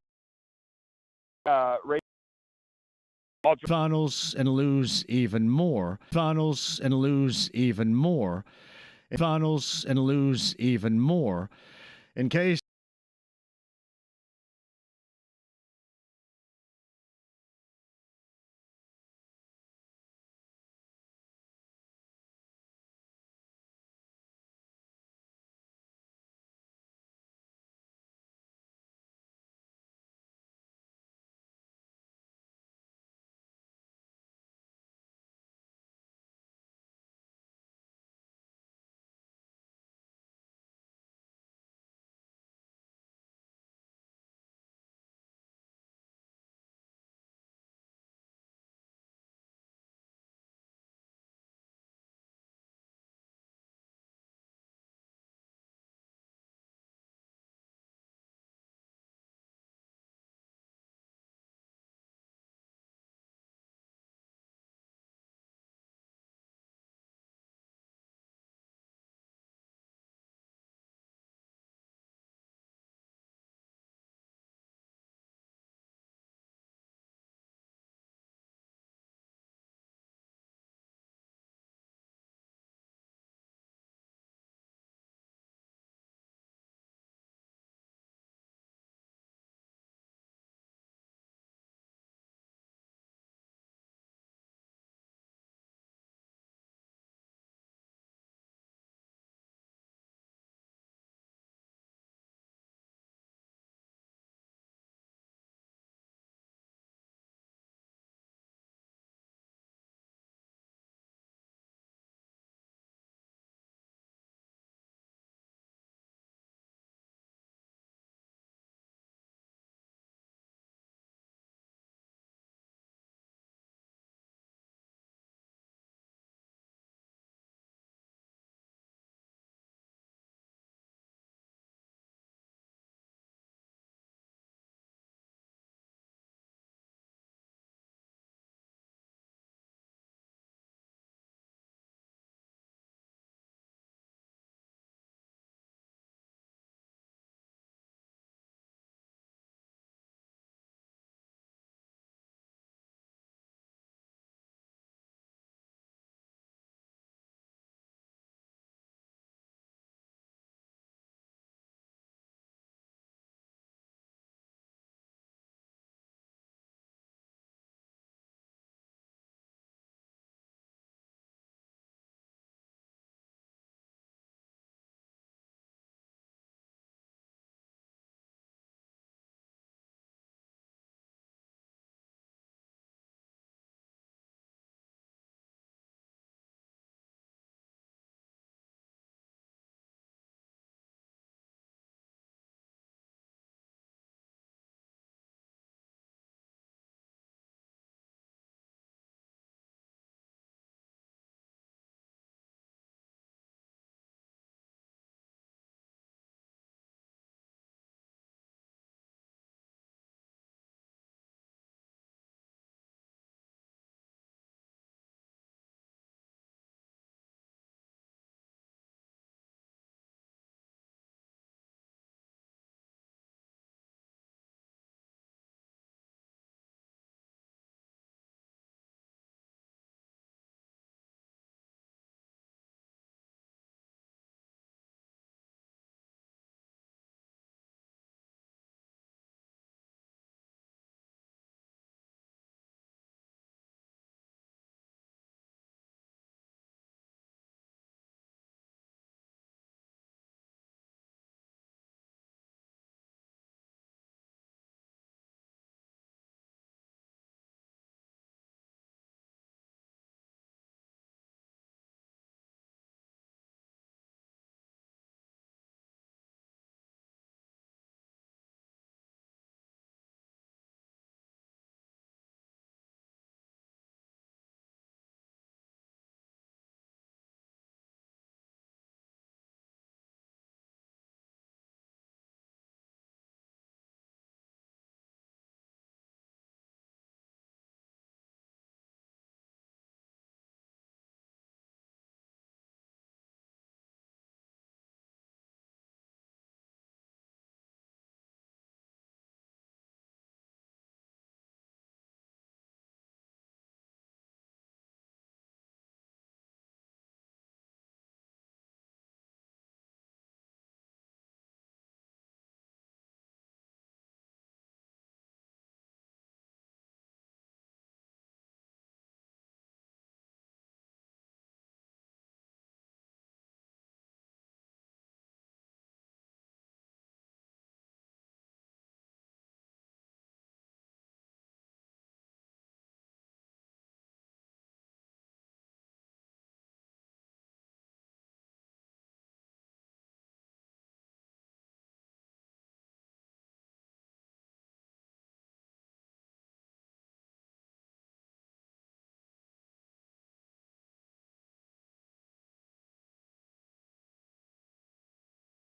Finals and lose even more. Finals and lose even more. Finals and lose even more. In case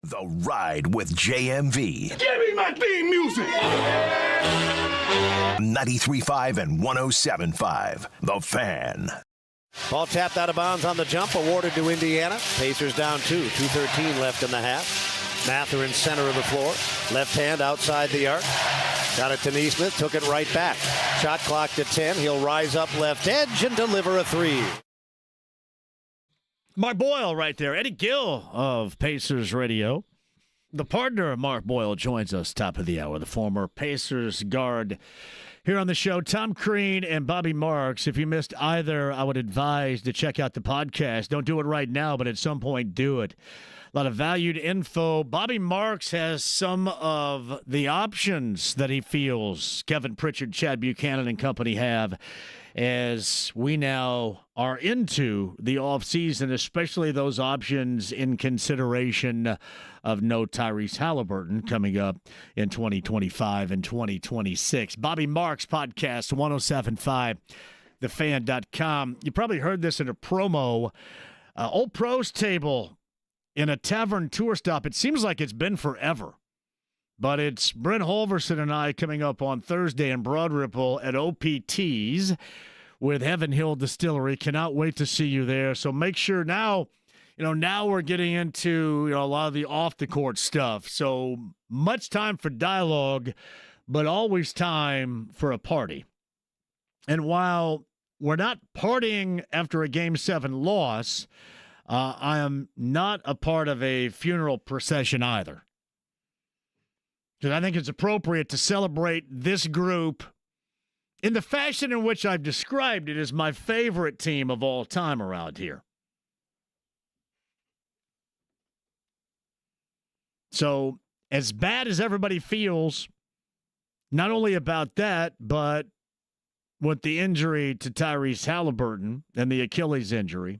The Ride with JMV. Give me my theme music! 93.5 and 107.5. The Fan. Ball tapped out of bounds on the jump, awarded to Indiana. Pacers down 2, 2:13 left in the half. Mathurin center of the floor. Left hand outside the arc. Got it to Nesmith, took it right back. Shot clock to 10. He'll rise up left edge and deliver a three. Mark Boyle right there. Eddie Gil of Pacers Radio. The partner of Mark Boyle joins us top of the hour, the former Pacers guard here on the show, Tom Crean and Bobby Marks. If you missed either, I would advise to check out the podcast. Don't do it right now, but at some point do it. A lot of valued info. Bobby Marks has some of the options that he feels Kevin Pritchard, Chad Buchanan, and company have as we now are into the offseason, especially those options in consideration of no Tyrese Hallebertton coming up in 2025 and 2026. Bobby Marks podcast, 107.5, thefan.com. You probably heard this in a promo. Old Pros Table in a tavern tour stop. It seems like it's been forever. But it's Brent Holverson and I coming up on Thursday in Broad Ripple at OPT's with Heaven Hill Distillery. Cannot wait to see you there. So make sure now we're getting into a lot of the off-the-court stuff. So much time for dialogue, but always time for a party. And while we're not partying after a Game 7 loss, I am not a part of a funeral procession either. Because I think it's appropriate to celebrate this group in the fashion in which I've described it as my favorite team of all time around here. So, as bad as everybody feels, not only about that, but with the injury to Tyrese Hallebertton and the Achilles injury,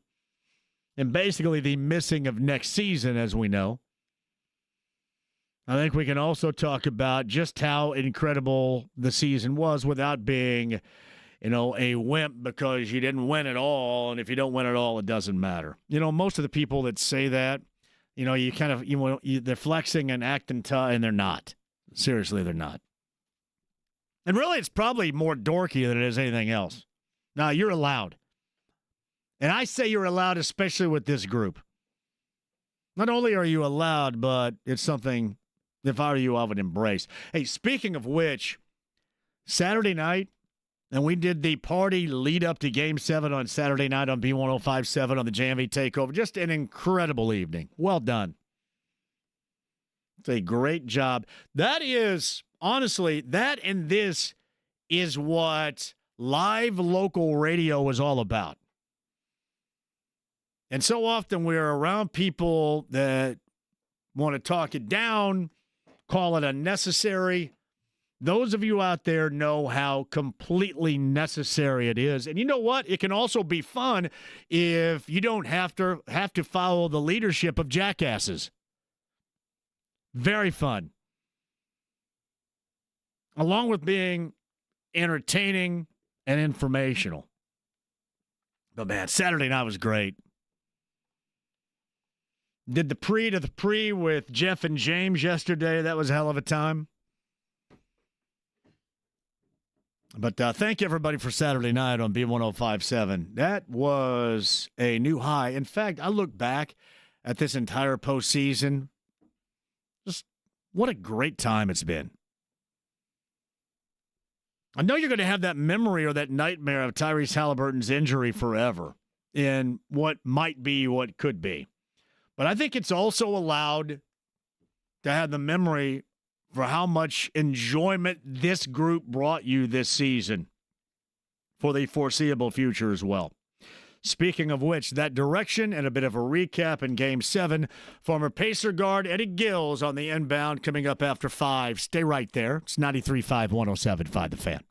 and basically the missing of next season, as we know, I think we can also talk about just how incredible the season was without being, a wimp because you didn't win it all, and if you don't win it all, it doesn't matter. Most of the people that say that, they're flexing and acting tough, and they're not. Seriously, they're not. And really, it's probably more dorky than it is anything else. Now, you're allowed. And I say you're allowed, especially with this group. Not only are you allowed, but it's something, if I were you, I would embrace. Hey, speaking of which, Saturday night, and we did the party lead up to Game 7 on Saturday night on B1057 on the JMV Takeover. Just an incredible evening. Well done. It's a great job. That is, honestly, that and this is what live local radio is all about. And so often we're around people that want to talk it down, call it unnecessary. Those of you out there know how completely necessary it is. And you know what? It can also be fun if you don't have to follow the leadership of jackasses. Very fun. Along with being entertaining and informational. But man, Saturday night was great. Did the pre to the pre with Jeff and James yesterday. That was a hell of a time. But thank you, everybody, for Saturday night on B1057. That was a new high. In fact, I look back at this entire postseason. Just what a great time it's been. I know you're going to have that memory or that nightmare of Tyrese Halliburton's injury forever in what might be what could be. But I think it's also allowed to have the memory for how much enjoyment this group brought you this season for the foreseeable future as well. Speaking of which, that direction and a bit of a recap in Game 7. Former Pacer guard Eddie Gil is on the inbound coming up after 5. Stay right there. It's 93.5, 107.5 The Fan.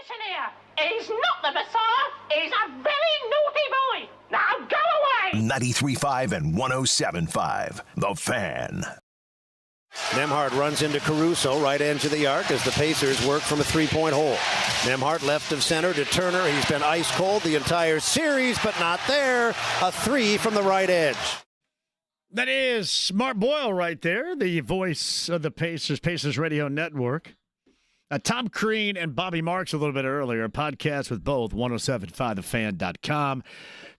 Listen here. He's not the Messiah. He's a very naughty boy. Now go away. 93.5 and 107.5. The Fan. Nembhard runs into Caruso, right edge of the arc, as the Pacers work from a three-point hole. Nembhard left of center to Turner. He's been ice cold the entire series, but not there. A three from the right edge. That is Mark Boyle right there, the voice of the Pacers Radio Network. Tom Crean and Bobby Marks a little bit earlier. Podcast with both, 1075thefan.com.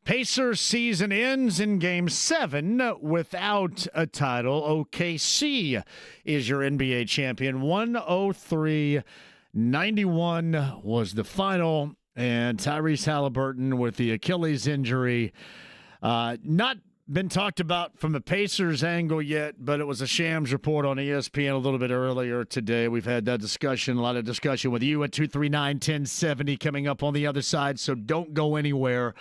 Pacers season ends in Game 7 without a title. OKC is your NBA champion. 103-91 was the final. And Tyrese Hallebertton with the Achilles injury. Not been talked about from the Pacers angle yet, but it was a Shams report on ESPN a little bit earlier today. We've had that discussion, a lot of discussion with you at 239-1070 coming up on the other side, so don't go anywhere.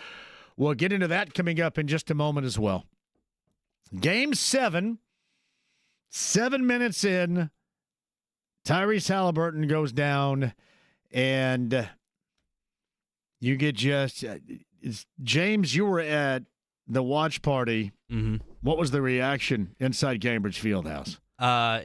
We'll get into that coming up in just a moment as well. Game 7, 7 minutes in, Tyrese Hallebertton goes down, and you get just James, you were at the watch party. Mm-hmm. What was the reaction inside Gainbridge Fieldhouse?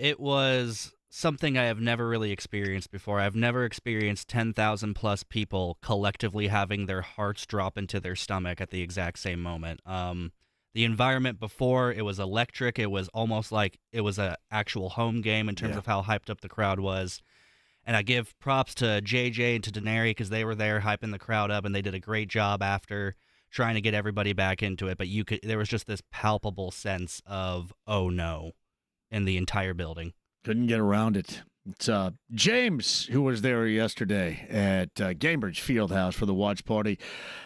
It was something I have never really experienced before. I've never experienced 10,000 plus people collectively having their hearts drop into their stomach at the exact same moment. The environment before, it was electric. It was almost like it was an actual home game in terms of how hyped up the crowd was. And I give props to JJ and to Denary because they were there hyping the crowd up, and they did a great job after trying to get everybody back into it. But there was just this palpable sense of, oh no, in the entire building. Couldn't get around it. It's James, who was there yesterday at Gainbridge Fieldhouse for the watch party.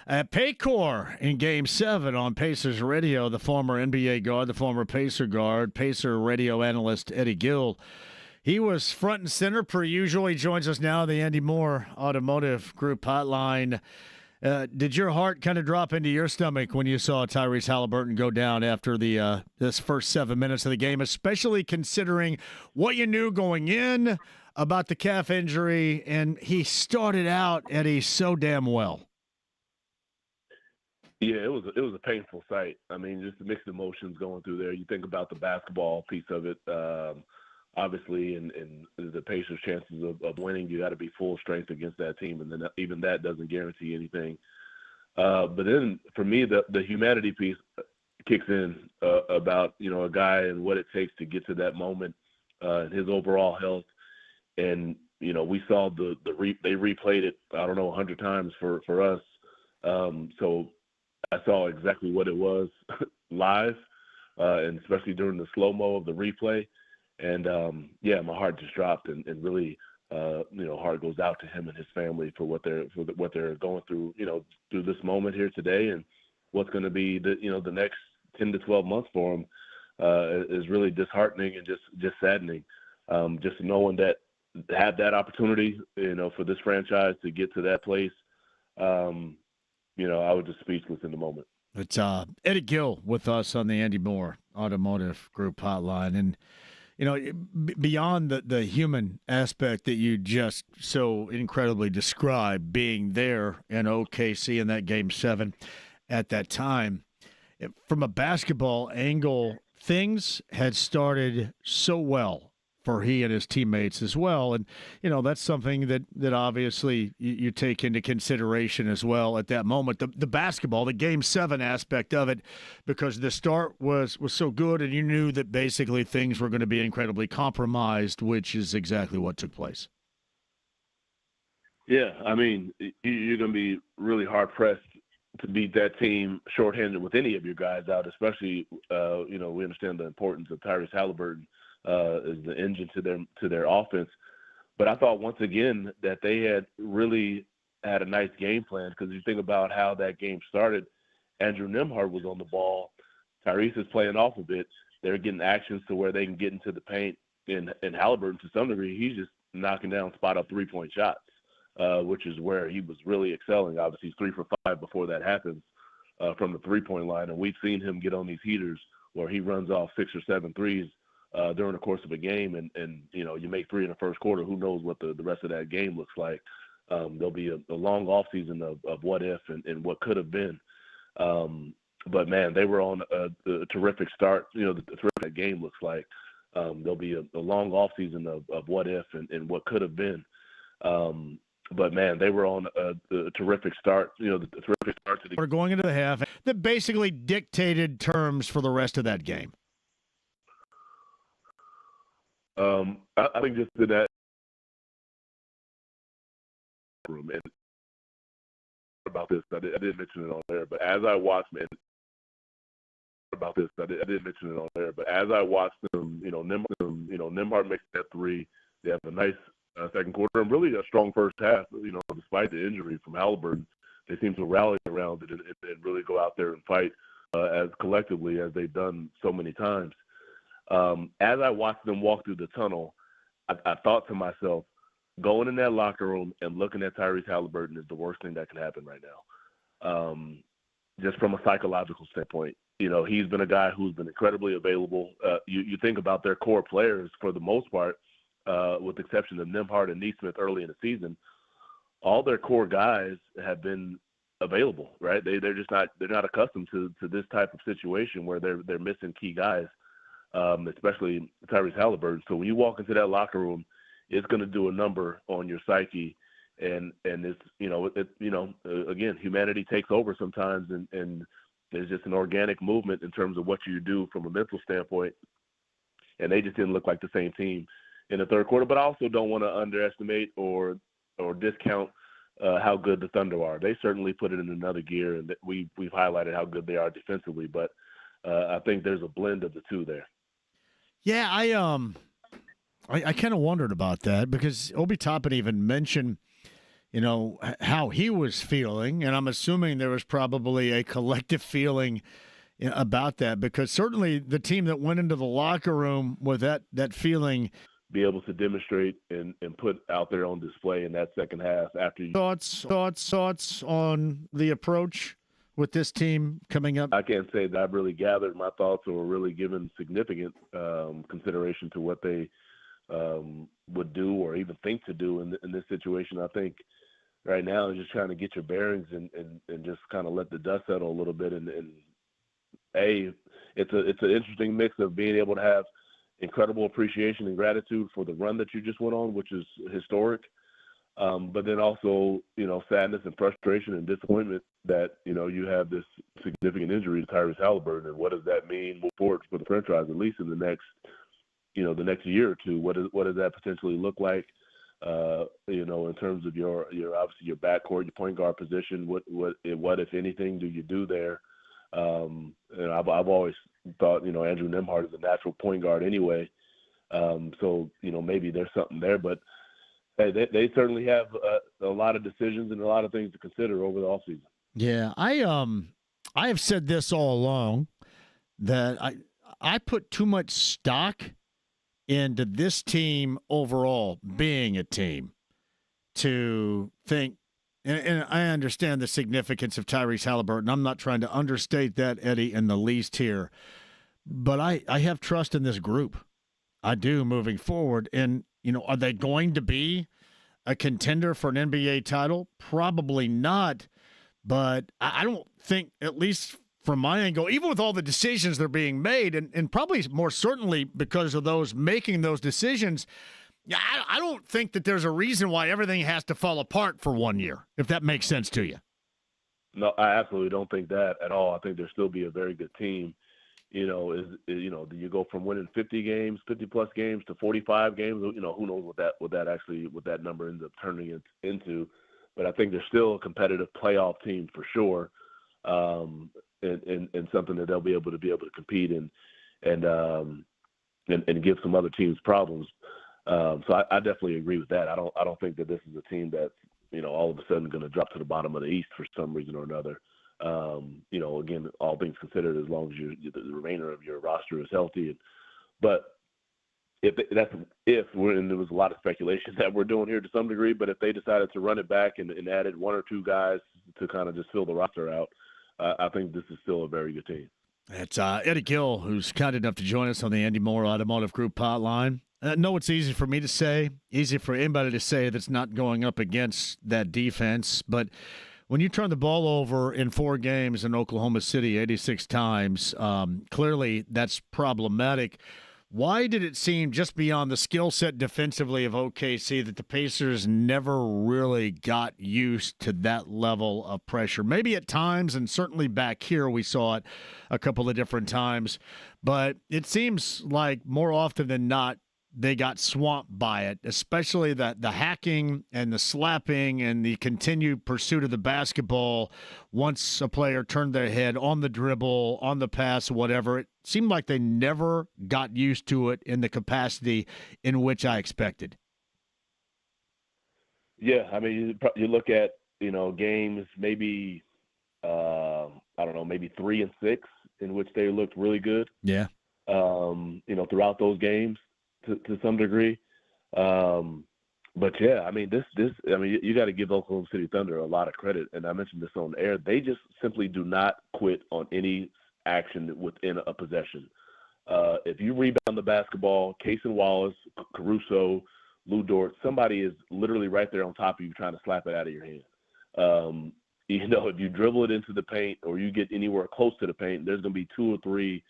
At Paycor in Game 7 on Pacers Radio, the former NBA guard, the former Pacer guard, Pacer radio analyst Eddie Gil. He was front and center per usual. He joins us now, the Andy Moore Automotive Group hotline. Did your heart kind of drop into your stomach when you saw Tyrese Hallebertton go down after this first 7 minutes of the game, especially considering what you knew going in about the calf injury, and he started out, Eddie, so damn well? Yeah, it was a painful sight. I mean, just the mixed emotions going through there. You think about the basketball piece of it, obviously, and the Pacers' chances of winning, you got to be full strength against that team, and then even that doesn't guarantee anything. But then for me, the humanity piece kicks in about a guy and what it takes to get to that moment, and his overall health. And we saw they replayed it, I don't know, 100 times for us. So I saw exactly what it was live, and especially during the slow-mo of the replay. And, my heart just dropped, and really, heart goes out to him and his family for what they're going through, through this moment here today, and what's going to be the next 10 to 12 months for him is really disheartening and just saddening. Just knowing that had that opportunity, for this franchise to get to that place, I was just speechless in the moment. It's Eddie Gil with us on the Andy Moore Automotive Group hotline, and beyond the human aspect that you just so incredibly described, being there in OKC in that Game 7 at that time, from a basketball angle, things had started so well for he and his teammates as well. And, that's something that obviously you take into consideration as well at that moment. The basketball, the Game 7 aspect of it, because the start was so good and you knew that basically things were going to be incredibly compromised, which is exactly what took place. Yeah, I mean, you're going to be really hard-pressed to beat that team shorthanded with any of your guys out, especially, we understand the importance of Tyrese Hallebertton as the engine to their offense. But I thought once again that they had really had a nice game plan, because you think about how that game started, Andrew Nembhard was on the ball. Tyrese is playing off of it. They're getting actions to where they can get into the paint. And Hallebertton, to some degree, he's just knocking down spot-up three-point shots, which is where he was really excelling. Obviously, he's 3 for 5 before that happens from the three-point line. And we've seen him get on these heaters where he runs off 6 or 7 threes during the course of a game, and you make 3 in the first quarter. Who knows what the rest of that game looks like? There'll be a long offseason of what if and what could have been. But, man, they were on a terrific start. The terrific that game looks like. There'll be a long offseason of what if and what could have been. But, man, they were on a terrific start. The terrific start to the. We're going into the half that basically dictated terms for the rest of that game. I think just in that room and about this, I didn't mention it on there, but as I watched, man, about this, I didn't mention it on there, but as I watched them, Nembhard makes that three. They have a nice second quarter and really a strong first half. Despite the injury from Hallebertton, they seem to rally around it and really go out there and fight as collectively as they've done so many times. As I watched them walk through the tunnel, I thought to myself, going in that locker room and looking at Tyrese Hallebertton is the worst thing that can happen right now. Just from a psychological standpoint, he's been a guy who's been incredibly available. You think about their core players for the most part, with the exception of Nembhard and Neesmith early in the season, all their core guys have been available, right? They're just not accustomed to this type of situation where they're missing key guys. Especially Tyrese Hallebertton. So when you walk into that locker room, it's going to do a number on your psyche, and it's again, humanity takes over sometimes, and there's just an organic movement in terms of what you do from a mental standpoint, and they just didn't look like the same team in the third quarter. But I also don't want to underestimate or discount how good the Thunder are. They certainly put it in another gear, and we've highlighted how good they are defensively, but I think there's a blend of the two there. Yeah, I kind of wondered about that because Obi Toppin even mentioned, how he was feeling, and I'm assuming there was probably a collective feeling about that because certainly the team that went into the locker room with that feeling. Be able to demonstrate and put out there on display in that second half after you. Thoughts on the approach with this team coming up? I can't say that I've really gathered my thoughts or really given significant consideration to what they would do or even think to do in this situation. I think right now is just trying to get your bearings and just kind of let the dust settle a little bit. And it's an interesting mix of being able to have incredible appreciation and gratitude for the run that you just went on, which is historic. But then also, sadness and frustration and disappointment that, you have this significant injury to Tyrese Hallebertton. And what does that mean moving forward for the franchise, at least in the next year or two? What does that potentially look like, in terms of your obviously your backcourt, your point guard position? What if anything, do you do there? And I've always thought, Andrew Nembhard is a natural point guard anyway. So, maybe there's something there, but they certainly have a lot of decisions and a lot of things to consider over the offseason. Yeah, I have said this all along that I put too much stock into this team overall being a team to think, and I understand the significance of Tyrese Hallebertton. I'm not trying to understate that, Eddie, in the least here, but I have trust in this group. I do moving forward, and are they going to be a contender for an NBA title? Probably not, but I don't think, at least from my angle, even with all the decisions that are being made, and probably more certainly because of those making those decisions, I don't think that there's a reason why everything has to fall apart for 1 year, if that makes sense to you. No, I absolutely don't think that at all. I think there'll still be a very good team. Do you go from winning 50 plus games to 45 games? Who knows what that number ends up turning into. But I think they're still a competitive playoff team for sure, and something that they'll be able to compete in and give some other teams problems. So I definitely agree with that. I don't think that this is a team that's all of a sudden going to drop to the bottom of the East for some reason or another. Again, all things considered, as long as the remainder of your roster is healthy. But and there was a lot of speculation that we're doing here to some degree, but if they decided to run it back and added one or two guys to kind of just fill the roster out, I think this is still a very good team. It's Eddie Gil, who's kind enough to join us on the Andy Moore Automotive Group hotline. I know it's easy for me to say, easy for anybody to say that's not going up against that defense, but when you turn the ball over in 4 games in Oklahoma City 86 times, clearly that's problematic. Why did it seem, just beyond the skill set defensively of OKC, that the Pacers never really got used to that level of pressure? Maybe at times, and certainly back here we saw it a couple of different times, but it seems like more often than not, they got swamped by it, especially the hacking and the slapping and the continued pursuit of the basketball once a player turned their head on the dribble, on the pass, whatever. It seemed like they never got used to it in the capacity in which I expected. Yeah, I mean, you look at, games maybe, maybe 3 and 6 in which they looked really good. Yeah. Throughout those games. To some degree, but yeah, I mean, you got to give Oklahoma City Thunder a lot of credit, and I mentioned this on air. They just simply do not quit on any action within a possession. If you rebound the basketball, Cason Wallace, Caruso, Lou Dort, somebody is literally right there on top of you trying to slap it out of your hand. If you dribble it into the paint or you get anywhere close to the paint, there's going to be 2 or 3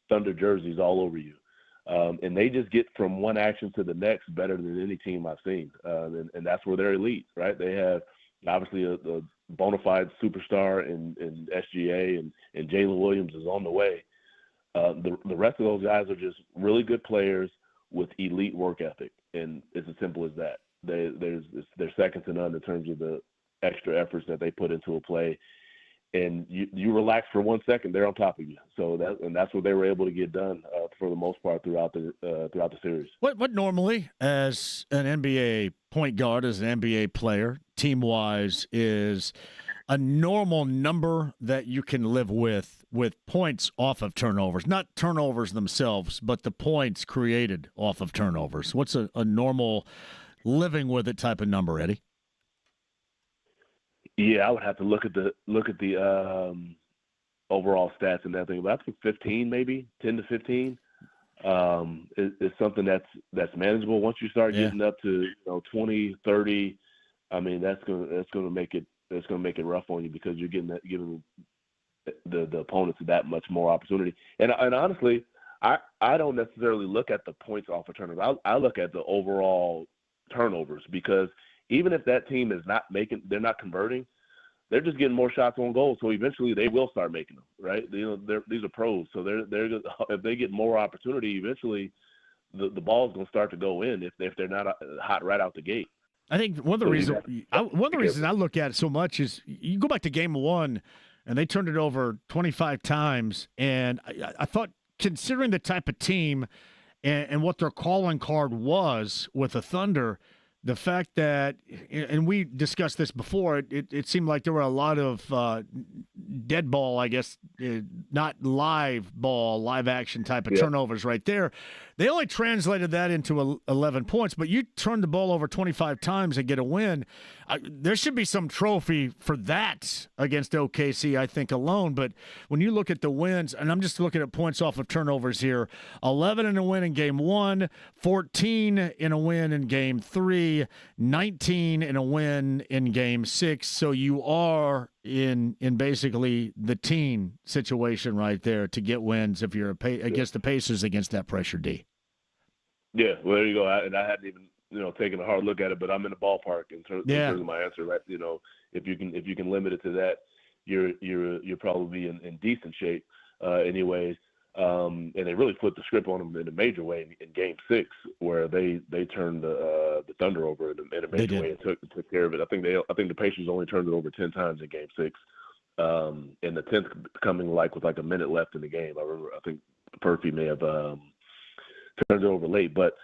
Thunder jerseys all over you. And they just get from one action to the next better than any team I've seen. And that's where they're elite, right? They have obviously a bona fide superstar in SGA, and Jalen Williams is on the way. The rest of those guys are just really good players with elite work ethic. And it's as simple as that. They're second to none in terms of the extra efforts that they put into a play. And you relax for 1 second, they're on top of you. So that's what they were able to get done for the most part throughout the series. What normally, as an NBA point guard, as an NBA player, team-wise, is a normal number that you can live with points off of turnovers? Not turnovers themselves, but the points created off of turnovers. What's a normal living with it type of number, Eddie? Yeah, I would have to look at the overall stats and everything, but I think 15, maybe 10 to 15, is something that's manageable. Once you start getting up to 20, 30, I mean that's gonna make it rough on you because you're giving the opponents that much more opportunity. And honestly, I don't necessarily look at the points off of turnovers. I look at the overall turnovers because even if that team is they're not converting, they're just getting more shots on goal. So eventually they will start making them, right? These are pros. So they're if they get more opportunity, eventually the ball's going to start to go in if they're not hot right out the gate. I think one of the reasons I look at it so much is you go back to game 1 and they turned it over 25 times. And I thought, considering the type of team and what their calling card was with the Thunder, the fact that, and we discussed this before, it seemed like there were a lot of dead ball, I guess, not live ball, live action type of turnovers right there. They only translated that into 11 points, but you turn the ball over 25 times and get a win. There should be some trophy for that against OKC, I think, alone. But when you look at the wins, and I'm just looking at points off of turnovers here, 11 in a win in game 1, 14 in a win in game 3, 19 in a win in game 6. So you are in basically the teen situation right there to get wins if you're against the Pacers against that pressure D. Yeah, well, there you go. I hadn't even taken a hard look at it, but I'm in the ballpark in terms of my answer. Right? If you can limit it to that, you're probably in decent shape, anyways. And they really flipped the script on them in a major way in Game 6, where they turned the Thunder over in a major way and took care of it. I think the Pacers only turned it over 10 times in Game 6, and the 10th coming with a minute left in the game. I think Perfy may have turned it over late, but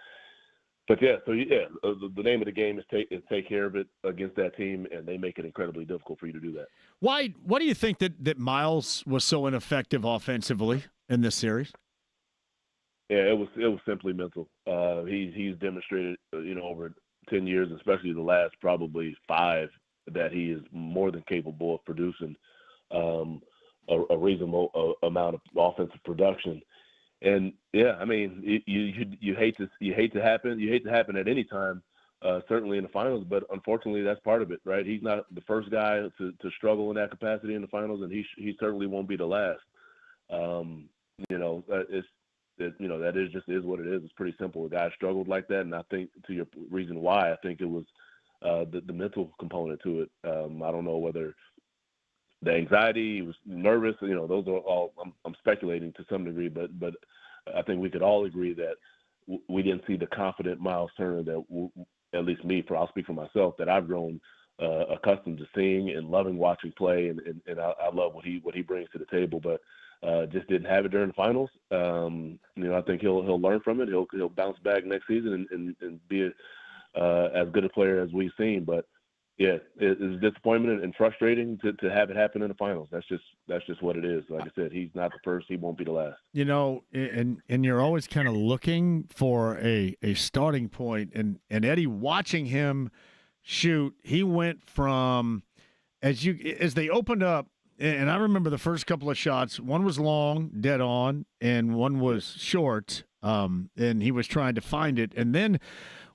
yeah. So yeah, the name of the game is take care of it against that team, and they make it incredibly difficult for you to do that. Why do you think that Miles was so ineffective offensively in this series? Yeah, it was simply mental. He's demonstrated, over 10 years, especially the last probably 5, that he is more than capable of producing a a reasonable amount of offensive production. And yeah, I mean, you hate to happen at any time, certainly in the finals, but unfortunately that's part of it, right? He's not the first guy to struggle in that capacity in the finals, and he certainly won't be the last. That is what it is. It's pretty simple. A guy struggled like that, and I think to your reason why, I think it was the mental component to it. I don't know whether the anxiety, he was nervous. Those are all I'm speculating to some degree, but I think we could all agree that we didn't see the confident Miles Turner that at least me, I'll speak for myself, that I've grown accustomed to seeing and loving watching play, and I love what he brings to the table, but just didn't have it during the finals. I think he'll learn from it. He'll bounce back next season and be as good a player as we've seen. But yeah, it's disappointment and frustrating to have it happen in the finals. That's just what it is. Like I said, he's not the first. He won't be the last. And you're always kind of looking for a starting point. And Eddie, watching him shoot, he went from as they opened up. And I remember the first couple of shots. One was long, dead on, and one was short. And he was trying to find it. And then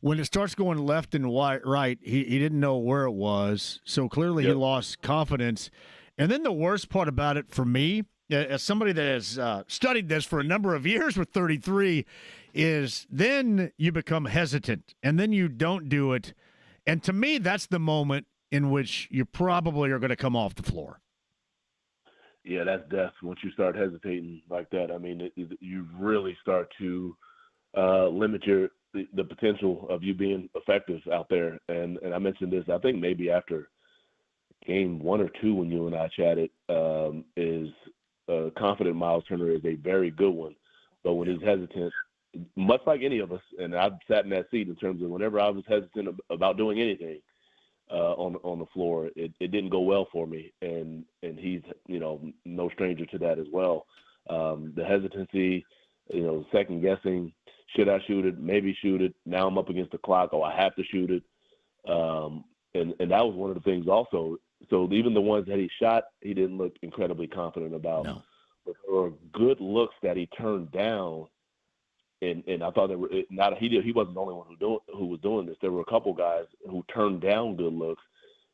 when it starts going left and right, he didn't know where it was. So clearly he lost confidence. And then the worst part about it for me, as somebody that has studied this for a number of years with 33, is then you become hesitant, and then you don't do it. And to me, that's the moment in which you probably are going to come off the floor. Yeah, that's death. Once you start hesitating like that, I mean, you really start to limit the potential of you being effective out there. And I mentioned this, I think maybe after game 1 or 2 when you and I chatted, is confident Miles Turner is a very good one. But when he's hesitant, much like any of us, and I've sat in that seat in terms of whenever I was hesitant about doing anything on the floor, it didn't go well for me. And he's, no stranger to that as well. The hesitancy, second guessing, should I shoot it? Maybe shoot it. Now I'm up against the clock. Oh, I have to shoot it. And that was one of the things also. So even the ones that he shot, he didn't look incredibly confident about. No. But there were good looks that he turned down. And I thought that he wasn't the only one who was doing this. There were a couple guys who turned down good looks,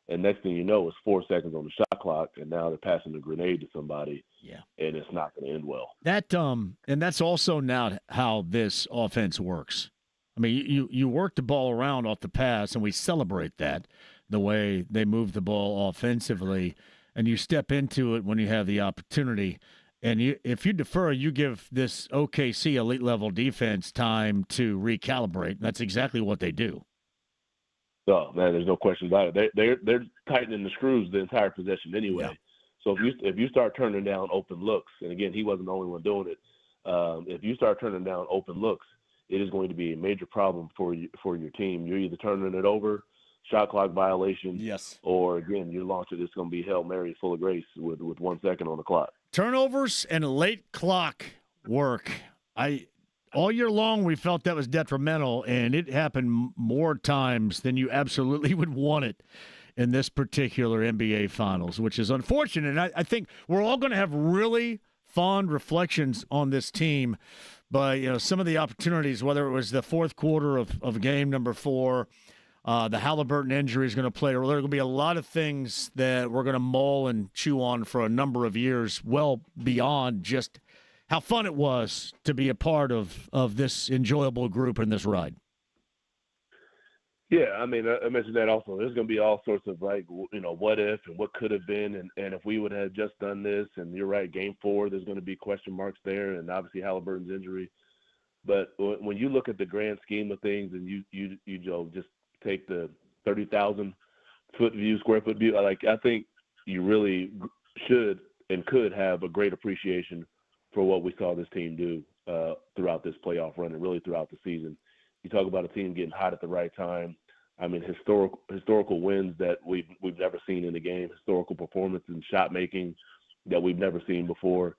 and next thing you know, it's 4 seconds on the shot clock, and now they're passing a grenade to somebody. Yeah, and it's not going to end well. That and that's also now how this offense works. I mean, you work the ball around off the pass, and we celebrate that the way they move the ball offensively, and you step into it when you have the opportunity. And if you defer, you give this OKC elite-level defense time to recalibrate. That's exactly what they do. Oh, man, there's no question about it. They're tightening the screws the entire possession anyway. Yeah. So if you start turning down open looks, and again, he wasn't the only one doing it. If you start turning down open looks, it is going to be a major problem for your team. You're either turning it over, shot clock violation, yes, or again, you launch it. It's going to be Hail Mary full of grace with 1 second on the clock. Turnovers and late clock work. All year long we felt that was detrimental, and it happened more times than you absolutely would want it in this particular NBA Finals, which is unfortunate. And I think we're all going to have really fond reflections on this team, but some of the opportunities, whether it was the fourth quarter of game number 4, the Hallebertton injury is going to play. There are going to be a lot of things that we're going to mull and chew on for a number of years, well beyond just how fun it was to be a part of this enjoyable group in this ride. Yeah, I mean, I mentioned that also. There's going to be all sorts of, what if and what could have been, and if we would have just done this. And you're right, game 4, there's going to be question marks there, and obviously Halliburton's injury. But when you look at the grand scheme of things and you just take the 30,000 square foot view, I think you really should and could have a great appreciation for what we saw this team do throughout this playoff run and really throughout the season. You talk about a team getting hot at the right time. I mean, historical wins that we've never seen in the game, historical performance and shot making that we've never seen before.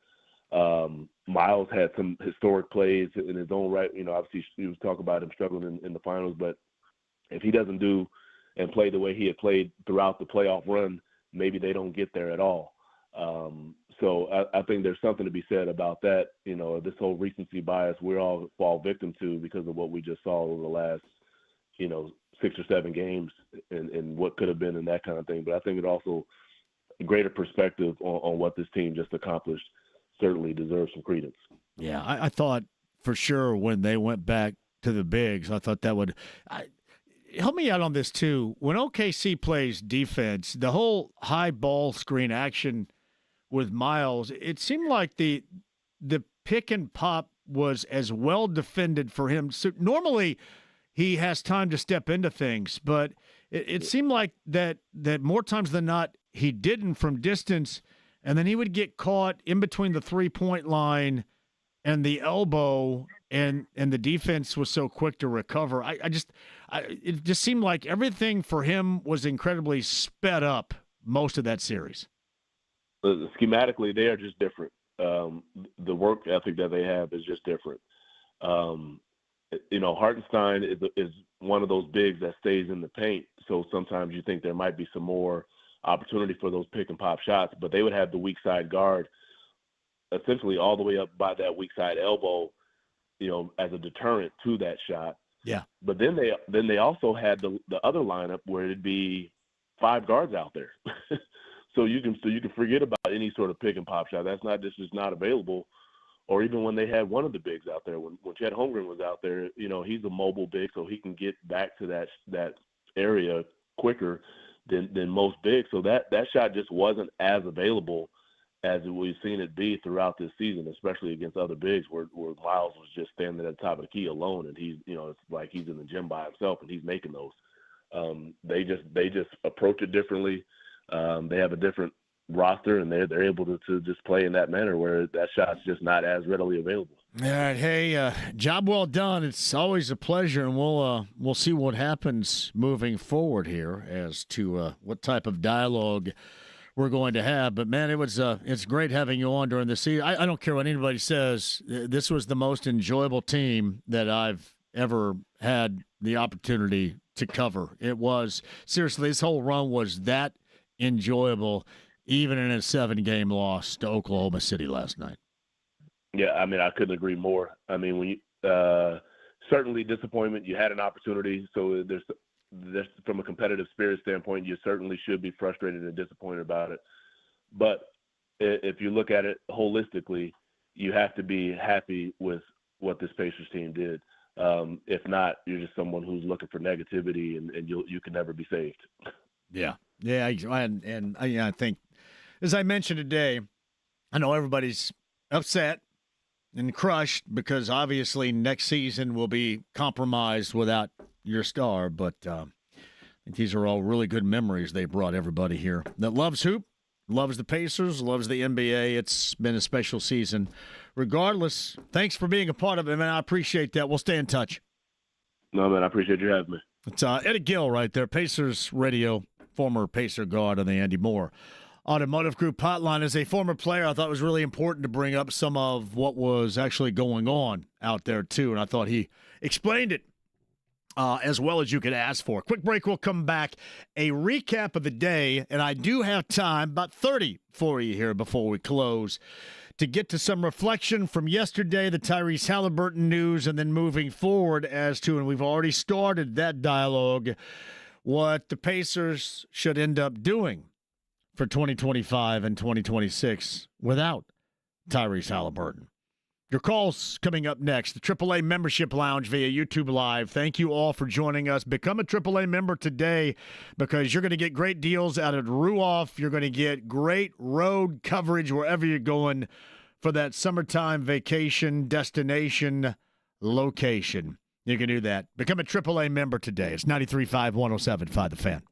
Miles had some historic plays in his own right. Obviously he was talking about him struggling in the finals, but if he doesn't do and play the way he had played throughout the playoff run, maybe they don't get there at all. So I think there's something to be said about that. This whole recency bias we're all fall victim to because of what we just saw over the last, 6 or 7 games and what could have been and that kind of thing. But I think it also a greater perspective on what this team just accomplished certainly deserves some credence. Yeah, I thought for sure when they went back to the bigs, I thought that would help me out on this too. When OKC plays defense, the whole high ball screen action with Miles, it seemed like the pick and pop was as well defended for him. So normally he has time to step into things, but it seemed like that more times than not he didn't from distance, and then he would get caught in between the 3-point line and the elbow, and the defense was so quick to recover. It just seemed like everything for him was incredibly sped up most of that series. Schematically, they are just different. The work ethic that they have is just different. Hartenstein is one of those bigs that stays in the paint, so sometimes you think there might be some more opportunity for those pick and pop shots, but they would have the weak side guard essentially all the way up by that weak side elbow, as a deterrent to that shot. Yeah. But then they also had the other lineup where it'd be 5 guards out there. So you can forget about any sort of pick and pop shot. That's just not available. Or even when they had one of the bigs out there, when Chet Holmgren was out there, he's a mobile big, so he can get back to that area quicker than most bigs. So that shot just wasn't as available as we've seen it be throughout this season, especially against other bigs where Miles was just standing at the top of the key alone, and he's it's like he's in the gym by himself and he's making those. They just approach it differently. They have a different roster, and they're able to just play in that manner where that shot's just not as readily available. All right, hey, job well done. It's always a pleasure, and we'll see what happens moving forward here as to what type of dialogue we're going to have. But man, it's great having you on during the season. I don't care what anybody says. This was the most enjoyable team that I've ever had the opportunity to cover. It was seriously, this whole run was that enjoyable, even in a 7-game loss to Oklahoma City last night. Yeah, I couldn't agree more. When you certainly disappointment. You had an opportunity, so there's from a competitive spirit standpoint, you certainly should be frustrated and disappointed about it. But if you look at it holistically, you have to be happy with what this Pacers team did. If not, you're just someone who's looking for negativity, and you can never be saved. Yeah. I think, as I mentioned today, I know everybody's upset and crushed because obviously next season will be compromised without your star, but I think these are all really good memories they brought everybody here that loves hoop, loves the Pacers, loves the NBA. It's been a special season. Regardless, thanks for being a part of it, man. I appreciate that. We'll stay in touch. No, man, I appreciate you having me. It's Eddie Gil right there, Pacers radio, former Pacer guard on the Andy Moore Automotive Group hotline. As a former player, I thought it was really important to bring up some of what was actually going on out there, too, and I thought he explained it as well as you could ask for. Quick break, we'll come back. A recap of the day, and I do have time, about 30 for you here before we close, to get to some reflection from yesterday, the Tyrese Hallebertton news, and then moving forward as to, and we've already started that dialogue, what the Pacers should end up doing for 2025 and 2026 without Tyrese Hallebertton. Your calls coming up next. The AAA Membership Lounge via YouTube Live. Thank you all for joining us. Become a AAA member today because you're going to get great deals out at Ruoff. You're going to get great road coverage wherever you're going for that summertime vacation destination location. You can do that. Become a AAA member today. It's 93.5, 107.5 The Fan.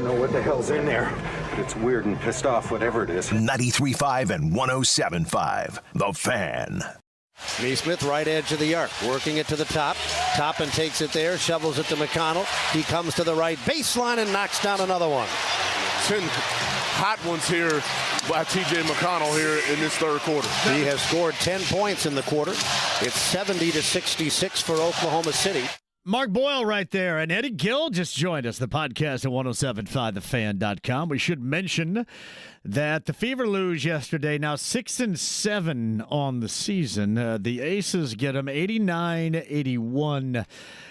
don't know what the hell's in there, but it's weird and pissed off, whatever it is. 93.5 and 107.5. The Fan. Neesmith, right edge of the arc, working it to the top. Toppin takes it there, shovels it to McConnell. He comes to the right baseline and knocks down another one. 10 hot ones here by T.J. McConnell here in this third quarter. He has scored 10 points in the quarter. It's 70-66 for Oklahoma City. Mark Boyle right there. And Eddie Gil just joined us, the podcast at 1075thefan.com. We should mention that the Fever lose yesterday, now 6-7 on the season. The Aces get them 89-81,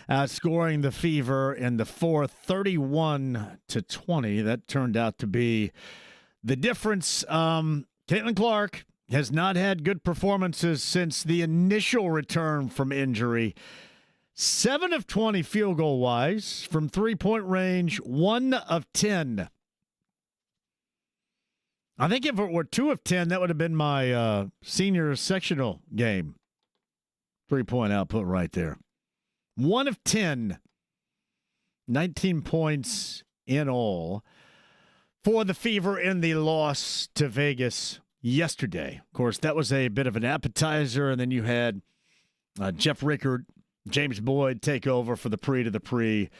outscoring the Fever in the fourth, 31-20. That turned out to be the difference. Caitlin Clark has not had good performances since the initial return from injury. 7 of 20 field goal wise from 3-point range, 1 of 10. I think if it were 2 of 10, that would have been my senior sectional game. 3-point output right there. 1 of 10. 19 points in all for the Fever in the loss to Vegas yesterday. Of course, that was a bit of an appetizer, and then you had Jeff Rickard, James Boyd take over for the pre to the pre.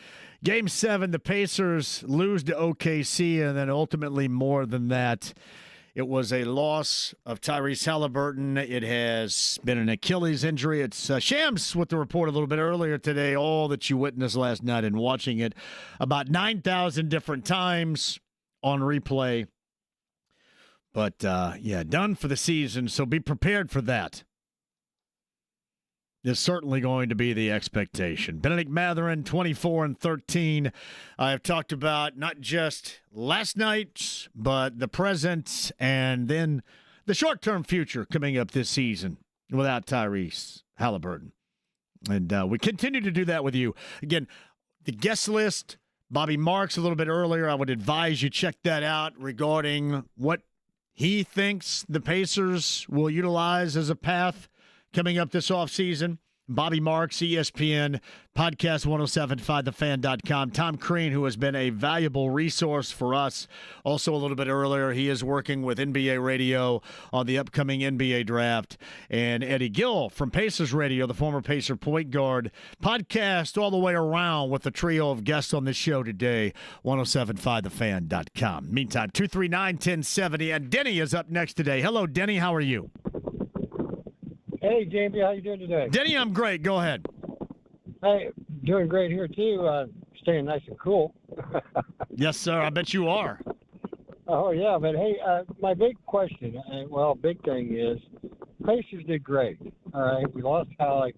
Game 7, the Pacers lose to OKC, and then ultimately more than that, it was a loss of Tyrese Hallebertton. It has been an Achilles injury. It's Shams with the report a little bit earlier today, all that you witnessed last night and watching it about 9,000 different times on replay. But, done for the season, so be prepared for that. Is certainly going to be the expectation. Benedict Mathurin, 24-13. I have talked about not just last night, but the present and then the short-term future coming up this season without Tyrese Hallebertton. And we continue to do that with you. Again, the guest list, Bobby Marks a little bit earlier. I would advise you check that out regarding what he thinks the Pacers will utilize as a path coming up this offseason. Bobby Marks, ESPN, podcast 1075thefan.com. Tom Crean, who has been a valuable resource for us. Also a little bit earlier, he is working with NBA Radio on the upcoming NBA draft. And Eddie Gil from Pacers Radio, the former Pacer point guard. Podcast all the way around with the trio of guests on this show today, 1075thefan.com. Meantime, 239-1070. And Denny is up next today. Hello, Denny. How are you? Hey, JMV, how you doing today? Denny, I'm great. Go ahead. Hey, doing great here, too. Staying nice and cool. Yes, sir. I bet you are. Oh, yeah. But, hey, my big question, big thing is Pacers did great. All right. We lost Halleck.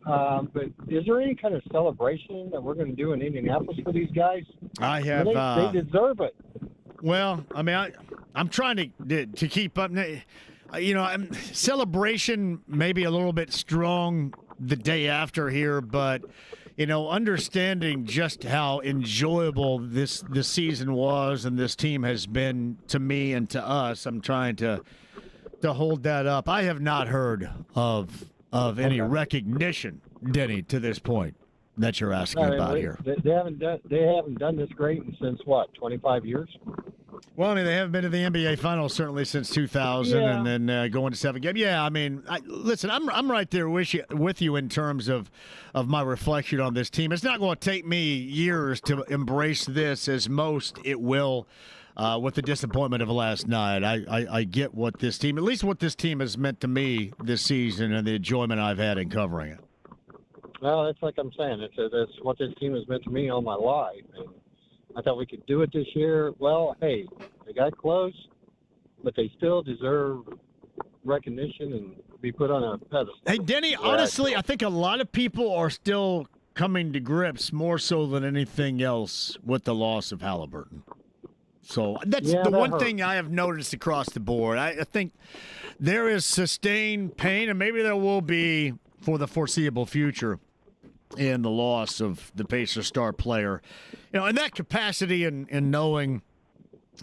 But is there any kind of celebration that we're going to do in Indianapolis for these guys? I have. They deserve it. Well, I mean, I'm trying to keep up. Celebration maybe a little bit strong the day after here, but understanding just how enjoyable this season was and this team has been to me and to us, I'm trying to hold that up. I have not heard of any recognition, Denny, to this point that you're asking about here. They haven't done this great since what, 25 years? Well, I mean, they haven't been to the NBA Finals certainly since 2000, and then going to 7 games. Yeah, I mean, listen, I'm right there with you in terms of my reflection on this team. It's not going to take me years to embrace this, as most it will, with the disappointment of last night. I get what this team, at least what this team has meant to me this season, and the enjoyment I've had in covering it. Well, it's like I'm saying. It's what this team has meant to me all my life. And I thought we could do it this year. Well, hey, they got close, but they still deserve recognition and be put on a pedestal. Hey, Denny, honestly, I think a lot of people are still coming to grips more so than anything else with the loss of Hallebertton. So that's the one thing I have noticed across the board. I think there is sustained pain, and maybe there will be for the foreseeable future, in the loss of the Pacers star player. In that capacity and knowing,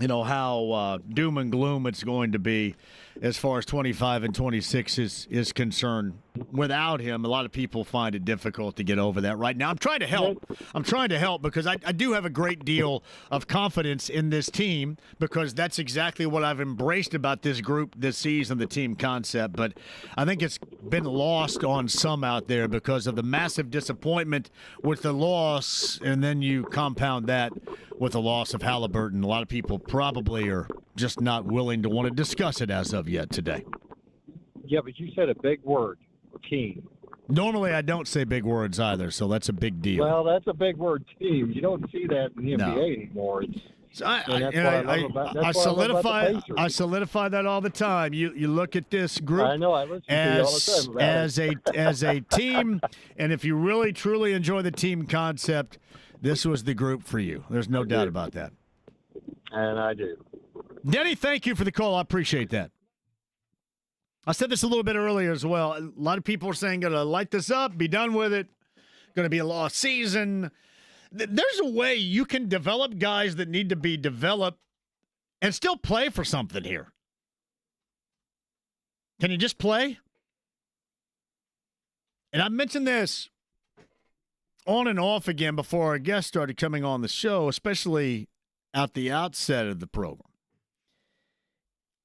how doom and gloom it's going to be as far as 25 and 26 is concerned. without him, a lot of people find it difficult to get over that right now. I'm trying to help. Because I do have a great deal of confidence in this team because that's exactly what I've embraced about this group this season, the team concept. But I think it's been lost on some out there because of the massive disappointment with the loss, and then you compound that with the loss of Hallebertton. A lot of people probably are just not willing to want to discuss it as of yet today. Yeah, but you said a big word, team. Normally, I don't say big words either, so that's a big deal. Well, that's a big word, team. You don't see that in the NBA anymore. So I solidify that all the time. You look at this group I know, I listen to you all the time as a team, and if you really truly enjoy the team concept, this was the group for you. There's no doubt about that. And I do. Denny, thank you for the call. I appreciate that. I said this a little bit earlier as well. A lot of people are saying, going to light this up, be done with it, going to be a lost season. There's a way you can develop guys that need to be developed and still play for something here. Can you just play? And I mentioned this on and off again before our guests started coming on the show, especially at the outset of the program.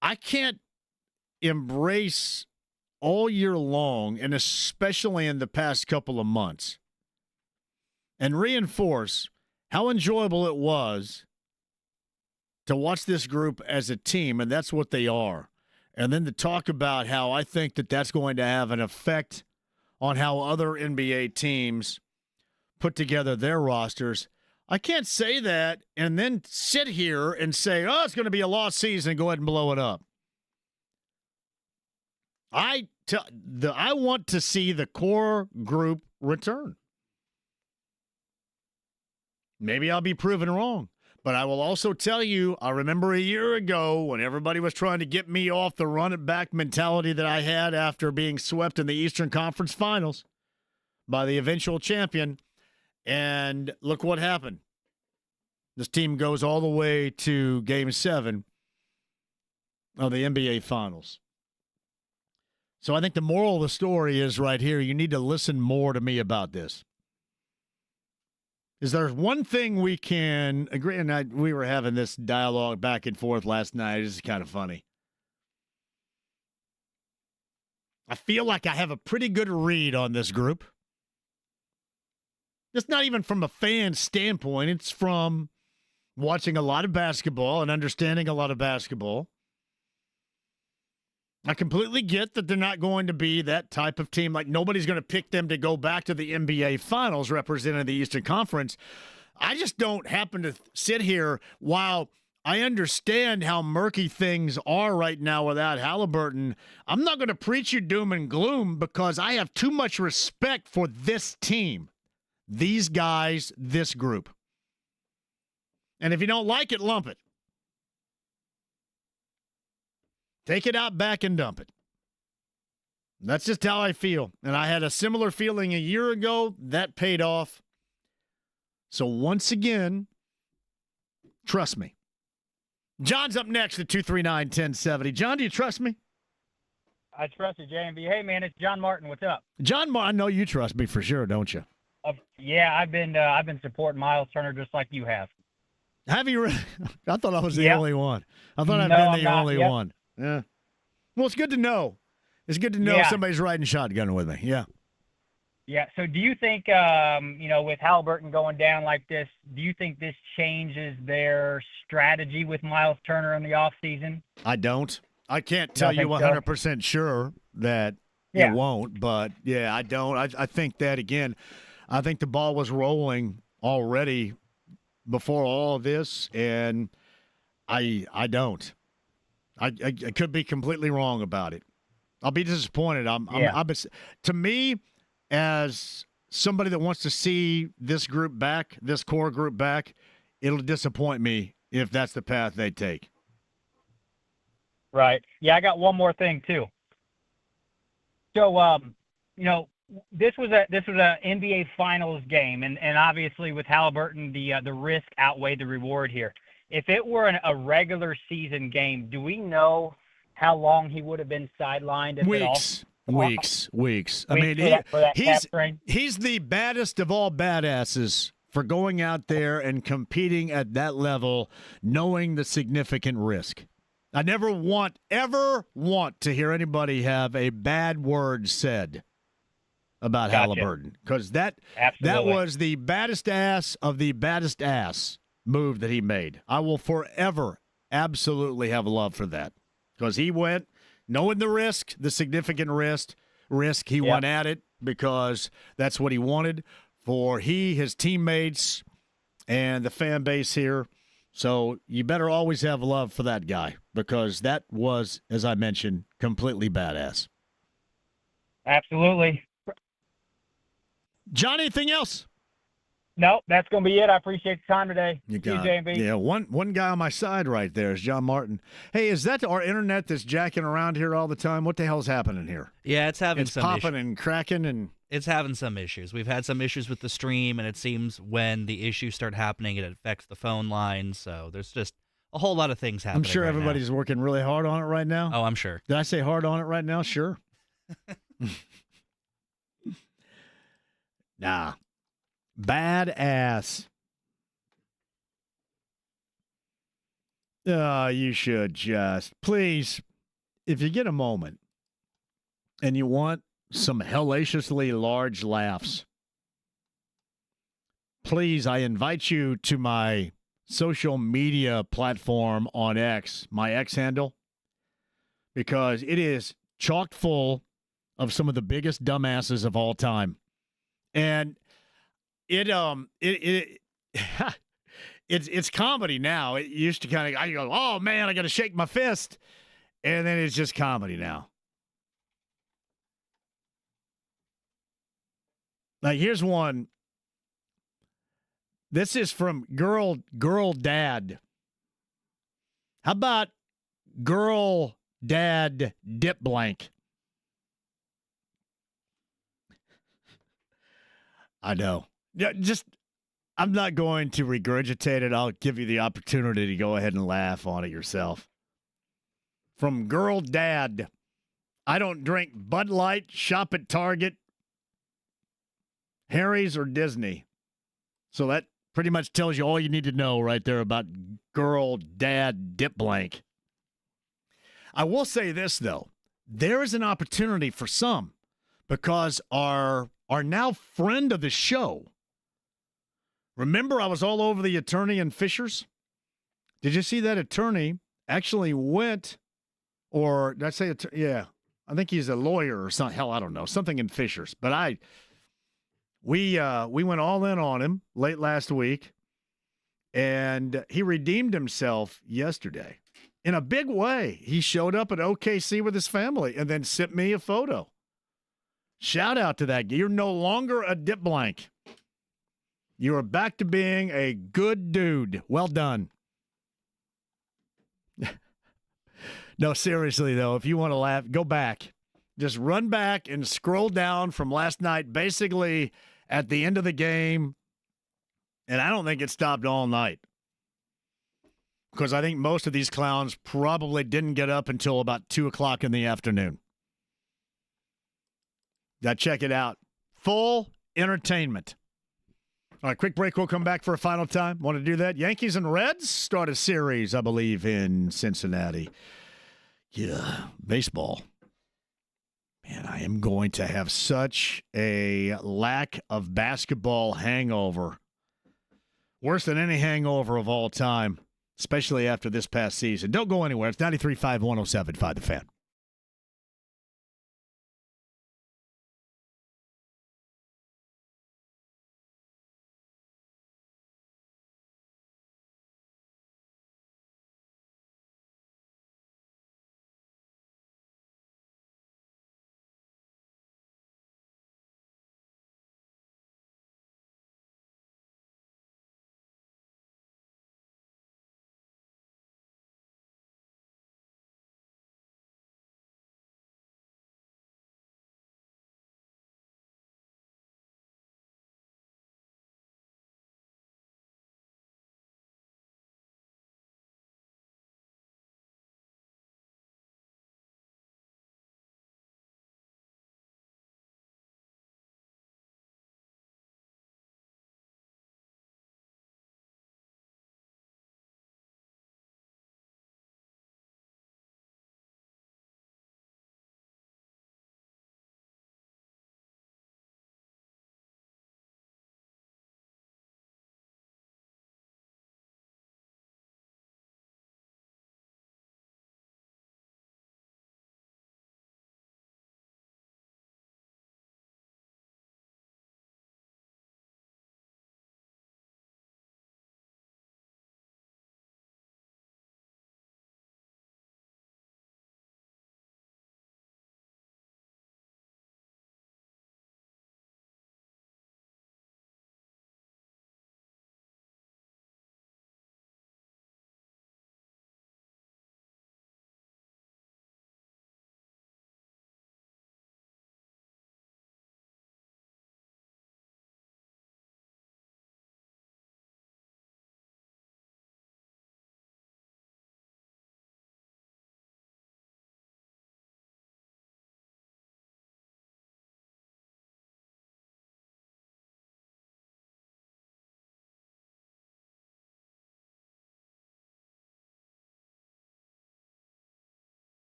I can't embrace all year long, and especially in the past couple of months, and reinforce how enjoyable it was to watch this group as a team, and that's what they are. And then to talk about how I think that that's going to have an effect on how other NBA teams put together their rosters. I can't say that and then sit here and say, oh, it's going to be a lost season and go ahead and blow it up. I want to see the core group return. Maybe I'll be proven wrong, but I will also tell you, I remember a year ago when everybody was trying to get me off the run-it-back mentality that I had after being swept in the Eastern Conference Finals by the eventual champion, and look what happened. This team goes all the way to Game 7 of the NBA Finals. So I think the moral of the story is right here. You need to listen more to me about this. Is there's one thing we can agree, and we were having this dialogue back and forth last night. This is kind of funny. I feel like I have a pretty good read on this group. It's not even from a fan standpoint. It's from watching a lot of basketball and understanding a lot of basketball. I completely get that they're not going to be that type of team. Like, nobody's going to pick them to go back to the NBA Finals representing the Eastern Conference. I just don't happen to sit here while I understand how murky things are right now without Hallebertton. I'm not going to preach you doom and gloom because I have too much respect for this team, these guys, this group. And if you don't like it, lump it. Take it out back and dump it. That's just how I feel. And I had a similar feeling a year ago. That paid off. So once again, trust me. John's up next at 239-1070. John, do you trust me? I trust you, JMV. Hey, man, it's John Martin. What's up? John Martin, I know you trust me for sure, don't you? Yeah, I've been supporting Miles Turner just like you have. Have you really? I thought I was the only one. I thought I'd been the only one. Yeah. Well, it's good to know. It's good to know somebody's riding shotgun with me. Yeah. Yeah. So do you think, with Hallebertton going down like this, do you think this changes their strategy with Miles Turner in the offseason? I don't. I can't tell you 100% sure that it won't, but, yeah, I don't. I think that, again, I think the ball was rolling already before all of this, and I don't. I could be completely wrong about it. I'll be disappointed. To me, as somebody that wants to see this group back, this core group back, it'll disappoint me if that's the path they take. Right. Yeah, I got one more thing too. So, this was a NBA Finals game, and obviously with Hallebertton, the risk outweighed the reward here. If it were a regular season game, do we know how long he would have been sidelined? If Weeks. Weeks. I mean, for that cap string. he's the baddest of all badasses for going out there and competing at that level, knowing the significant risk. I never ever want to hear anybody have a bad word said about Hallebertton, because that was the baddest ass of the baddest ass move that he made. I will forever absolutely have love for that, because he went knowing the risk, the significant risk. He went at it because that's what he wanted for his teammates, and the fan base here. So you better always have love for that guy, because that was, as I mentioned, completely badass. Absolutely. John, anything else? No, that's going to be it. I appreciate the time today. You See you, got JMV. Yeah, one guy on my side right there is John Martin. Hey, is that our internet that's jacking around here all the time? What the hell's happening here? Yeah, it's having It's some popping and cracking, and it's having some issues. We've had some issues with the stream, and it seems when the issues start happening, it affects the phone lines. So there's just a whole lot of things happening. I'm sure everybody's working really hard on it right now. Oh, I'm sure. Did I say hard on it right now? Sure. Nah. Badass. You should just, please, if you get a moment and you want some hellaciously large laughs, please, I invite you to my social media platform on X, my X handle, because it is chock full of some of the biggest dumbasses of all time. And it's comedy now. It used to kind of, I go, oh man, I got to shake my fist, and then it's just comedy now. Like, here's one. This is from girl dad. How about girl dad dip blank? I know. Yeah, just, I'm not going to regurgitate it. I'll give you the opportunity to go ahead and laugh on it yourself. From girl dad. I don't drink Bud Light, shop at Target, Harry's, or Disney. So that pretty much tells you all you need to know right there about girl dad dip blank. I will say this, though. There is an opportunity for some, because our now friend of the show, remember I was all over the attorney in Fishers? Did you see that attorney actually went, or did I say, yeah, I think he's a lawyer or something. Hell, I don't know, something in Fishers. But we went all in on him late last week, and he redeemed himself yesterday in a big way. He showed up at OKC with his family and then sent me a photo. Shout out to that. You're no longer a dip blank. You are back to being a good dude. Well done. No, seriously, though, if you want to laugh, go back. Just run back and scroll down from last night, basically at the end of the game. And I don't think it stopped all night, because I think most of these clowns probably didn't get up until about 2 o'clock in the afternoon. Now, check it out. Full entertainment. All right, quick break. We'll come back for a final time. Want to do that? Yankees and Reds start a series, I believe, in Cincinnati. Yeah, baseball. Man, I am going to have such a lack of basketball hangover. Worse than any hangover of all time, especially after this past season. Don't go anywhere. It's 93.5, 107.5 The Fan.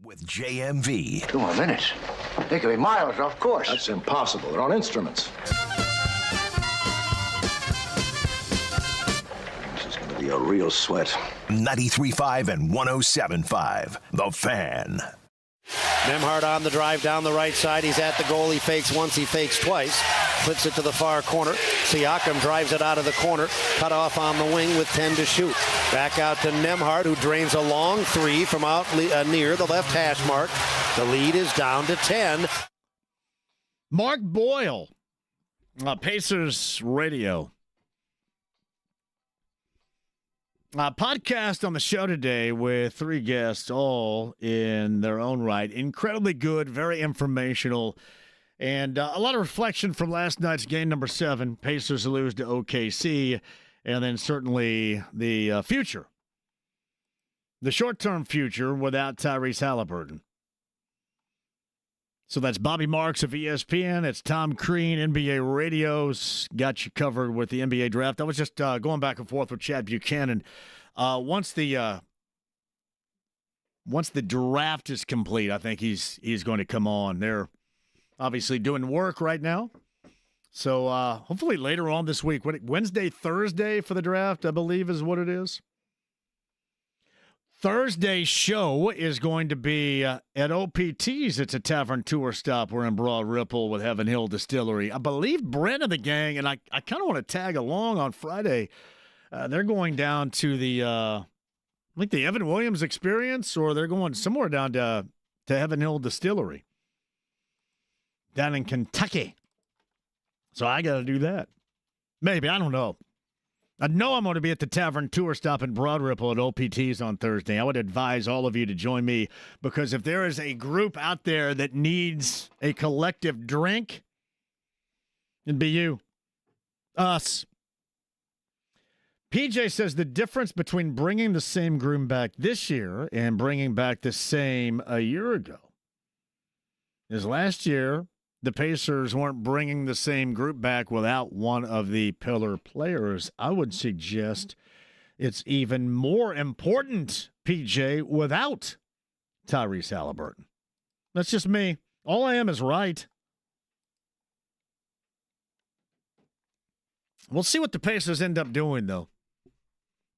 with JMV. 2 more minutes. They could be miles off course. That's impossible. They're on instruments. This is going to be a real sweat. 93.5 and 107.5. The Fan. Nembhard on the drive down the right side. He's at the goal. He fakes once. He fakes twice. Flips it to the far corner. Siakam drives it out of the corner. Cut off on the wing with 10 to shoot. Back out to Nembhard, who drains a long three from out near the left hash mark. The lead is down to 10. Mark Boyle, Pacers Radio. Podcast on the show today with 3 guests, all in their own right. Incredibly good, very informational, and a lot of reflection from last night's game number 7. Pacers lose to OKC, and then certainly the future, the short-term future without Tyrese Hallebertton. So that's Bobby Marks of ESPN. It's Tom Crean, NBA Radio's got you covered with the NBA draft. I was just going back and forth with Chad Buchanan. Once the draft is complete, I think he's going to come on. They're obviously doing work right now. So hopefully later on this week, Wednesday, Thursday for the draft, I believe is what it is. Thursday's show is going to be at OPT's. It's a tavern tour stop. We're in Broad Ripple with Heaven Hill Distillery. I believe Brent and the gang, and I kind of want to tag along on Friday. They're going down to the, I think the Evan Williams Experience, or they're going somewhere down to Heaven Hill Distillery down in Kentucky. So I got to do that. Maybe, I don't know. I know I'm going to be at the Tavern Tour Stop in Broad Ripple at OPT's on Thursday. I would advise all of you to join me, because if there is a group out there that needs a collective drink, it'd be you. Us. PJ says the difference between bringing the same groom back this year and bringing back the same a year ago is last year the Pacers weren't bringing the same group back without one of the pillar players. I would suggest it's even more important, PJ, without Tyrese Hallebertton. That's just me. All I am is right. We'll see what the Pacers end up doing, though.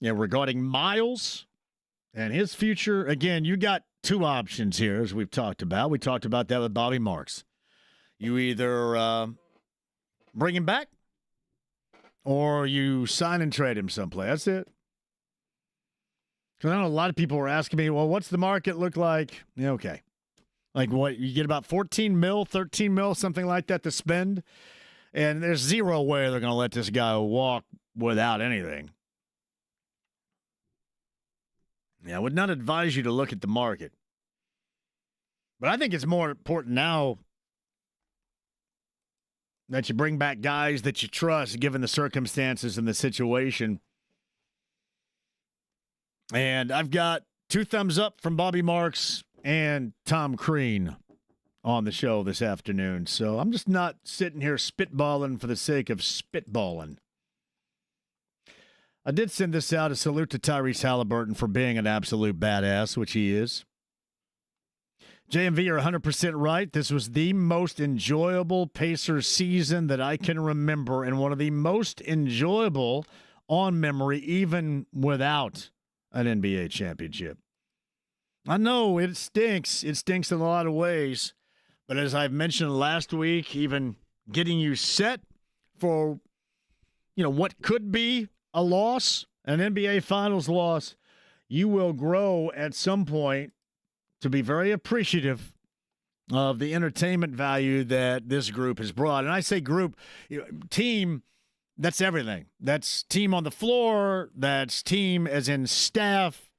Yeah, regarding Miles and his future, again, you got 2 options here, as we've talked about. We talked about that with Bobby Marks. You either bring him back or you sign and trade him someplace. That's it. Because I know a lot of people were asking me, well, what's the market look like? Yeah, okay. Like what? You get about 14 mil, 13 mil, something like that to spend. And there's zero way they're going to let this guy walk without anything. Yeah, I would not advise you to look at the market. But I think it's more important now that you bring back guys that you trust, given the circumstances and the situation. And I've got 2 thumbs up from Bobby Marks and Tom Crean on the show this afternoon. So I'm just not sitting here spitballing for the sake of spitballing. I did send this out, a salute to Tyrese Hallebertton for being an absolute badass, which he is. JMV, you're 100% right. This was the most enjoyable Pacers season that I can remember, and one of the most enjoyable on memory, even without an NBA championship. I know it stinks. It stinks in a lot of ways. But as I've mentioned last week, even getting you set for, what could be a loss, an NBA Finals loss, you will grow at some point to be very appreciative of the entertainment value that this group has brought. And I say group, team, that's everything. That's team on the floor. That's team as in staff,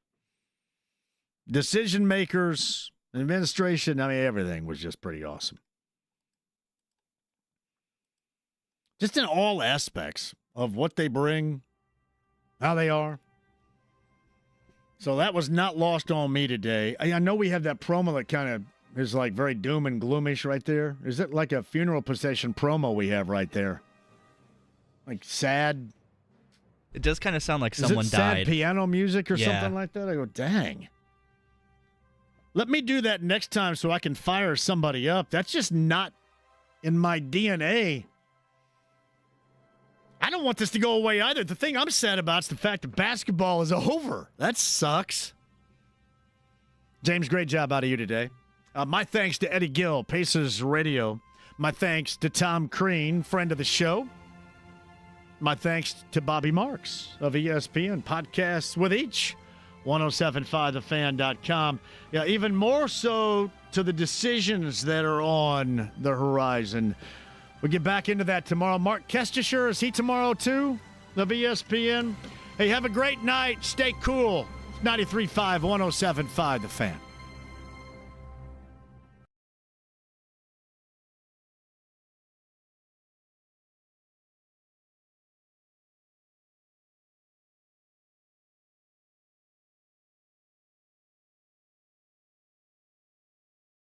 decision makers, administration. I mean, everything was just pretty awesome. Just in all aspects of what they bring, how they are. So that was not lost on me today. I know we have that promo that kind of is like very doom and gloomish right there. Is it like a funeral procession promo we have right there? Like sad? It does kind of sound like someone died. died. Sad piano music or something like that? I go, dang. Let me do that next time so I can fire somebody up. That's just not in my DNA. I don't want this to go away either. The thing I'm sad about is the fact that basketball is over. That sucks. James, great job out of you today. My thanks to Eddie Gil, Pacers Radio. My thanks to Tom Crean, friend of the show. My thanks to Bobby Marks of ESPN, Podcasts with Each. 1075thefan.com. Yeah, even more so to the decisions that are on the horizon. We'll get back into that tomorrow. Mark Kestisher, is he tomorrow too? Of ESPN. Hey, have a great night. Stay cool. 93.5, 1075 The Fan.